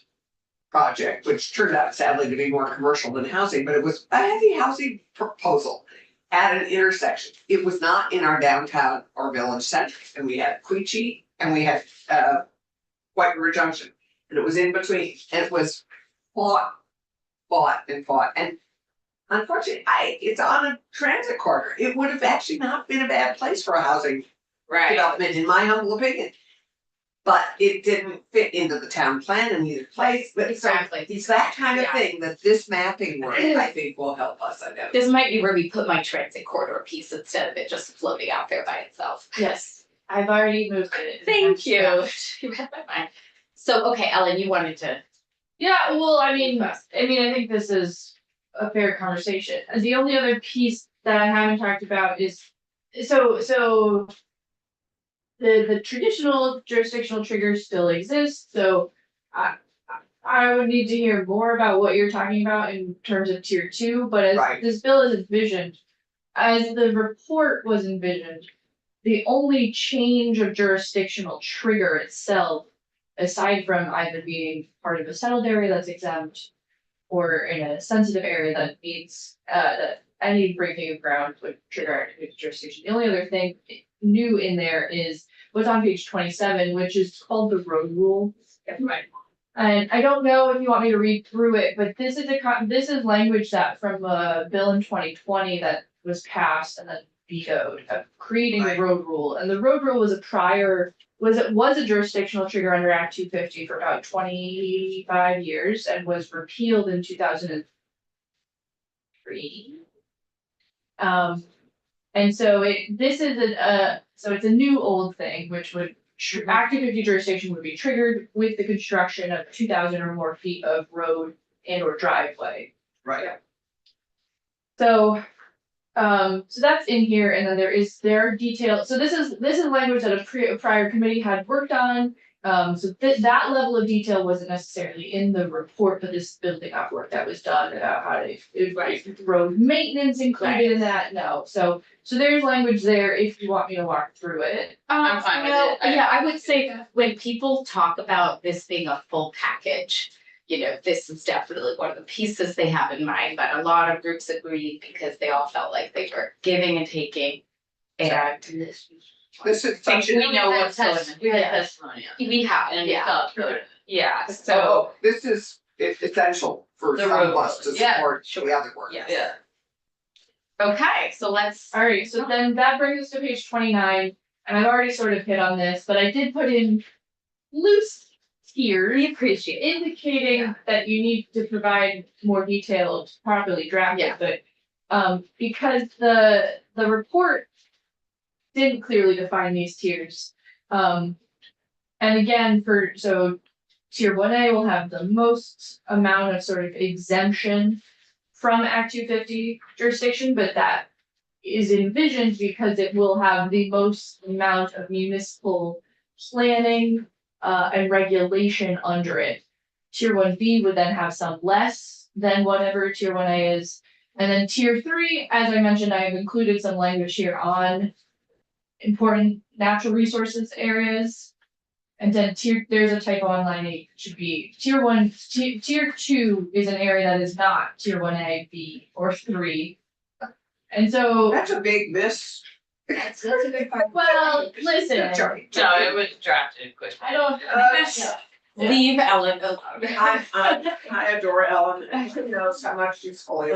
project, which turned out sadly to be more commercial than housing, but it was a heavy housing proposal at an intersection. It was not in our downtown or village center, and we had Queechee and we had White River Junction, and it was in between, and it was fought, and unfortunately, it's on a transit corridor. It would have actually not been a bad place for a housing Right. development, in my humble opinion. But it didn't fit into the town plan in either place, but so Exactly. it's that kind of Yeah. thing that this mapping work, I think, will help us identify. This might be where we put my transit corridor piece instead of it just floating out there by itself. Yes, I've already moved it. Thank you. You read my mind. So, okay, Ellen, you wanted to. Yeah, well, I mean, I think this is a fair conversation. And the only other piece that I haven't talked about is, so the traditional jurisdictional triggers still exist, so I would need to hear more about what you're talking about in terms of tier 2, but as Right. this bill is envisioned, as the report was envisioned, the only change of jurisdictional trigger itself, aside from either being part of a settled area that's exempt or in a sensitive area that needs, that any breaking of ground would trigger activity jurisdiction. The only other thing new in there is what's on page 27, which is called the road rule. And I don't know if you want me to read through it, but this is language that from a bill in 2020 that was passed and then vetoed, of creating the road rule. And the road rule was a jurisdictional trigger under Act 250 for about 25 years and was repealed in 2003. And so it's a new old thing, which would Act 250 jurisdiction would be triggered with the construction of 2,000 or more feet of road and or driveway. Right. So that's in here, and then there are details. So this is language that a prior committee had worked on. So that level of detail wasn't necessarily in the report, but this building up work that was done about how to road maintenance included in that. No, so there's language there if you want me to walk through it. I'm fine with Well, it. yeah, I would say when people talk about this being a full package, this is definitely one of the pieces they have in mind, but a lot of groups agreed because they all felt like they were giving and taking. And This is such we know what's going on. We had testimony on it, We have, and we yeah, felt good. yeah, so, so this is essential for The some road of us to rule. Yeah, support sure. the other work. yeah. Okay, so let's. All right, so then that brings us to page 29, and I've already sort of hit on this, but I did put in loose tiers. We appreciate it. Indicating that you need to provide more detailed, properly drafted, Yeah. but because the report didn't clearly define these tiers. And again, tier 1A will have the most amount of sort of exemption from Act 250 jurisdiction, but that is envisioned because it will have the most amount of municipal planning and regulation under it. Tier 1B would then have some less than whatever tier 1A is. And then tier 3, as I mentioned, I have included some language here on important natural resources areas. And then there's a typo on line 8, it should be tier 1, tier 2 is an area that is not tier 1A, B, or 3. And so, That's a big miss. That's a good part. well, listen, Sorry. No, it was drafted quick. I don't. Leave Ellen alone. I adore Ellen, and she knows how much she's fully.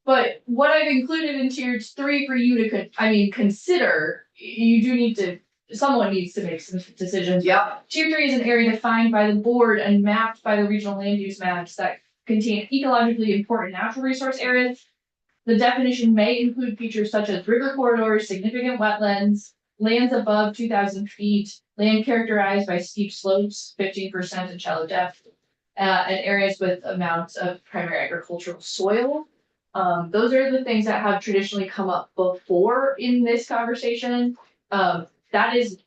But what I've included in tier 3 for you to consider, you do need to, someone needs to make some decisions. Yep, Tier 3 is an area defined by the board and mapped by the regional land use maps that contain ecologically important natural resource areas. The definition may include features such as river corridors, significant wetlands, lands above 2,000 feet, land characterized by steep slopes, 15% and shallow depth, and areas with amounts of primary agricultural soil. Those are the things that have traditionally come up before in this conversation. That is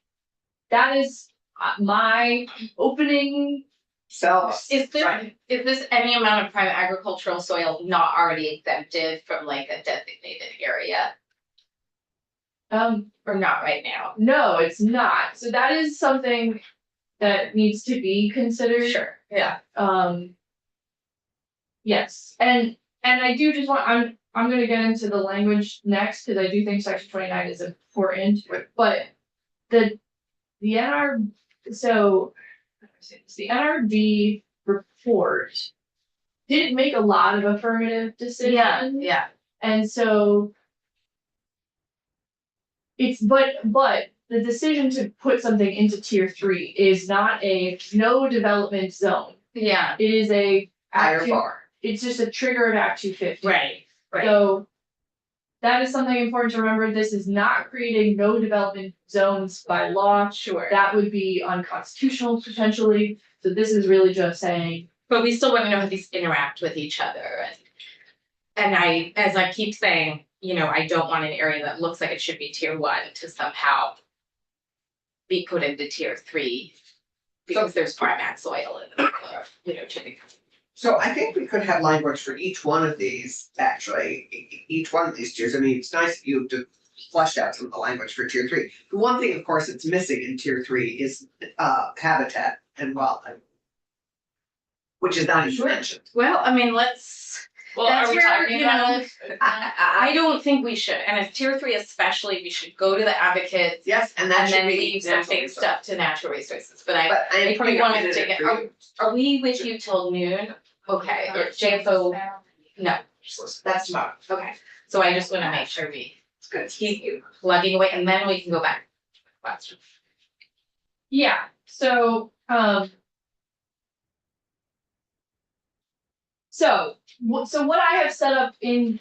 my opening. so. Is this, Right. is this any amount of private agricultural soil not already exempted from like a designated area? Or not right now? No, it's not. So that is something that needs to be considered. Sure, yeah. Yes, and I do just want, I'm gonna get into the language next, because I do think section 29 is important, but the NR, so the NRD report didn't make a lot of affirmative decisions. Yeah. And so it's, but the decision to put something into tier 3 is not a no development zone. Yeah, It is a Higher Act 2 bar. it's just a trigger of Act 250. right. So that is something important to remember. This is not creating no development zones by law. Sure. That would be unconstitutional potentially. So this is really just saying, But we still wanna know how these interact with each other and I, as I keep saying, you know, I don't want an area that looks like it should be tier 1 to somehow be put into tier 3 because there's prime ag soil in the, you know, to the. So I think we could have language for each one of these, actually, each one of these tiers. I mean, it's nice of you to flesh out some of the language for tier 3. The one thing, of course, that's missing in tier 3 is habitat and wildlife. Which is not even mentioned. Well, I mean, Well, That's are we where, talking you about know, it? I don't think we should, and as tier 3 especially, we should go to the advocates. Yes, and that And should then be. leave some natural big resource. stuff to natural resources, but I But I am putting do a want pin us in to it get, for you. are we with you till noon? Okay, or JFO, no, That's tomorrow. okay, so I just wanna make sure we It's good. keep plugging away, and then we can go back. Question. yeah, so, so what I have set up in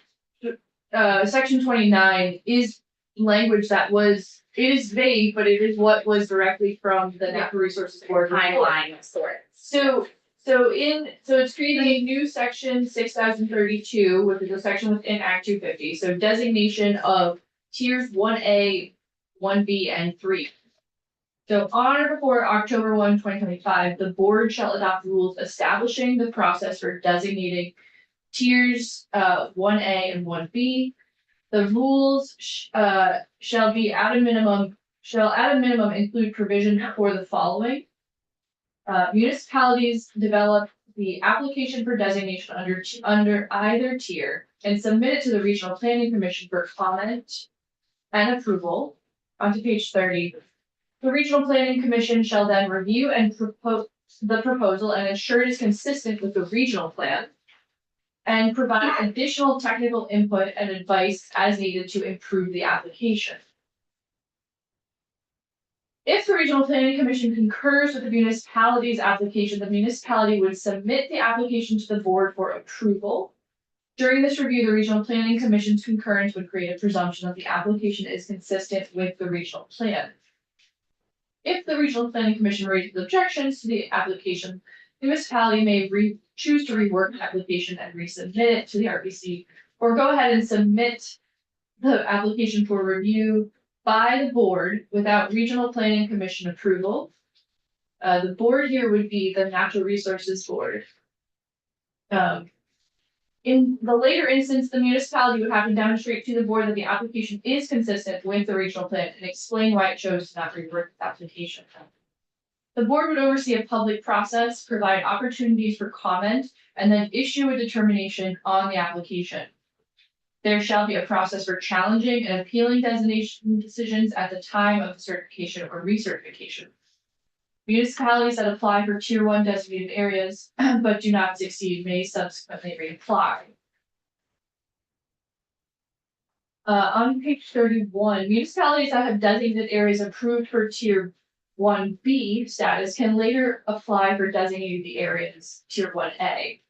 section 29 is language that was, it is vague, but it is what was directly from the Natural Resources Board report. Timeline of sorts. So it's creating a new section 6032, which is a section within Act 250, so designation of tiers 1A, 1B, and 3. So on or before October 1, 2025, the board shall adopt rules establishing the process for designating tiers 1A and 1B. The rules shall at a minimum include provision for the following. Municipalities develop the application for designation under either tier and submit it to the Regional Planning Commission for comment and approval. Onto page 30. The Regional Planning Commission shall then review and propose the proposal and ensure it is consistent with the regional plan and provide additional technical input and advice as needed to improve the application. If the Regional Planning Commission concurs with the municipality's application, the municipality would submit the application to the board for approval. During this review, the Regional Planning Commission's concurrence would create a presumption that the application is consistent with the regional plan. If the Regional Planning Commission raises objections to the application, the municipality may choose to rework the application and resubmit it to the RPC, or go ahead and submit the application for review by the board without Regional Planning Commission approval. The board here would be the Natural Resources Board. In the later instance, the municipality would have to demonstrate to the board that the application is consistent with the regional plan and explain why it chose to not revert the application. The board would oversee a public process, provide opportunities for comment, and then issue a determination on the application. There shall be a process for challenging and appealing designation decisions at the time of certification or recertification. Municipalities that apply for tier 1 designated areas but do not succeed may subsequently reapply. On page 31, municipalities that have designated areas approved for tier 1B status can later apply for designating the areas tier 1A.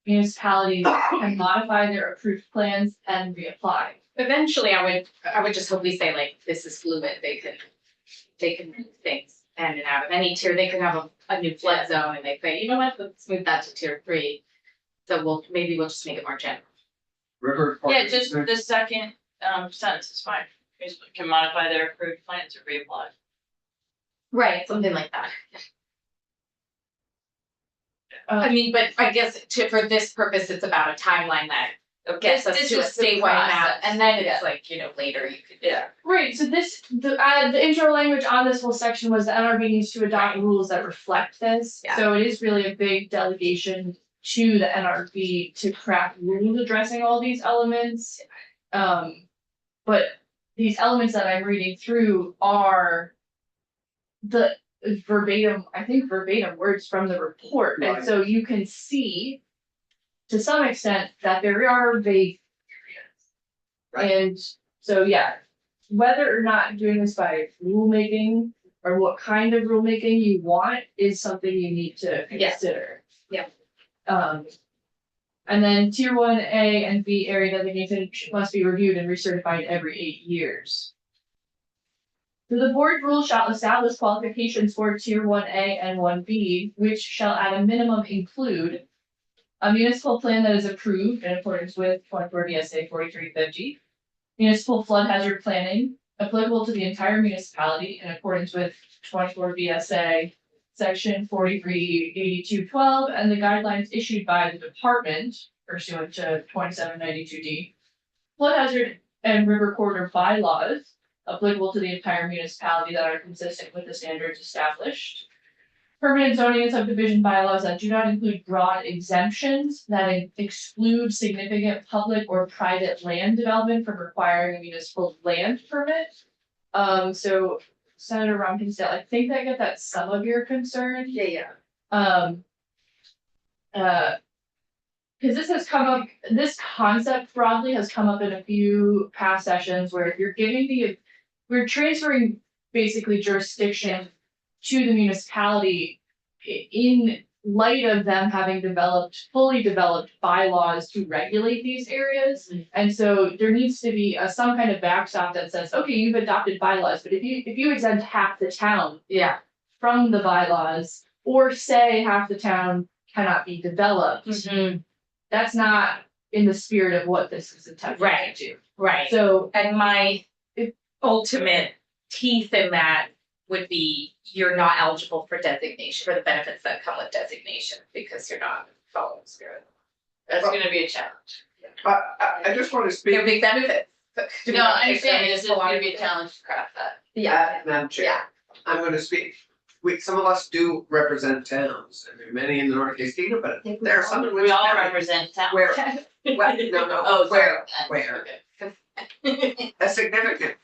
Municipalities can modify their approved plans and reapply. Eventually, I would just hope we say like, this is fluid, they can move things in and out of any tier, they could have a new flood zone and they say, you know what, let's move that to tier 3. So maybe we'll just make it more general. River. Yeah, just the second sentence is fine. Municipal can modify their approved plans or reapply. Right, something like that. I mean, but I guess for this purpose, it's about a timeline that gets us This to a is the statewide map, process. and then Yeah. it's like, later you could. Yeah. Right, so the intro language on this whole section was the NRB needs to adopt rules that reflect this. Yeah. So it is really a big delegation to the NRB to craft rules addressing all these elements. But these elements that I'm reading through are the verbatim words from the report. And Right. so you can see to some extent that there are vague areas. And so, yeah, whether or not doing this by rulemaking or what kind of rulemaking you want is something you need to Yeah. consider. Yeah. And then tier 1A and B area designation must be reviewed and recertified every 8 years. So the board rule shall establish qualifications for tier 1A and 1B, which shall at a minimum include a municipal plan that is approved in accordance with 24 VSA 4350, municipal flood hazard planning applicable to the entire municipality in accordance with 24 VSA section 438212 and the guidelines issued by the department pursuant to 2792D, flood hazard and river corridor bylaws applicable to the entire municipality that are consistent with the standards established. Permanent zoning and subdivision bylaws that do not include broad exemptions that exclude significant public or private land development from requiring a municipal land permit. So Senator Romkinsdale, I think I get that some of your concern. Yeah. Because this has come up, this concept broadly has come up in a few past sessions where if you're we're transferring basically jurisdiction to the municipality in light of them having fully developed bylaws to regulate these areas. And so there needs to be some kind of backstop that says, okay, you've adopted bylaws, but if you exempt half the town Yeah. from the bylaws, or say half the town cannot be developed, that's not in the spirit of what this is attempting Right. to do. Right. So And my ultimate teeth in that would be you're not eligible for designation, for the benefits that come with designation, because you're not following spirit. That's gonna be a challenge. I just want to speak. There are big benefits. No, I understand, it's just gonna be a challenge to craft that. Yeah. Madam Chair, Yeah. I'm gonna speak. Some of us do represent towns, and there are many in the Northeast Kingdom, but there are some in which. We all represent town. Where, well, no, Oh, where, Okay. a significant,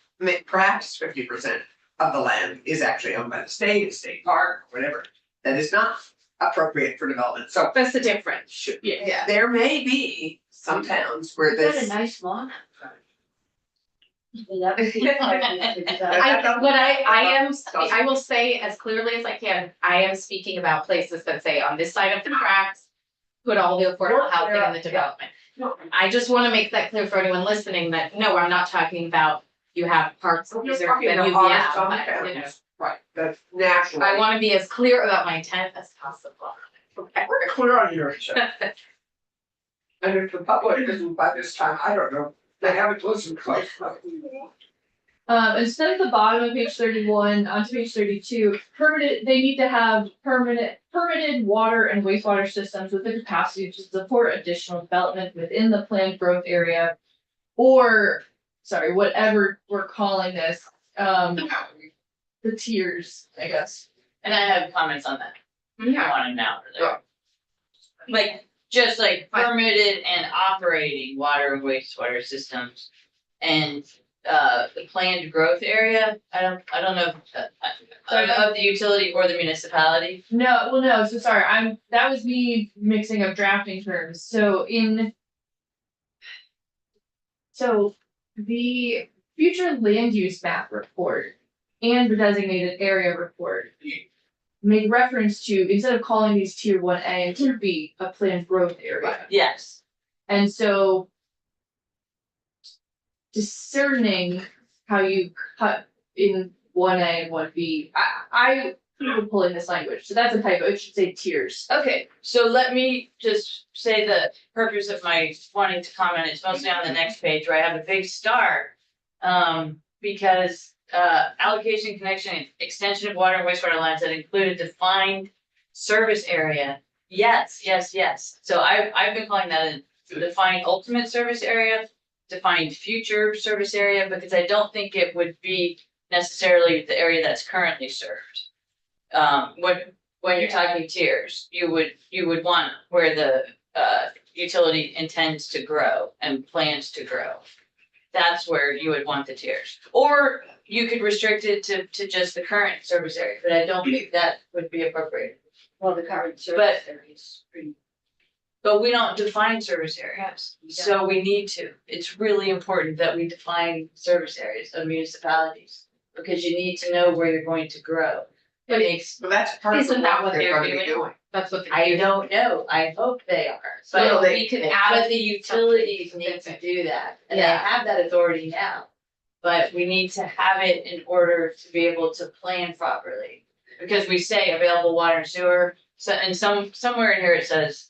perhaps 50% of the land is actually owned by the state park, whatever, that is not appropriate for development, so. That's the difference. yeah. There may be some towns where You've got a this. nice lawn. I will say as clearly as I can, I am speaking about places that say on this side of the tracks, put all the affordable housing in the development. I just want to make that clear for anyone listening that, no, I'm not talking about you have parks and reserves and Right, that's naturally. I want to be as clear about my intent as possible. We're clear on your intent. And if the public isn't by this time, I don't know, they haven't listened close enough. Instead of the bottom of page 31 onto page 32, they need to have permitted water and wastewater systems with the capacity to support additional development within the planned growth area. Or, sorry, whatever we're calling this, the tiers, I guess. And I have comments on that. I want it now. Yeah. Like, just like permitted and operating water and wastewater systems. And the planned growth area, I don't know of the utility or the municipality. No, well, no, so sorry, that was me mixing up drafting terms, so the future land use map report and the designated area report make reference to, instead of calling these tier 1A and tier B, a planned growth area. Yes. And so discerning how you cut in 1A and 1B, I would pull in this language, so that's a typo, it should say tiers. Okay, so let me just say the purpose of my wanting to comment is mostly on the next page where I have a big star. Because allocation, connection, and extension of water and wastewater lines that include a defined service area. Yes. So I've been calling that a defined ultimate service area, defined future service area, because I don't think it would be necessarily the area that's currently served. When you're talking tiers, you would want where the utility intends to grow and plans to grow. That's where you would want the tiers. Or you could restrict it to just the current service area, but I don't think that would be appropriate. Well, the current service area is pretty. But we don't define service areas, so we need to. It's really important that we define service areas of municipalities, because you need to know where you're going to grow. It makes, But that's part of Isn't that what they're gonna be doing? doing. That's what. I don't know, I hope they are, Well, but they- we can they- but the utilities need to do that, and they Yeah. have that authority now. But we need to have it in order to be able to plan properly, because we say available water and sewer, so, and somewhere in here it says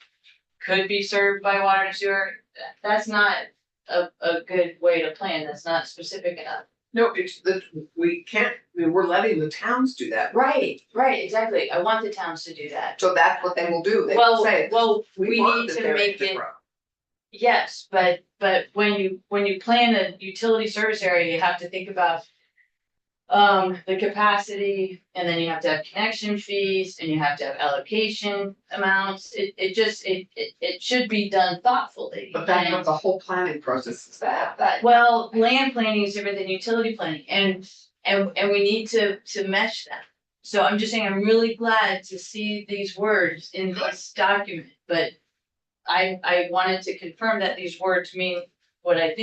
could be served by water and sewer. That's not a good way to plan, that's not specific enough. No, it's that we can't, I mean, we're letting the towns do that. Right, exactly, I want the towns to do that. So that's what they will do. They will say, We want need this to area make it, grow. yes, but when you plan a utility service area, you have to think about the capacity, and then you have to have connection fees, and you have to have allocation amounts. It should be done thoughtfully. But that's And- what the whole planning process is that. But well, land planning is different than utility planning, and we need to mesh that. So I'm just saying, I'm really glad to see these words in this document, but I wanted to confirm that these words mean what I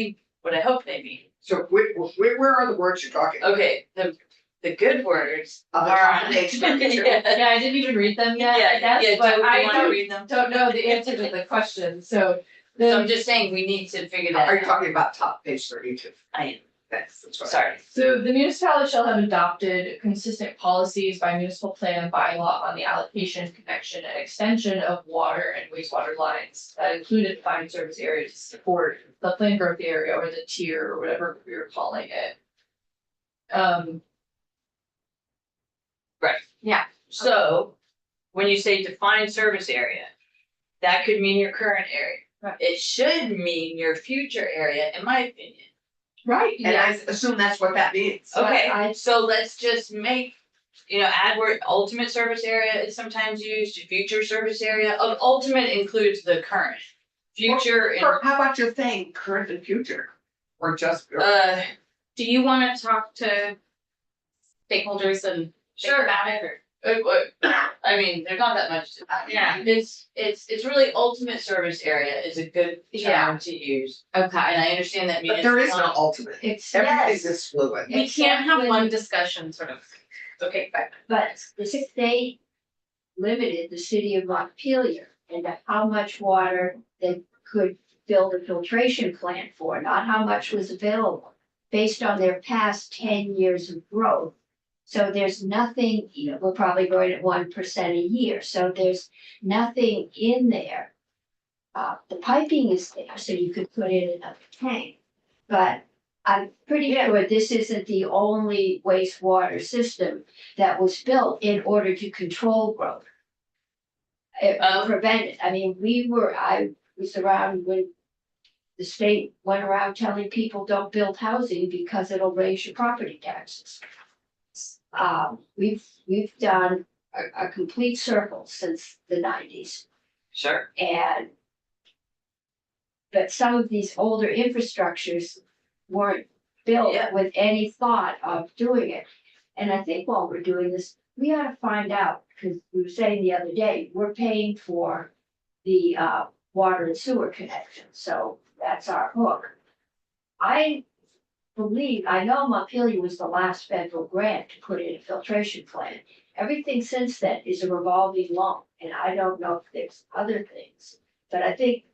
hope they mean. So where are the words you're talking? Okay, the good words On the are top on. of page 32. Yeah, Yeah, I didn't even read them yet, I guess, yeah, but do I you wanna read them? don't know the answer to the question, so. So I'm just saying, we need to figure that Are you out. talking about top page 32? I am, That's right. sorry. So the municipality shall have adopted consistent policies by municipal plan and bylaw on the allocation, connection, and extension of water and wastewater lines that include a defined service area to support the planned growth area or the tier or whatever we were calling it. So, when you say defined service area, that could mean your current area. Right. It should mean your future area, in my opinion. Right. And I assume that's what that means. Okay, so let's just make, add word ultimate service area is sometimes used, future service area. Ultimate includes the current. Future, Or how about your thing, current and future? Or just, Do you wanna talk to stakeholders and think sure. about it, or? I mean, there's not that much to, it's really ultimate service area is a good Yeah. term to use. Okay, And I understand that but there is no municipal- ultimate. it's, Everything Yes. is fluid. we can't have one discussion sort of, okay, but the state limited the city of Montpelier into how much water they could build a filtration plant for, not how much was available, based on their past 10 years of growth. So there's nothing, we're probably growing at 1% a year, so there's nothing in there. The piping is there, so you could put in another tank, but I'm pretty sure this isn't the only wastewater system that was built in order to control growth. It prevent it. I mean, I was around when the state went around telling people don't build housing because it'll raise your property taxes. We've done a complete circle since the 90s. Sure. But some of these older infrastructures weren't built with any thought of doing it. And I think while we're doing this, we ought to find out, because we were saying the other day, we're paying for the water and sewer connection, so that's our hook. I know Montpelier was the last federal grant to put in a filtration plant. Everything since then is a revolving loan, and I don't know if there's other things, but I think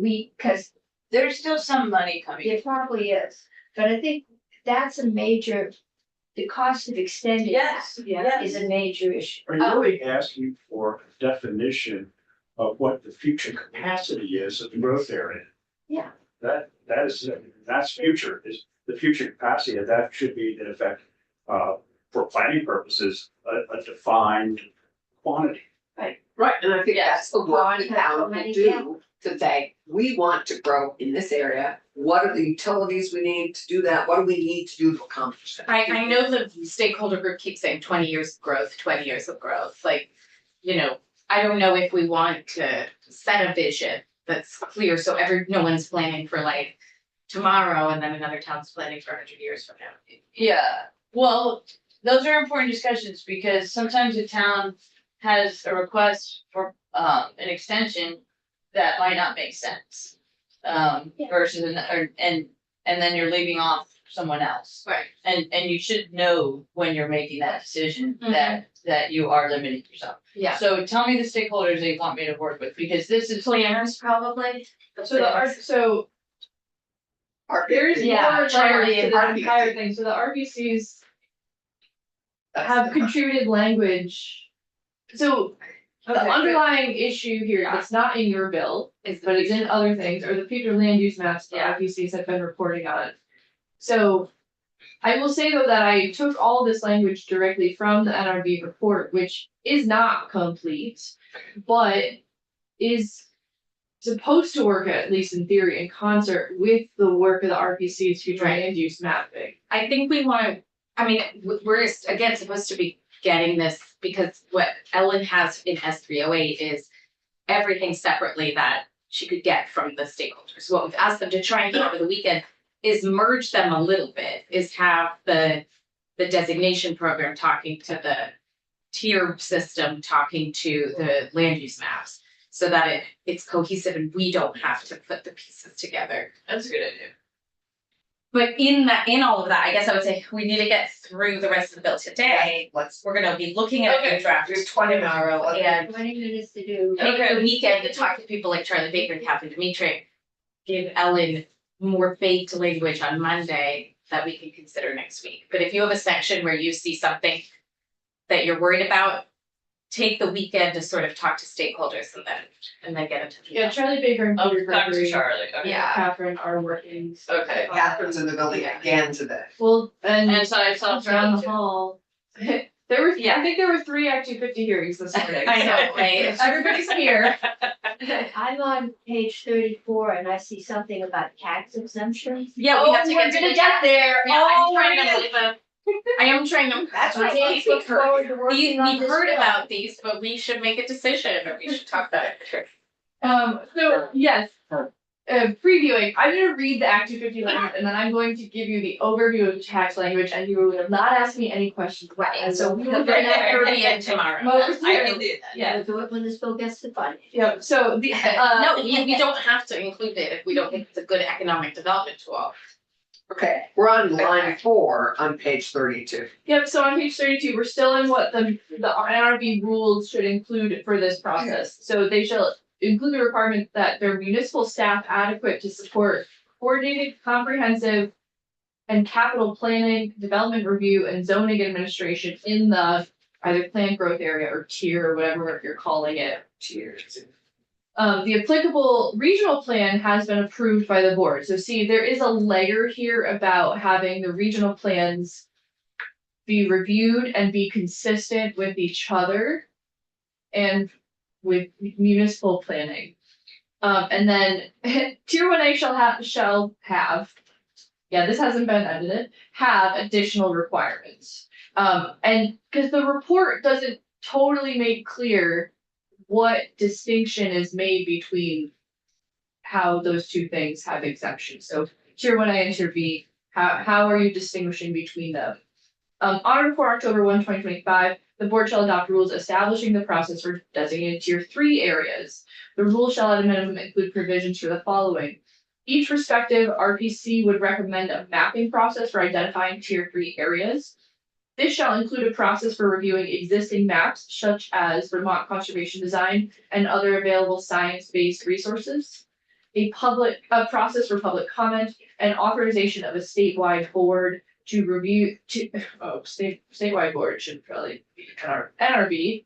because There's still some money coming. it probably is, but I think that's the cost of extending Yes, that yes. is a major issue. Are you really asking for a definition of what the future capacity is of the growth area? Yeah. That's future, is the future capacity, and that should be in effect, for planning purposes, a defined quantity. Right, and I think that's the work the That's town so will many do, to say, we want to grow in this area. What are the utilities we need to do that? What do we need to do to accomplish that? I know the stakeholder group keeps saying 20 years of growth, 20 years of growth, like, I don't know if we want to set a vision that's clear, so no one's planning for like tomorrow and then another town's planning for 100 years from now. Yeah, well, those are important discussions because sometimes a town has a request for an extension that might not make sense. Versus and then you're leaving off someone else. Right. And you should know when you're making that decision Mhm. that you are limiting yourself. Yeah. So tell me the stakeholders that you want me to work with, because this is. Planners probably. So there's Yeah, more priority to and the RPC. entire thing, so the RPCs have contributed language. So the underlying issue here that's not in your bill, but it's in other things, or the future land use maps the RPCs have been reporting on. So I will say though that I took all this language directly from the NRB report, which is not complete, but is supposed to work, at least in theory, in concert with the work of the RPC's future land use mapping. I think we want, we're again supposed to be getting this because what Ellen has in S308 is everything separately that she could get from the stakeholders. What we've asked them to try and get over the weekend is merge them a little bit, is have the designation program talking to the tier system, talking to the land use maps, so that it's cohesive and we don't have to put the pieces together. That's a good idea. But in all of that, I guess I would say we need to get through the rest of the bill today. We're gonna be looking at a draft There's 20 tomorrow and 20 minutes to do. take the weekend to talk to people like Charlie Baker and Catherine Dimitri. Give Ellen more baked language on Monday that we can consider next week. But if you have a section where you see something that you're worried about, take the weekend to sort of talk to stakeholders and then get into. Yeah, Charlie Baker and Peter Talk to Gregory Charlie, and okay. Yeah. Catherine are working. Okay. Catherine's in the building again today. Well, And so I saw down the Charlie. hall. There were, I think there were 3 Act 250 hearings this morning. I know, so right? Everybody's here. I'm on page 34 and I see something about tax exemptions. Yeah, we have to we're get to gonna the get there. Yeah, Oh, I am trying to. That's I what can't look forward to We working on we've this heard bill. about these, but we should make a decision or we should talk about it. So yes, previewing, I'm gonna read the Act 250 language and then I'm going to give you the overview of the tax language and you will not ask me any questions. Right, so we will will bring that be in tomorrow. Most I certainly. can do that. Yeah, We'll do it when this bill gets to funding. yeah, so the, No, we don't have to include it if we don't think it's a good economic development tool. Okay, we're on line 4 on page 32. Yep, so on page 32, we're still in what the NRB rules should include for this process. So they shall include the requirement that their municipal staff adequate to support coordinated, comprehensive, and capital planning, development review, and zoning administration in the either planned growth area or tier or whatever you're calling it. Cheers. The applicable regional plan has been approved by the board. So see, there is a layer here about having the regional plans be reviewed and be consistent with each other and with municipal planning. And then tier 1A shall have, yeah, this hasn't been edited, have additional requirements. And because the report doesn't totally make clear what distinction is made between how those two things have exemptions. So tier 1A and tier B, how are you distinguishing between them? On or before October 1, 2025, the board shall adopt rules establishing the process for designated tier 3 areas. The rules shall at a minimum include provisions for the following. Each respective RPC would recommend a mapping process for identifying tier 3 areas. This shall include a process for reviewing existing maps, such as Vermont Conservation Design and other available science-based resources. A process for public comment and authorization of a statewide board to review statewide board should probably be NRB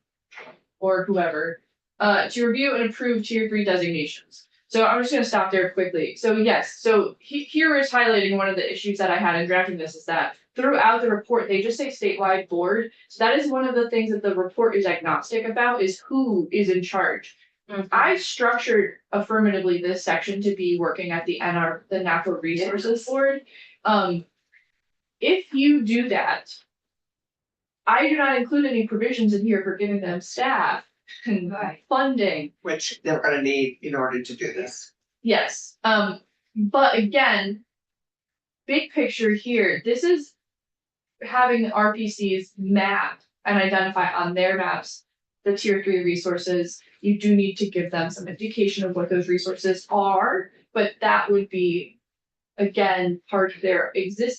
or whoever to review and approve tier 3 designations. So I'm just going to stop there quickly. So yes, so here is highlighting one of the issues that I had in drafting this is that throughout the report, they just say statewide board. So that is one of the things that the report is agnostic about is who is in charge. I structured affirmatively this section to be working at the the Natural Resources Board. If you do that, I do not include any provisions in here for giving them staff and funding. Which they're gonna need in order to do this. Yes, but again, big picture here, this is having the RPCs map and identify on their maps the tier 3 resources. You do need to give them some indication of what those resources are, but that would be, again, part of their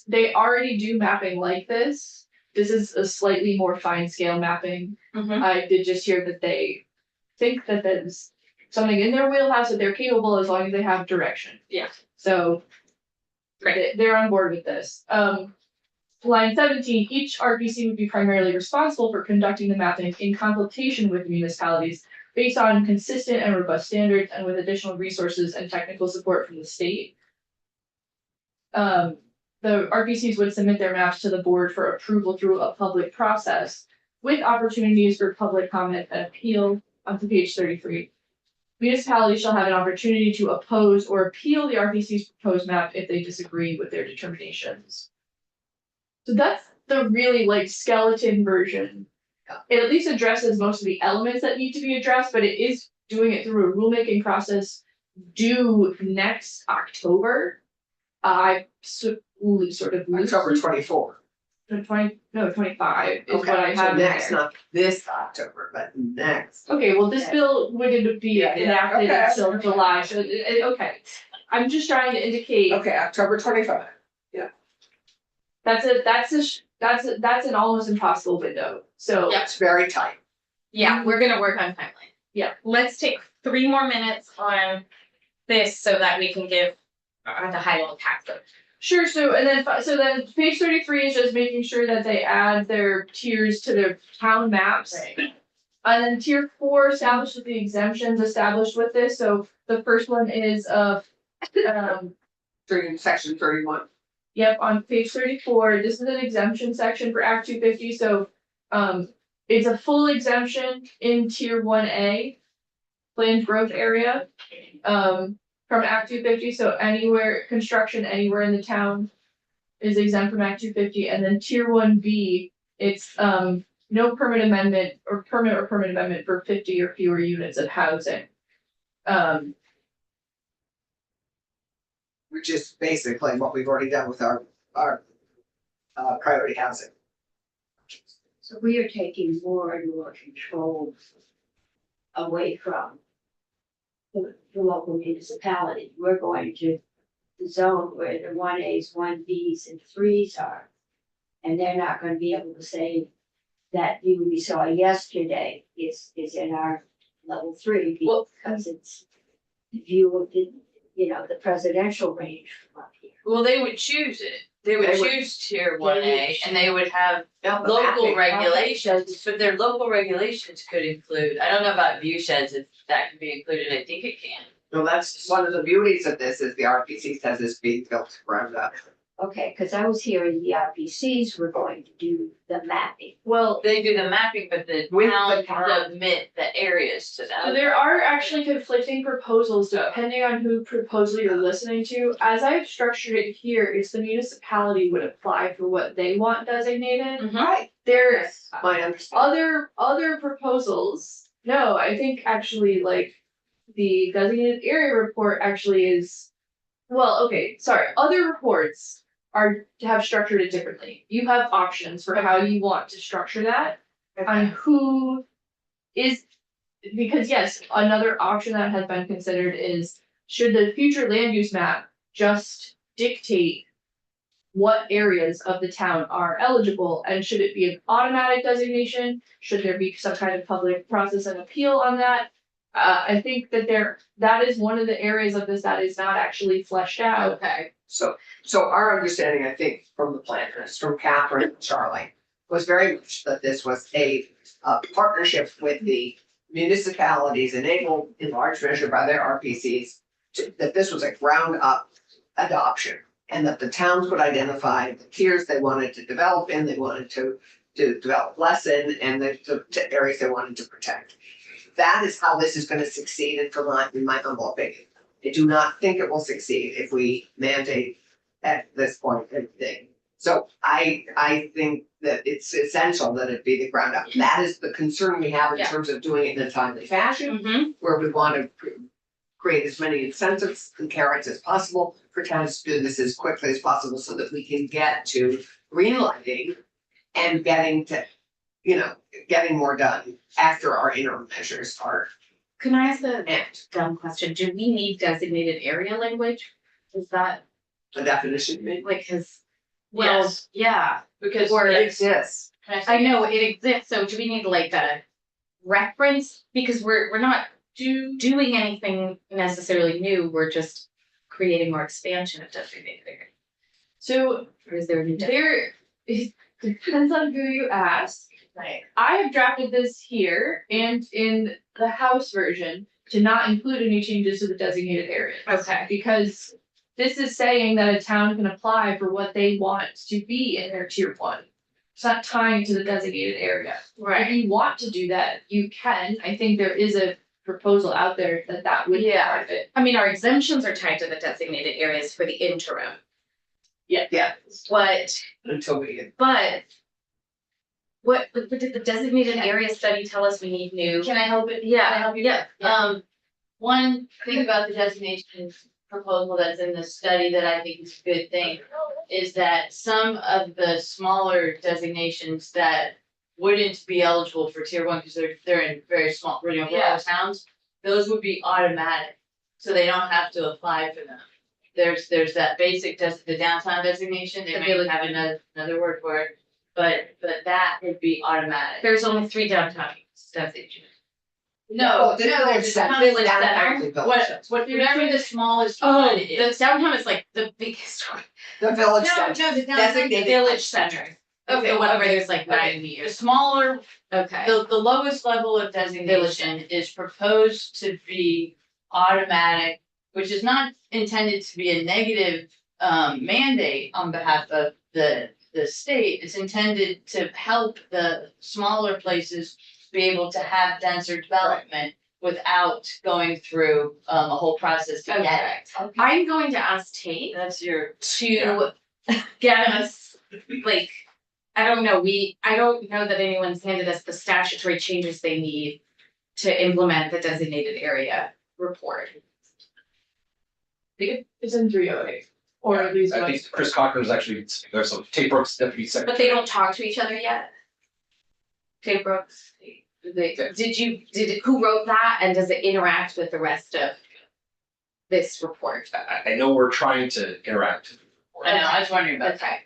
they already do mapping like this. This is a slightly more fine scale mapping. I did just hear that they think that there's something in their wheelhouse that they're capable as long as they have direction. Yeah. So they're on board with this. Line 17, each RPC would be primarily responsible for conducting the mapping in consultation with municipalities based on consistent and robust standards and with additional resources and technical support from the state. The RPCs would submit their maps to the board for approval through a public process with opportunities for public comment and appeal on page 33. Municipalities shall have an opportunity to oppose or appeal the RPC's proposed map if they disagree with their determinations. So that's the really skeleton version. It at least addresses most of the elements that need to be addressed, but it is doing it through a rulemaking process due next October. I sort of October 24. 25 is what I Okay, so have next, there. not this October, but next. Okay, well, this bill wouldn't be Yeah, enacted okay. until July, so okay. I'm just trying to indicate. Okay, October 25. That's an almost impossible window, so. Yep. It's very tight. Yeah, we're gonna work on timeline. Yeah. Let's take 3 more minutes on this so that we can give the high level tax. Sure, so then page 33 is just making sure that they add their tiers to their town maps. Right. And then tier 4 establishes the exemptions established with this, so the first one is Section 31. Yep, on page 34, this is an exemption section for Act 250, so it's a full exemption in tier 1A planned growth area from Act 250, so construction anywhere in the town is exempt from Act 250, and then tier 1B, it's no permit amendment or permit amendment for 50 or fewer units of housing. Which is basically what we've already done with our priority housing. So we are taking more and more control away from the local municipality. We're going to the zone where the 1As, 1Bs, and 3s are. And they're not going to be able to say that view we saw yesterday is in our level 3 because it's the view of the presidential range from up here. Well, they would choose it. They would They would- choose tier one A and they would have Yeah, the local mapping. regulations, but their local regulations could include, I don't know about view sheds, if that can be included, I think it can. So that's one of the beauties of this is the RPC says it's being built ground up. Okay, because I was hearing the RPCs were going to do the mapping. Well, they do the mapping, but the With the town town. submit the areas to So them. there are actually conflicting proposals depending on who proposal you're listening to. As I've structured it here, it's the municipality would apply for what they want designated. Right. There's My understanding. other proposals. No, I think actually like the designated area report actually is, well, okay, sorry, other reports have structured it differently. You have options for how you want to structure that on who is, because yes, another option that has been considered is should the future land use map just dictate what areas of the town are eligible, and should it be an automatic designation? Should there be some kind of public process and appeal on that? I think that that is one of the areas of this that is not actually fleshed out. Okay. So our understanding, I think, from the planners, from Catherine and Charlie, was very much that this was a partnership with the municipalities enabled in large measure by their RPCs. That this was a ground up adoption and that the towns would identify the tiers they wanted to develop in, they wanted to develop less in, and the areas they wanted to protect. That is how this is gonna succeed in Vermont, in my humble opinion. I do not think it will succeed if we mandate at this point everything. So I think that it's essential that it be the ground up. That is the concern we have in Yeah. terms of doing it in a timely fashion, Mm-hmm. where we want to create as many incentives and carrots as possible for towns to do this as quickly as possible so that we can get to greenlighting and getting to, getting more done after our interim measures are Can I ask a met. dumb question? Do we need designated area language? Is that The definition, maybe. like his? Well, Yes. yeah, Because Or- It exists. I know it exists, so do we need like a reference? Because we're not doing anything necessarily new, we're just creating more expansion of designated area. So Or is there a new? it depends on who you ask. Right. I have drafted this here and in the House version to not include any changes to the designated areas. Okay. Because this is saying that a town can apply for what they want to be in their tier one. It's not tying to the designated area. If you want to do that, you can. I think there is a proposal out there that would be Yeah. part of it. I mean, our exemptions are tied to the designated areas for the interim. Yeah, What, until we get. but what did the designated area study tell us we need new? Can I help it? Yeah, Can I help you? yeah. One thing about the designation proposal that's in the study that I think is a good thing is that some of the smaller designations that wouldn't be eligible for tier one because they're in very small, rural towns, those would be automatic. So they don't have to apply for them. There's that basic the downtown designation, they may have another word for it, but that would be automatic. There's only 3 downtown designations. No, the village center. village Downtown center. village What, center. whatever the smallest Oh, one the is. downtown is like the biggest one. The village No, center. the downtown Designated Village center. Okay, The one where okay, there's like okay. 90 The or. smaller, Okay. the lowest level of designation is proposed to be automatic, which is not intended to be a negative mandate on behalf of the state. It's intended to help the smaller places be able to have denser development without going through a whole process to get it. I'm going to ask Tate That's your. to get us, like, I don't know that anyone's handed us the statutory changes they need to implement the designated area report. It's in 308. Or at least I one. think Chris Cochran's actually, there's some Tate Brooks deputy secretary. But they don't talk to each other yet? Tate Brooks, who wrote that and does it interact with the rest of this report? I know we're trying to interact. I know, I was wondering about that.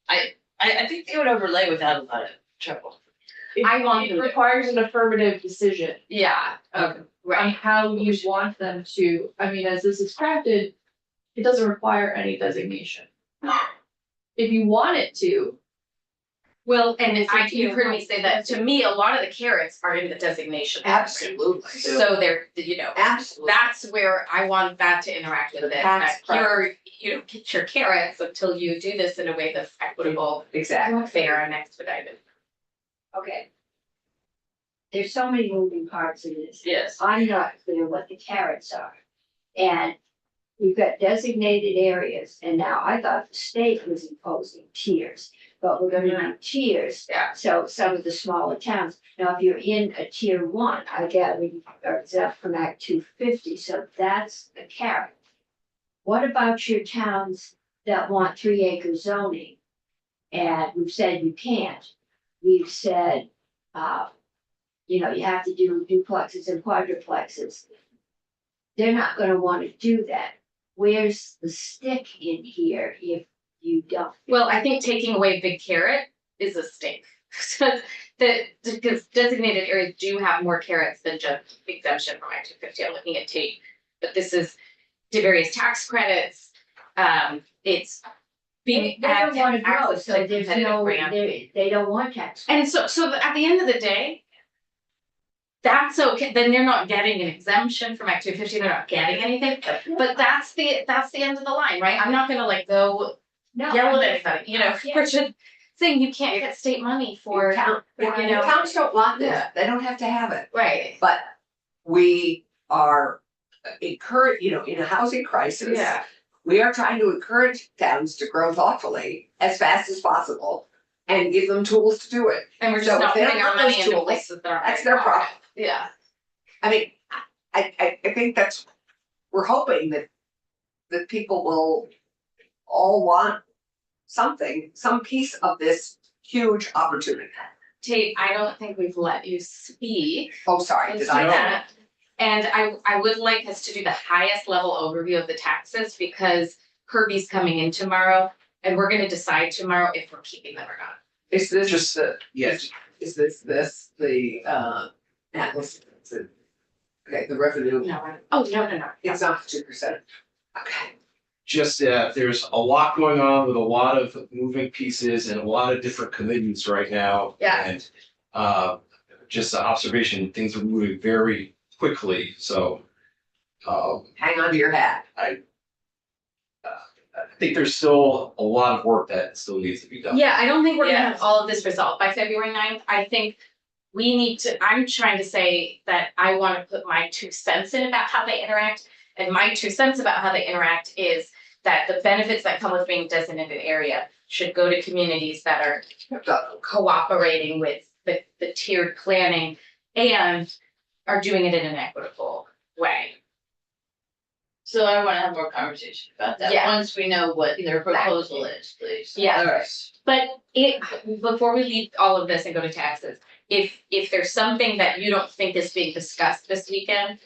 Okay, I think they would overlay without a lot of trouble. I want It them to. requires an affirmative decision Yeah, okay, on right, how you want them to, I mean, as this is crafted, it doesn't require any designation. if you want it to. Well, and It's I, a you've heard me say that, to me, a lot of the carrots are in the designation. Absolutely. So they're, Absolutely. that's where I want that to interact with The it, tax that get your carrots until you do this in a way that's equitable, Exactly. fair and expedited. Okay. There's so many moving parts in this. Yes. I'm not clear what the carrots are. And we've got designated areas, and now I thought the state was imposing tiers, but we're gonna do tiers. Yeah. So some of the smaller towns, now if you're in a tier one, I gather you are exempt from Act 250, so that's the carrot. What about your towns that want 3-acre zoning? And we've said you can't. We've said, you have to do duplexes and quadruplexes. They're not gonna wanna do that. Where's the stick in here if you don't? Well, I think taking away big carrot is a stink. So because designated areas do have more carrots than just exemption from Act 250. I'm looking at Tate, but this is to various tax credits. It's being They don't wanna grow, access so to there's competitive no, grant. they don't want tax. And so at the end of the day, that's okay, then they're not getting an exemption from Act 250, they're not getting anything, but that's the end of the line, right? I'm not gonna go No, yell at I- anybody, Yeah. for just saying you can't get state money for, The towns don't want this. They don't have to have it. right, But we are encourage, in a housing crisis. yeah. We are trying to encourage towns to grow thoughtfully as fast as possible and give them tools to do it. And we're So just if not they don't putting our want money those into tools, places that aren't. That's very their problem. Yeah. I mean, I think we're hoping that people will all want something, some piece of this huge opportunity. Tate, I don't think we've let you speak. Oh, sorry, Let's did do I? that. And I would like us to do the highest level overview of the taxes because Kirby's coming in tomorrow and we're gonna decide tomorrow if we're keeping them or not. Is this Just, yes, is this the Atlas? Okay, the revenue, No, no. it's not 2%. Okay. Just there's a lot going on with a lot of moving pieces and a lot of different committees right now. Yeah. And just an observation, things are moving very quickly, so Hang on to your hat. I think there's still a lot of work that still needs to be done. Yeah, I don't think we're gonna Yeah. have all of this resolved by February 9th. I think we need to, I'm trying to say that I wanna put my 2 cents in about how they interact. And my 2 cents about how they interact is that the benefits that come with being a designated area should go to communities that are cooperating with the tiered planning and are doing it in an equitable way. So I wanna have more conversation about that, Yeah. once we know what their proposal is, please. Yeah. Alright. But before we leave all of this and go to taxes, if there's something that you don't think is being discussed this weekend,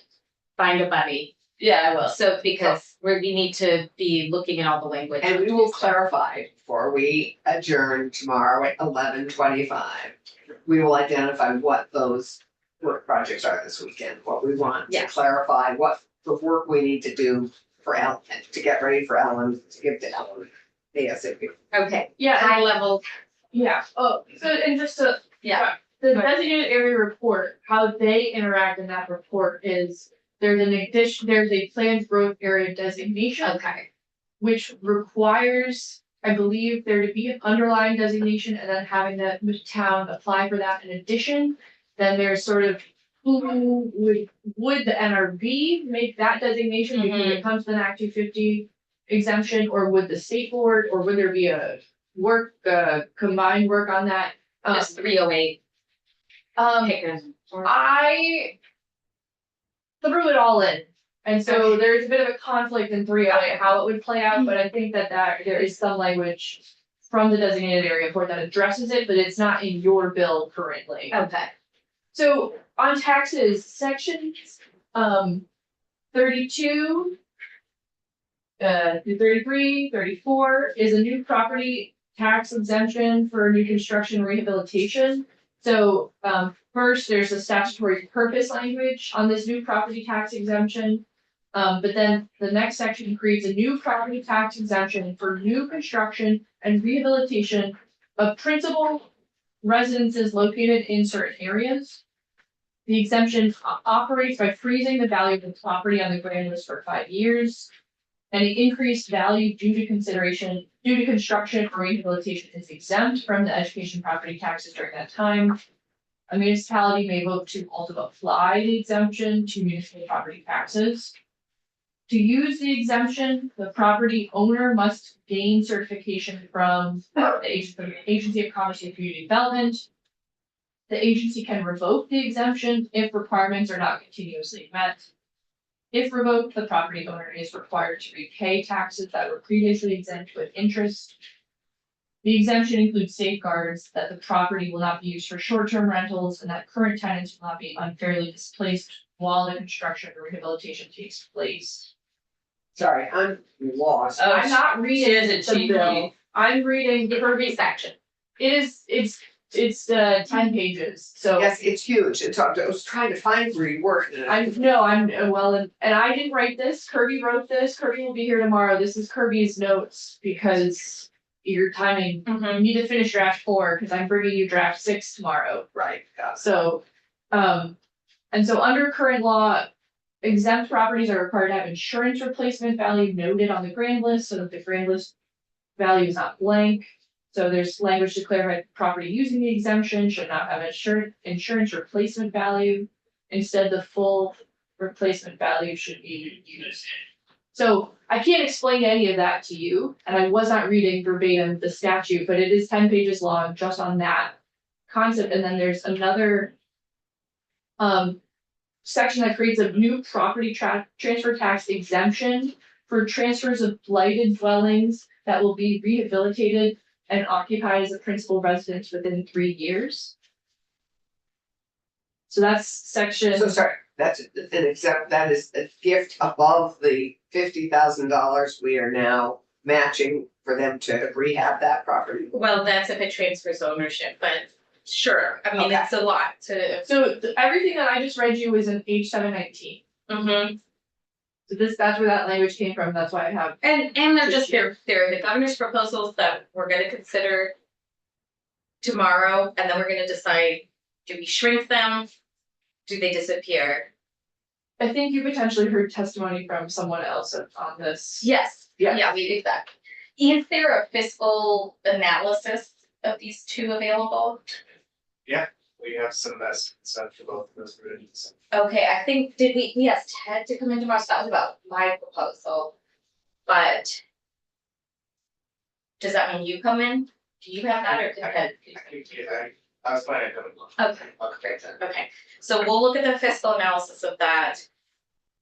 find a buddy. Yeah, I will. So because we need to be looking at all the language. And we will clarify before we adjourn tomorrow at 11:25. We will identify what those work projects are this weekend, what we want to Yeah. clarify, what the work we need to do for Ellen, to get ready for Ellen, to give to Ellen ASAP. Okay, Yeah, high level, yeah, oh, so and just to, yeah, the Go ahead. designated area report, how they interact in that report is. There's a planned growth area designation. okay, Which requires, I believe, there to be an underlying designation and then having the town apply for that in addition. Then there's sort of who would the NRB make that designation because it comes to an Act 250 exemption, or would the state board, or would there be a combined work on that? just 308 pickers. I threw it all in. And so there's a bit of a conflict in 308 how it would play out, but I think that there is some language from the designated area report that addresses it, but it's not in your bill currently. Okay, So on taxes, sections 32 through 33, 34 is a new property tax exemption for new construction rehabilitation. So first, there's a statutory purpose language on this new property tax exemption. But then the next section creates a new property tax exemption for new construction and rehabilitation of principal residences located in certain areas. The exemption operates by freezing the value of the property on the grand list for 5 years. Any increased value due to construction or rehabilitation is exempt from the education property taxes during that time. A municipality may vote to also apply the exemption to municipal property taxes. To use the exemption, the property owner must gain certification from the Agency of Commerce and Community Development. The agency can revoke the exemption if requirements are not continuously met. If revoked, the property owner is required to repay taxes that were previously exempt with interest. The exemption includes safeguards that the property will not be used for short-term rentals and that current tenants will not be unfairly displaced while the construction or rehabilitation takes place. Sorry, I'm lost. I'm not reading She is a the cheat bill. sheet. I'm reading the Kirby section. It's 10 pages, so. Yes, it's huge. I was trying to find where you were. I'm well, and I didn't write this, Kirby wrote this, Kirby will be here tomorrow, this is Kirby's notes, because your timing, you need to finish draft 4, because I'm bringing you draft 6 tomorrow. Right, got it. So, and so under current law, exempt properties are required to have insurance replacement value noted on the grand list, so that the grand list value is not blank. So there's language to clarify the property using the exemption should not have insurance replacement value. Instead, the full replacement value should be used. So I can't explain any of that to you, and I was not reading verbatim the statute, but it is 10 pages long just on that concept. And then there's another section that creates a new property transfer tax exemption for transfers of blighted dwellings that will be rehabilitated and occupied as a principal residence within 3 years. So that's section. So sorry, that's an exempt, that is a gift above the $50,000 we are now matching for them to rehab that property. Well, that's if it transfers ownership, but sure, I mean, Okay. it's a lot to. So everything that I just read you is in page 719. So that's where that language came from, that's why I have. And they're the governor's proposals that we're gonna consider tomorrow, and then we're gonna decide, do we shrink them? Do they disappear? I think you potentially heard testimony from someone else on this. Yes, Yeah. yeah, we did that. Is there a fiscal analysis of these two available? We have some estimates for both of those provisions. Okay, I think, we asked Ted to come in tomorrow, so that was about my proposal, but does that mean you come in? Do you have that or Ted? I was planning on coming. Okay, great, okay, so we'll look at the fiscal analysis of that.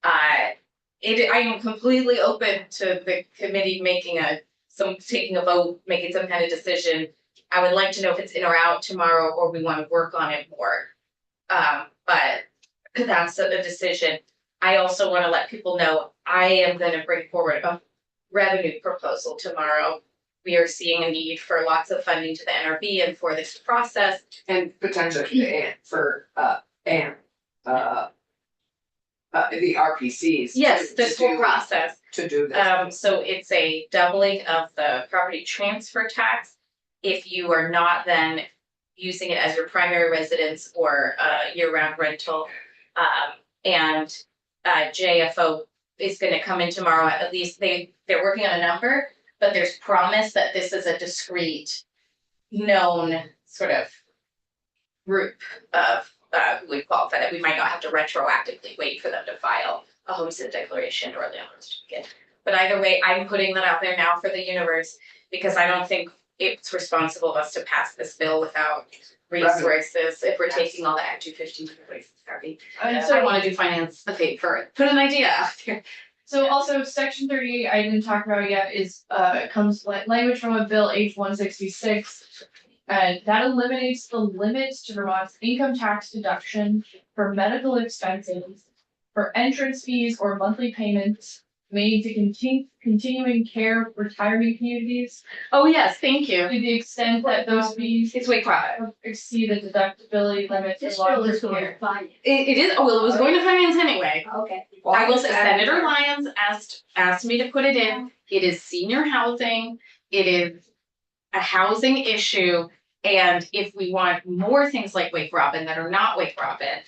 I am completely open to the committee taking a vote, making some kind of decision. I would like to know if it's in or out tomorrow, or we wanna work on it more. But that's a decision. I also wanna let people know, I am gonna bring forward a revenue proposal tomorrow. We are seeing a need for lots of funding to the NRB and for this process. And potentially for the RPCs. Yes, to this do- whole process. To do this. So it's a doubling of the property transfer tax. If you are not then using it as your primary residence or year-round rental. And JFO is gonna come in tomorrow, at least they're working on a number, but there's promise that this is a discrete, known sort of group of who would qualify, that we might not have to retroactively wait for them to file a homestead declaration or a landlord certificate. But either way, I'm putting that out there now for the universe, because I don't think it's responsible of us to pass this bill without resources, if we're taking all the Act 250 places, Harvey. So I wanna do finance the fate for it, put an idea out there. So also section 38, I didn't talk about yet, is comes language from a bill H 166. And that eliminates the limits to Vermont's income tax deduction for medical expenses, for entrance fees or monthly payments made to continuing care retirement communities. Oh, yes, thank you. To the extent that those fees It's way quiet. exceed the deductibility limits This for bill is long-term going care. to find. It is, well, it was going to finance anyway. Okay. I will say Senator Lyons asked me to put it in. It is senior housing. It is a housing issue. And if we want more things like Wake Robin that are not Wake Robin,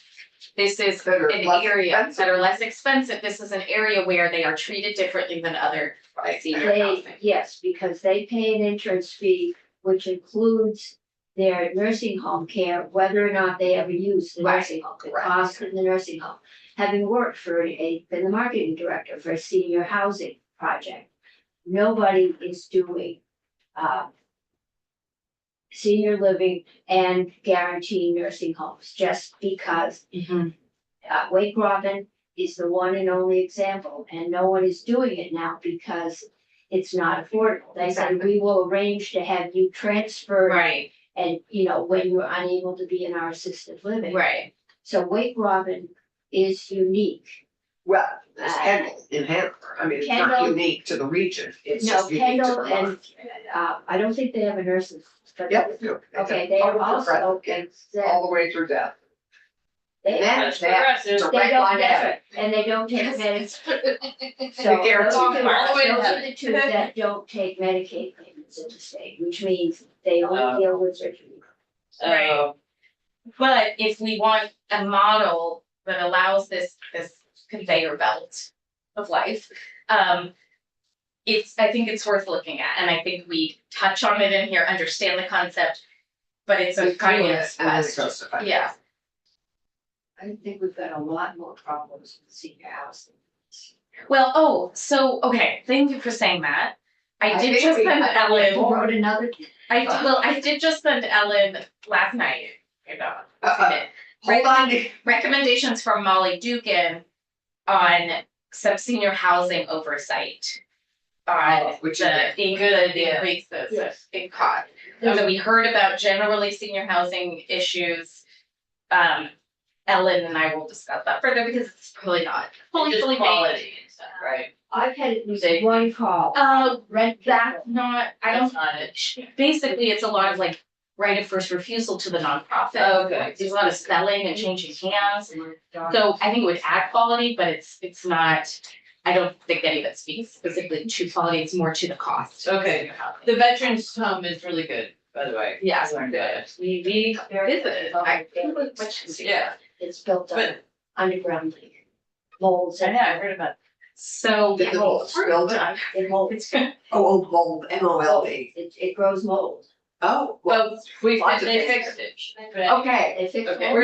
this is That are an less area expensive. that are less expensive. This is an area where they are treated differently than other senior They, housing. yes, because they pay an entrance fee, which includes their nursing home care, whether or not they ever use the Right, nursing home, the correct. cost in the nursing home. Having worked been the marketing director for a senior housing project, nobody is doing, senior living and guaranteed nursing homes, just because Wake Robin is the one and only example, and no one is doing it now because it's not affordable. They said, we will arrange to have you transferred, Right, and, when you're unable to be in our assisted living. right. So Wake Robin is unique. Well, there's Kendall in Hanover. I mean, it's not Kendall- unique to the region. It's No, just unique to Kendall Vermont. and, I don't think they have a nurses. but- Yep. they do. Okay, do. they are Over also progressive, exempt. all the way through death. They, And then That's they have progressive. direct they don't, line that's ahead. right, and they don't take Medicaid. So We guarantee those that. All the way to are heaven. the two that don't take Medicaid payments in the state, which means they only deal with surgery. Right. But if we want a model that allows this conveyor belt of life, I think it's worth looking at, and I think we touch on it in here, understand the concept, but it's a We do kind it, of and then it question. goes to finance. Yeah, I think we've got a lot more problems with senior housing. well, okay, thank you for saying that. I did think just we send had- Ellen, Wrote another. I did just send Ellen last night, Hold on. recommendations from Molly Dugan on some senior housing oversight. On Which is the increases Yes. in cost. So we heard about generally senior housing issues. Ellen and I will discuss that further because it's probably not fully Just baked. quality and stuff, right? I've had at least They- one call, rent That's not, I That's don't, not it. basically, it's a lot of like right of first refusal to the nonprofit. Okay. There's a lot of selling and changing hands. So I think it would add quality, but it's not, I don't think any of it speaks specifically to quality, it's more to the cost. Okay. The veterans home is really good, by the way. Yes. Yeah. we Visited, Yeah. It's built on But- underground like molds. I know, I heard about. So. Did the mold build it? It molds. Oh, mold, M-O-L-D. It grows mold. Oh, Well, lots of they things. fixed it. Okay. They fix Okay. mold.